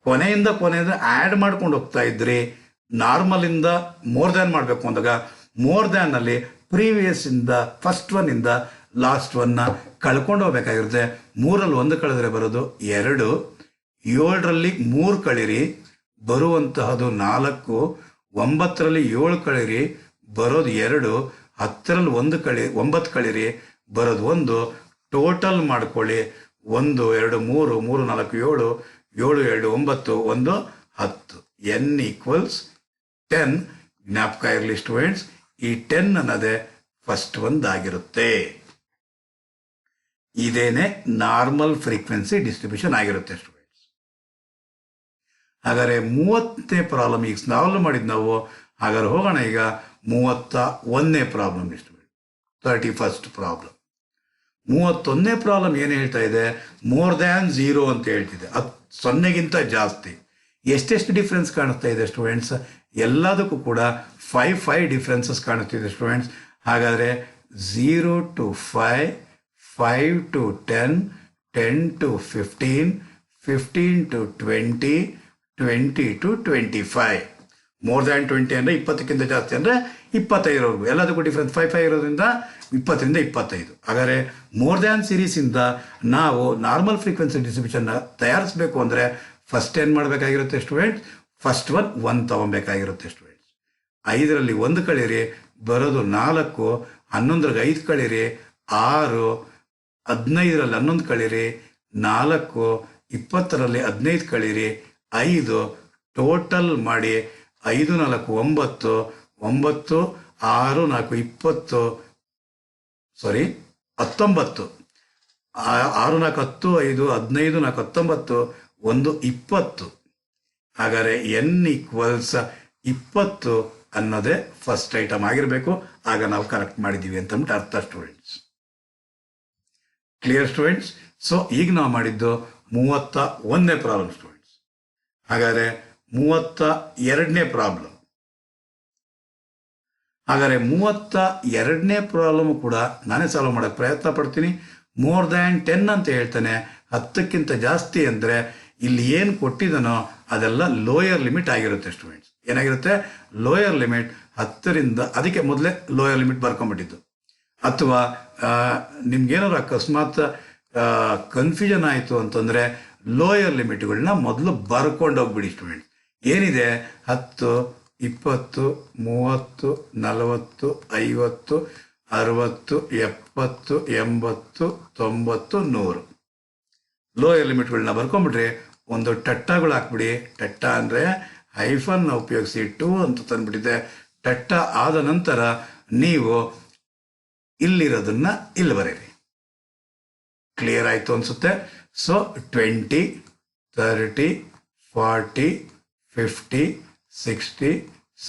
ಕೊನೆಯಿಂದ ಆ್ಯಡ್ ಮಾಡ್ಕೊಂಡು ಹೋಗ್ತಾ ಇದ್ರಿ. ನಾರ್ಮಲಿಂದ ಮೋರ್ ದ್ಯಾನ್ ಮಾಡಬೇಕು ಅಂದಾಗ ಮೋರ್ ದ್ಯಾನ್ ಅಲ್ಲಿ ಪ್ರೀವಿಯಸ್ ಇಂದ ಫಸ್ಟ್ ಒನ್ ಇಂದ ಲಾಸ್ಟ್ ಒನ್ನ ಕಳ್ಕೊಂಡು ಹೋಗ್ಬೇಕಾಗಿರುತ್ತೆ. 3ರಲ್ಲಿ 1 ಕಳೆದ್ರೆ ಬರೋದು 2, 7ರಲ್ಲಿ 3 ಕಳೀರಿ ಬರುವಂತಹದ್ದು 4, 9ರಲ್ಲಿ 7 ಕಳೀರಿ ಬರೋದು 2, 10ರಲ್ಲಿ 9 ಕಳೀರಿ ಬರೋದು 1. ಟೋಟಲ್ ಮಾಡ್ಕೊಳ್ಳಿ, 1 2 3 3 4 7 7 2 9 1 10. n = 10. ಜ್ಞಾಪಕ ಇರಲಿ ಸ್ಟೂಡೆಂಟ್ಸ್, ಈ 10 ಅನ್ನೋದೇ ಫಸ್ಟ್ ಒಂದಾಗಿರುತ್ತೆ. ಇದೇನೆ ನಾರ್ಮಲ್ ಫ್ರೀಕ್ವೆನ್ಸಿ ಡಿಸ್ಟ್ರಿಬ್ಯೂಷನ್ ಆಗಿರುತ್ತೆ ಸ್ಟೂಡೆಂಟ್ಸ್. ಹಾಗಾದ್ರೆ 30ನೇ ಪ್ರಾಬ್ಲಮ್ ಈಗ ಸಾಲ್ವ್ ಮಾಡಿದ್ ನಾವು. ಹಾಗಾದ್ರೆ ಹೋಗೋಣ ಈಗ 31ನೇ ಪ್ರಾಬ್ಲಮ್ ಸ್ಟೂಡೆಂಟ್, 31st ಪ್ರಾಬ್ಲಮ್. 31ನೇ ಪ್ರಾಬ್ಲಮ್ ಏನು ಹೇಳ್ತಾ ಇದೆ, ಮೋರ್ ದ್ಯಾನ್ 0 ಅಂತ ಹೇಳ್ತಿದೆ. 0ಗಿಂತ ಜಾಸ್ತಿ. ಎಷ್ಟೆಷ್ಟು ಡಿಫ್ರೆನ್ಸ್ ಕಾಣಿಸ್ತಾ ಇದೆ ಸ್ಟೂಡೆಂಟ್ಸ್, ಎಲ್ಲದಕ್ಕೂ ಕೂಡ 5 ಡಿಫ್ರೆನ್ಸಸ್ ಕಾಣಿಸ್ತಿದೆ ಸ್ಟೂಡೆಂಟ್ಸ್. ಹಾಗಾದರೆ 0 to 5, 5 to 10, 10 to 15, 15 to 20, 20 to 25. More than 20 ಅಂದರೆ 20ಕ್ಕಿಂತ ಜಾಸ್ತಿ ಅಂದರೆ 25ರವರೆಗೂ. ಎಲ್ಲದಕ್ಕೂ ಡಿಫ್ರೆನ್ಸ್ 5 ಇರೋದ್ರಿಂದ 20ರಿಂದ 25. ಹಾಗಾದರೆ ಮೋರ್ ದ್ಯಾನ್ ಸೀರೀಸಿಂದ ನಾವು ನಾರ್ಮಲ್ ಫ್ರೀಕ್ವೆನ್ಸಿ ಡಿಸ್ಟ್ರಿಬ್ಯೂಷನ್ನ ತಯಾರಿಸಬೇಕು ಅಂದರೆ ಫಸ್ಟ್ ಏನು ಮಾಡಬೇಕಾಗಿರುತ್ತೆ ಸ್ಟೂಡೆಂಟ್ಸ್, ಫಸ್ಟ್ ಒನ್ ತಗೊಬೇಕಾಗಿರುತ್ತೆ ಸ್ಟೂಡೆಂಟ್ಸ್. 5ರಲ್ಲಿ 1 ಕಳೀರಿ ಬರೋದು 4, 11ರಲ್ಲಿ 5 ಕಳೀರಿ 6, 15ರಲ್ಲಿ 11 ಕಳೀರಿ 4, 20ರಲ್ಲಿ 15 ಕಳೀರಿ 5. ಟೋಟಲ್ ಮಾಡಿ 5 4 9, 9 6 4 20, ಸಾರಿ 19, 6 4 10, 5 15 4 19, 1 20. ಹಾಗಾದರೆ n = 20 ಅನ್ನೋದೇ ಫಸ್ಟ್ ಐಟಮ್ ಆಗಿರಬೇಕು. ಆಗ ನಾವು ಕರೆಕ್ಟ್ ಮಾಡಿದ್ದೀವಿ ಅಂತಂದ್ಬಿಟ್ಟು ಅರ್ಥ ಸ್ಟೂಡೆಂಟ್ಸ್. Clear students? ಸೊ ಈಗ ನಾವು ಮಾಡಿದ್ದು 31ನೇ ಪ್ರಾಬ್ಲಮ್ ಸ್ಟೂಡೆಂಟ್ಸ್. ಹಾಗಾದರೆ 32ನೇ ಪ್ರಾಬ್ಲಮ್. ಹಾಗಾದರೆ 32ನೇ ಪ್ರಾಬ್ಲಮ್ ಕೂಡ ನಾನೇ ಸಾಲ್ವ್ ಮಾಡೋಕ್ಕೆ ಪ್ರಯತ್ನ ಪಡ್ತೀನಿ. ಮೋರ್ ದ್ಯಾನ್ 10 ಅಂತ ಹೇಳ್ತಾನೆ, 10ಕ್ಕಿಂತ ಜಾಸ್ತಿ ಅಂದರೆ ಇಲ್ಲಿ ಏನು ಕೊಟ್ಟಿದನೋ ಅದೆಲ್ಲ ಲೋಯರ್ ಲಿಮಿಟ್ ಆಗಿರುತ್ತೆ ಸ್ಟೂಡೆಂಟ್ಸ್. ಏನಾಗಿರುತ್ತೆ, ಲೋಯರ್ ಲಿಮಿಟ್ 10ರಿಂದ, ಅದಕ್ಕೆ ಮೊದಲೇ ಲೋಯರ್ ಲಿಮಿಟ್ ಬರ್ಕೊಂಡ್ಬಿಟ್ಟಿದ್ದು. ಅಥವಾ ನಿಮ್ಗೇನಾದ್ರು ಅಕಸ್ಮಾತ್ ಕನ್ಫ್ಯೂಷನ್ ಆಯಿತು ಅಂತಂದರೆ ಲೋಯರ್ ಲಿಮಿಟ್ಗಳನ್ನ ಮೊದಲು ಬರ್ಕೊಂಡೋಗ್ಬಿಡಿ ಸ್ಟೂಡೆಂಟ್ಸ್. ಏನಿದೆ 10, 20, 30, 40, 50, 60, 70, 80, 90, 100 ಲೋಯರ್ ಲಿಮಿಟ್ಗಳನ್ನ ಬರ್ಕೊಂಡ್ಬಿಟ್ರೆ ಒಂದು ಟಟ್ಟಗಳು ಹಾಕ್ಬಿಡಿ. ಟಟ್ಟ ಅಂದರೆ ಹೈಫನ್ ಉಪಯೋಗಿಸಿ 2 ಅಂತ ತಂದ್ಬಿಟ್ಟಿದೆ. ಟಟ್ಟ ಆದ ನಂತರ ನೀವು ಇಲ್ಲಿರೋದನ್ನ ಇಲ್ಲಿ ಬರೀರಿ. ಕ್ಲಿಯರ್ ಆಯಿತು ಅನಿಸುತ್ತೆ. ಸೊ 20, 30, 40, 50, 60,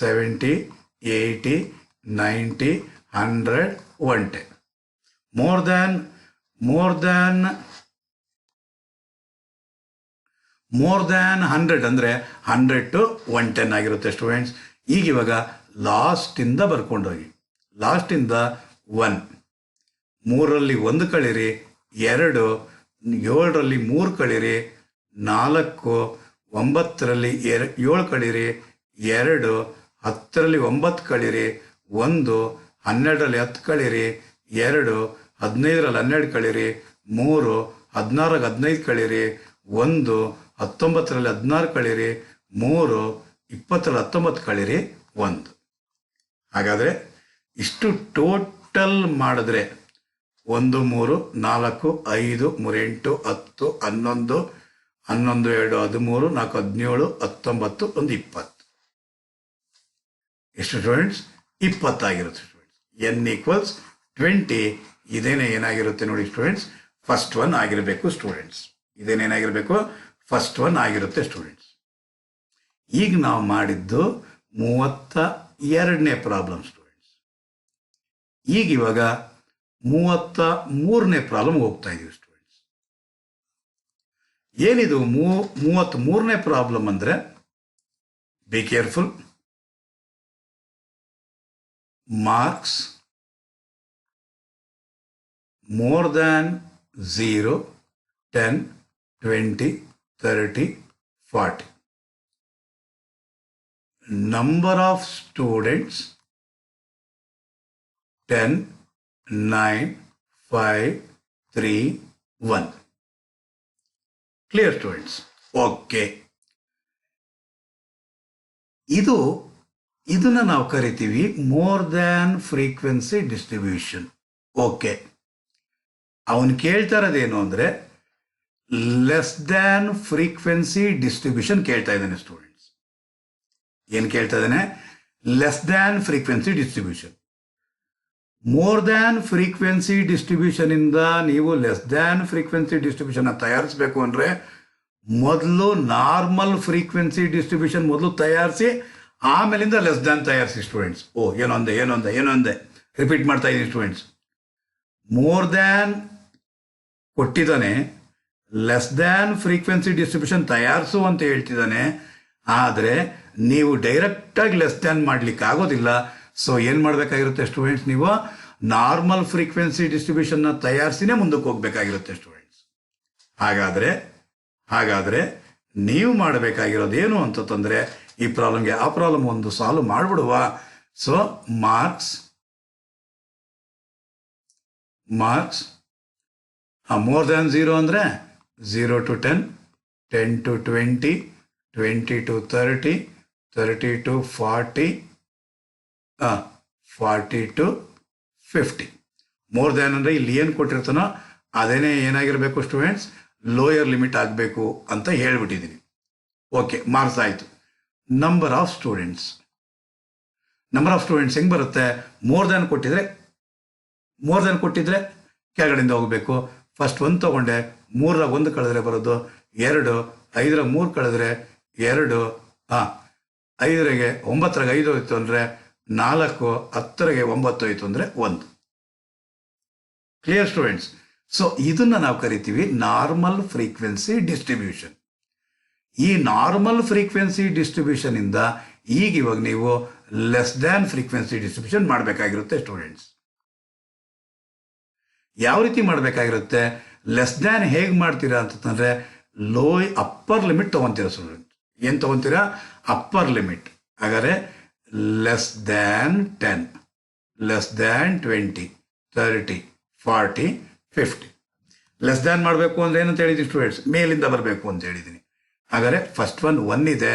70, 80, 90, 100, 110. ಮೋರ್ ದ್ಯಾನ್ 100 ಅಂದರೆ 100 to 110 ಆಗಿರುತ್ತೆ ಸ್ಟೂಡೆಂಟ್ಸ್. ಈಗ ಇವಾಗ ಲಾಸ್ಟಿಂದ ಬರ್ಕೊಂಡೋಗಿ. ಲಾಸ್ಟಿಂದ 1, 3ರಲ್ಲಿ 1 ಕಳೀರಿ 2, 7ರಲ್ಲಿ 3 ಕಳೀರಿ 4, 9ರಲ್ಲಿ 7 ಕಳೀರಿ 2, 10ರಲ್ಲಿ 9 ಕಳೀರಿ 1, 12ರಲ್ಲಿ 10 ಕಳೀರಿ 2, 15ರಲ್ಲಿ 12 ಕಳೀರಿ 3, 16ರಲ್ಲಿ 15 ಕಳೀರಿ 1, 19ರಲ್ಲಿ 16 ಕಳೀರಿ 3, 20ರಲ್ಲಿ 19 ಕಳೀರಿ 1. ಹಾಗಾದರೆ ಇಷ್ಟು ಟೋಟಲ್ ಮಾಡಿದ್ರೆ 1 3 4 5 3 8 10 11 11 2 13 4 17 19 1 20. ಎಷ್ಟು ಸ್ಟೂಡೆಂಟ್ಸ್? 20 ಆಗಿರುತ್ತೆ ಸ್ಟೂಡೆಂಟ್ಸ್. n = 20. ಇದೇನೇ ಏನಾಗಿರುತ್ತೆ ನೋಡಿ ಸ್ಟೂಡೆಂಟ್ಸ್, ಫಸ್ಟ್ ಒನ್ ಆಗಿರಬೇಕು ಸ್ಟೂಡೆಂಟ್ಸ್. ಇದೇನೇನಾಗಿರಬೇಕು, ಫಸ್ಟ್ ಒನ್ ಆಗಿರುತ್ತೆ ಸ್ಟೂಡೆಂಟ್ಸ್. ಈಗ ನಾವು ಮಾಡಿದ್ದು 32ನೇ ಪ್ರಾಬ್ಲಮ್ ಸ್ಟೂಡೆಂಟ್ಸ್. ಈಗ ಇವಾಗ 33ನೇ ಪ್ರಾಬ್ಲಮ್ ಹೋಗ್ತಾ ಇದೀವಿ ಸ್ಟೂಡೆಂಟ್ಸ್. ಏನಿದು 33ನೇ ಪ್ರಾಬ್ಲಮ್ ಅಂದ್ರೆ, be careful, marks more than 0, 10, 20, 30, 40. Number of students 10, 9, 5, 3, 1. Clear students? Okay. ಇದನ್ನ ನಾವು ಕರಿತೀವಿ more than frequency distribution. Okay, ಅವನು ಕೇಳ್ತಾ ಇರೋದೇನು ಅಂದ್ರೆ ಲೆಸ್ ದ್ಯಾನ್ ಫ್ರೀಕ್ವೆನ್ಸಿ ಡಿಸ್ಟ್ರಿಬ್ಯೂಷನ್ ಕೇಳ್ತಾ ಇದ್ದಾನೆ ಸ್ಟೂಡೆಂಟ್ಸ್. ಏನ್ ಕೇಳ್ತಾ ಇದ್ದಾನೆ? Less than frequency distribution. More than frequency distribution ಇಂದ ನೀವು ಲೆಸ್ ದ್ಯಾನ್ ಫ್ರೀಕ್ವೆನ್ಸಿ ಡಿಸ್ಟ್ರಿಬ್ಯೂಷನ್ ತಯಾರಿಸಬೇಕು ಅಂದ್ರೆ ಮೊದಲು ನಾರ್ಮಲ್ ಫ್ರೀಕ್ವೆನ್ಸಿ ಡಿಸ್ಟ್ರಿಬ್ಯೂಷನ್ ಮೊದಲು ತಯಾರಿಸಿ ಆಮೇಲಿಂದ ಲೆಸ್ ದ್ಯಾನ್ ತಯಾರಿಸಿ ಸ್ಟೂಡೆಂಟ್ಸ್. ಏನೊಂದೆ ರಿಪೀಟ್ ಮಾಡ್ತಾ ಇದ್ದೀನಿ ಸ್ಟೂಡೆಂಟ್ಸ್. ಮೋರ್ ದ್ಯಾನ್ ಕೊಟ್ಟಿದ್ದಾನೆ, ಲೆಸ್ ದ್ಯಾನ್ ಫ್ರೀಕ್ವೆನ್ಸಿ ಡಿಸ್ಟ್ರಿಬ್ಯೂಷನ್ ತಯಾರಿಸು ಅಂತ ಹೇಳ್ತಿದ್ದಾನೆ. ಆದರೆ ನೀವು ಡೈರೆಕ್ಟಾಗಿ ಲೆಸ್ ದ್ಯಾನ್ ಮಾಡ್ಲಿಕ್ಕೆ ಆಗೋದಿಲ್ಲ. ಸೊ ಏನು ಮಾಡಬೇಕಾಗಿರುತ್ತೆ ಸ್ಟೂಡೆಂಟ್ಸ್? ನೀವು ನಾರ್ಮಲ್ ಫ್ರೀಕ್ವೆನ್ಸಿ ಡಿಸ್ಟ್ರಿಬ್ಯೂಷನ್ನ ತಯಾರಿಸಿನೇ ಮುಂದಕ್ಕೆ ಹೋಗ್ಬೇಕಾಗಿರುತ್ತೆ ಸ್ಟೂಡೆಂಟ್ಸ್. ಹಾಗಾದರೆ ನೀವು ಮಾಡಬೇಕಾಗಿರೋದು ಏನು ಅಂತಂದ್ರೆ ಈ ಪ್ರಾಬ್ಲಮ್ಗೆ ಆ ಪ್ರಾಬ್ಲಮ್ ಒಂದು ಸಾಲ್ವ್ ಮಾಡಿಬಿಡುವ. ಸೊ ಮಾರ್ಕ್ಸ್ ಮೋರ್ ದ್ಯಾನ್ 0 ಅಂದರೆ 0 to 10, 10 to 20, 20 to 30, 30 to 40, 40 to 50. More than ಅಂದರೆ ಇಲ್ಲಿ ಏನು ಕೊಟ್ಟಿರ್ತಾನೋ ಅದೇನೇ ಏನಾಗಿರಬೇಕು ಸ್ಟೂಡೆಂಟ್ಸ್, ಲೋಯರ್ ಲಿಮಿಟ್ ಆಗಬೇಕು ಅಂತ ಹೇಳ್ಬಿಟ್ಟಿದ್ದೀನಿ. ಓಕೆ, ಮಾರ್ಕ್ಸ್ ಆಯಿತು. ನಂಬರ್ ಆಫ್ ಸ್ಟೂಡೆಂಟ್ಸ್ ಹೆಂಗೆ ಬರುತ್ತೆ? ಮೋರ್ ದ್ಯಾನ್ ಕೊಟ್ಟಿದ್ರೆ ಕೆಳಗಡೆಯಿಂದ ಹೋಗಬೇಕು. ಫಸ್ಟ್ 1 ತಗೊಂಡೆ, 3 1 ಕಳೆದ್ರೆ ಬರೋದು 2, 5 3 ಕಳೆದ್ರೆ 2, 5 9 5 ಹೋಯ್ತು ಅಂದರೆ 4, 10 9 ಹೋಯ್ತು ಅಂದರೆ 1. Clear students? ಸೊ ಇದನ್ನ ನಾವು ಕರಿತೀವಿ ನಾರ್ಮಲ್ ಫ್ರೀಕ್ವೆನ್ಸಿ ಡಿಸ್ಟ್ರಿಬ್ಯೂಷನ್. ಈ ನಾರ್ಮಲ್ ಫ್ರೀಕ್ವೆನ್ಸಿ ಡಿಸ್ಟ್ರಿಬ್ಯೂಷನ್ ಇಂದ ಇವಾಗ ನೀವು ಲೆಸ್ ದ್ಯಾನ್ ಫ್ರೀಕ್ವೆನ್ಸಿ ಡಿಸ್ಟ್ರಿಬ್ಯೂಷನ್ ಮಾಡಬೇಕಾಗಿರುತ್ತೆ ಸ್ಟೂಡೆಂಟ್ಸ್. ಯಾವ ರೀತಿ ಮಾಡಬೇಕಾಗಿರುತ್ತೆ? ಲೆಸ್ ದ್ಯಾನ್ ಹೇಗೆ ಮಾಡ್ತೀರಾ ಅಂತಂದ್ರೆ ಅಪ್ಪರ್ ಲಿಮಿಟ್ ತಗೊಂತೀರಾ ಸ್ಟೂಡೆಂಟ್. ಏನು ತಗೊಂತೀರಾ? Upper limit. ಹಾಗಾದ್ರೆ less than 10, less than 20, 30, 40, 50. Less than ಮಾಡಬೇಕು ಅಂದ್ರೆ ಏನಂತ ಹೇಳಿದ್ವಿ ಸ್ಟೂಡೆಂಟ್ಸ್? ಮೇಲಿಂದ ಬರಬೇಕು ಅಂತ ಹೇಳಿದ್ದೀನಿ. ಹಾಗಾದ್ರೆ ಫಸ್ಟ್ 1 ಇದೆ,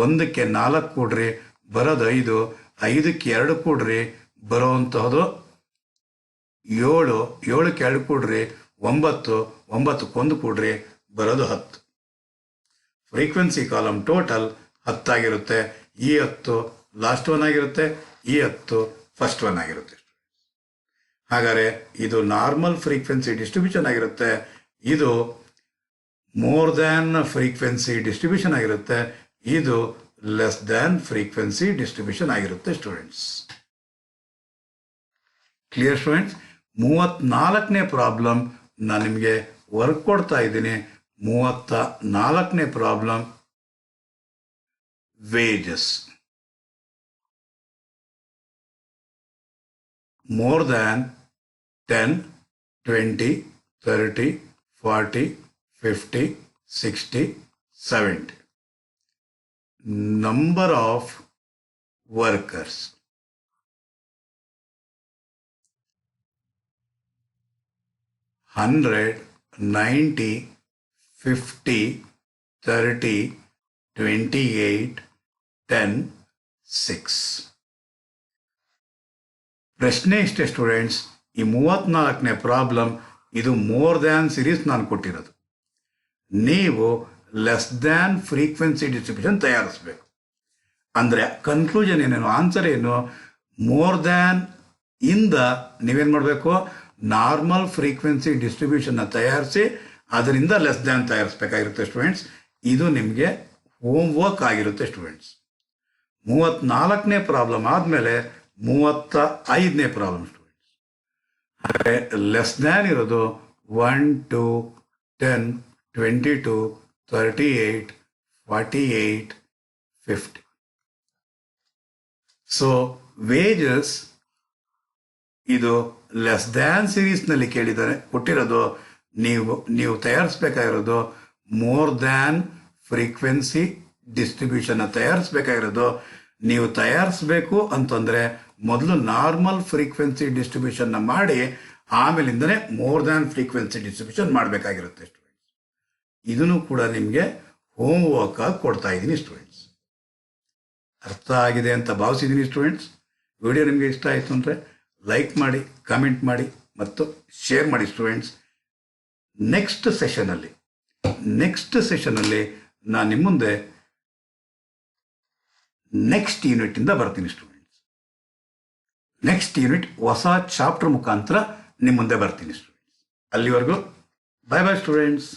1ಕ್ಕೆ 4 ಕೂಡ್ರಿ ಬರೋದು 5, 5ಕ್ಕೆ 2 ಕೂಡ್ರಿ ಬರೋವಂತಹದು 7, 7ಕ್ಕೆ 2 ಕೂಡ್ರಿ 9, 9ಕ್ಕೆ 1 ಕೂಡ್ರಿ ಬರೋದು 10. ಫ್ರೀಕ್ವೆನ್ಸಿ ಕಾಲಮ್ ಟೋಟಲ್ 10 ಆಗಿರುತ್ತೆ. ಈ 10 ಲಾಸ್ಟ್ 1 ಆಗಿರುತ್ತೆ, ಈ 10 ಫಸ್ಟ್ 1 ಆಗಿರುತ್ತೆ. ಹಾಗಾದರೆ ಇದು ನಾರ್ಮಲ್ ಫ್ರೀಕ್ವೆನ್ಸಿ ಡಿಸ್ಟ್ರಿಬ್ಯೂಷನ್ ಆಗಿರುತ್ತೆ. ಇದು ಮೋರ್ ದ್ಯಾನ್ ಫ್ರೀಕ್ವೆನ್ಸಿ ಡಿಸ್ಟ್ರಿಬ್ಯೂಷನ್ ಆಗಿರುತ್ತೆ. ಇದು ಲೆಸ್ ದ್ಯಾನ್ ಫ್ರೀಕ್ವೆನ್ಸಿ ಡಿಸ್ಟ್ರಿಬ್ಯೂಷನ್ ಆಗಿರುತ್ತೆ ಸ್ಟೂಡೆಂಟ್ಸ್. Clear students? 34ನೇ ಪ್ರಾಬ್ಲಮ್ ನಾನು ನಿಮಗೆ ವರ್ಕ್ ಕೊಡ್ತಾ ಇದ್ದೀನಿ. 34ನೇ problem, wages. More than 10, 20, 30, 40, 50, 60, 70. Number of workers. Hundred, 90, 50, 30, 28, 10, 6. ಪ್ರಶ್ನೆ ಇಷ್ಟೇ ಸ್ಟೂಡೆಂಟ್ಸ್. ಈ 34ನೇ ಪ್ರಾಬ್ಲಮ್ ಇದು ಮೋರ್ ದ್ಯಾನ್ ಸಿರೀಸ್ ನಾನು ಕೊಟ್ಟಿರೋದು. ನೀವು ಲೆಸ್ ದ್ಯಾನ್ ಫ್ರೀಕ್ವೆನ್ಸಿ ಡಿಸ್ಟ್ರಿಬ್ಯೂಷನ್ ತಯಾರಿಸಬೇಕು. ಅಂದರೆ ಕನ್ಕ್ಲೂಷನ್ ಏನೇನು, ಆನ್ಸರ್ ಏನು? ಮೋರ್ ದ್ಯಾನ್ ಇಂದ ನೀವೇನು ಮಾಡಬೇಕು? ನಾರ್ಮಲ್ ಫ್ರೀಕ್ವೆನ್ಸಿ ಡಿಸ್ಟ್ರಿಬ್ಯೂಷನ್ನ ತಯಾರಿಸಿ ಅದರಿಂದ ಲೆಸ್ ದ್ಯಾನ್ ತಯಾರಿಸಬೇಕಾಗಿರುತ್ತೆ ಸ್ಟೂಡೆಂಟ್ಸ್. ಇದು ನಿಮಗೆ ಹೋಮ್ ವರ್ಕ್ ಆಗಿರುತ್ತೆ ಸ್ಟೂಡೆಂಟ್ಸ್. 34ನೇ ಪ್ರಾಬ್ಲಮ್ ಆದಮೇಲೆ 35ನೇ ಪ್ರಾಬ್ಲಮ್ ಸ್ಟೂಡೆಂಟ್ಸ್. ಹಾಗೆ ಲೆಸ್ ದ್ಯಾನ್ ಇರೋದು 1 2 10 22 38 48 50. ಸೊ ವೇಜಸ್ ಇದು ಲೆಸ್ ದ್ಯಾನ್ ಸೀರೀಸ್ನಲ್ಲಿ ಕೇಳಿದ್ದಾರೆ, ಕೊಟ್ಟಿರೋದು ನೀವು ತಯಾರಿಸ್ಬೇಕಾಗಿರೋದು ಮೋರ್ ದ್ಯಾನ್ ಫ್ರೀಕ್ವೆನ್ಸಿ ಡಿಸ್ಟ್ರಿಬ್ಯೂಷನ್ ತಯಾರಿಸ್ಬೇಕಾಗಿರೋದು. ನೀವು ತಯಾರಿಸ್ಬೇಕು ಅಂತಂದರೆ ಮೊದಲು ನಾರ್ಮಲ್ ಫ್ರೀಕ್ವೆನ್ಸಿ ಡಿಸ್ಟ್ರಿಬ್ಯೂಷನ್ನ ಮಾಡಿ ಆಮೇಲಿಂದನೇ ಮೋರ್ ದ್ಯಾನ್ ಫ್ರೀಕ್ವೆನ್ಸಿ ಡಿಸ್ಟ್ರಿಬ್ಯೂಷನ್ ಮಾಡಬೇಕಾಗಿರುತ್ತೆ ಸ್ಟೂಡೆಂಟ್ಸ್. ಇದನ್ನು ಕೂಡ ನಿಮಗೆ ಹೋಮ್ ವರ್ಕ್ ಆಗಿ ಕೊಡ್ತಾ ಇದ್ದೀನಿ ಸ್ಟೂಡೆಂಟ್ಸ್. ಅರ್ಥ ಆಗಿದೆ ಅಂತ ಭಾವಿಸಿದ್ದೀನಿ ಸ್ಟೂಡೆಂಟ್ಸ್. ವಿಡಿಯೋ ನಿಮಗೆ ಇಷ್ಟ ಆಯಿತು ಅಂದರೆ ಲೈಕ್ ಮಾಡಿ, ಕಮೆಂಟ್ ಮಾಡಿ ಮತ್ತು ಶೇರ್ ಮಾಡಿ ಸ್ಟೂಡೆಂಟ್ಸ್. ನೆಕ್ಸ್ಟ್ ಸೆಷನಲ್ಲಿ ನಾನು ನಿಮ್ಮ ಮುಂದೆ ನೆಕ್ಸ್ಟ್ ಯೂನಿಟಿಂದ ಬರ್ತೀನಿ ಸ್ಟೂಡೆಂಟ್ಸ್. ನೆಕ್ಸ್ಟ್ ಯೂನಿಟ್ ಹೊಸ ಚಾಪ್ಟರ್ ಮುಖಾಂತರ ನಿಮ್ಮ ಮುಂದೆ ಬರ್ತೀನಿ ಸ್ಟೂಡೆಂಟ್ಸ್. ಅಲ್ಲಿವರೆಗೂ ಬಾಯ್ ಬಾಯ್ ಸ್ಟೂಡೆಂಟ್ಸ್.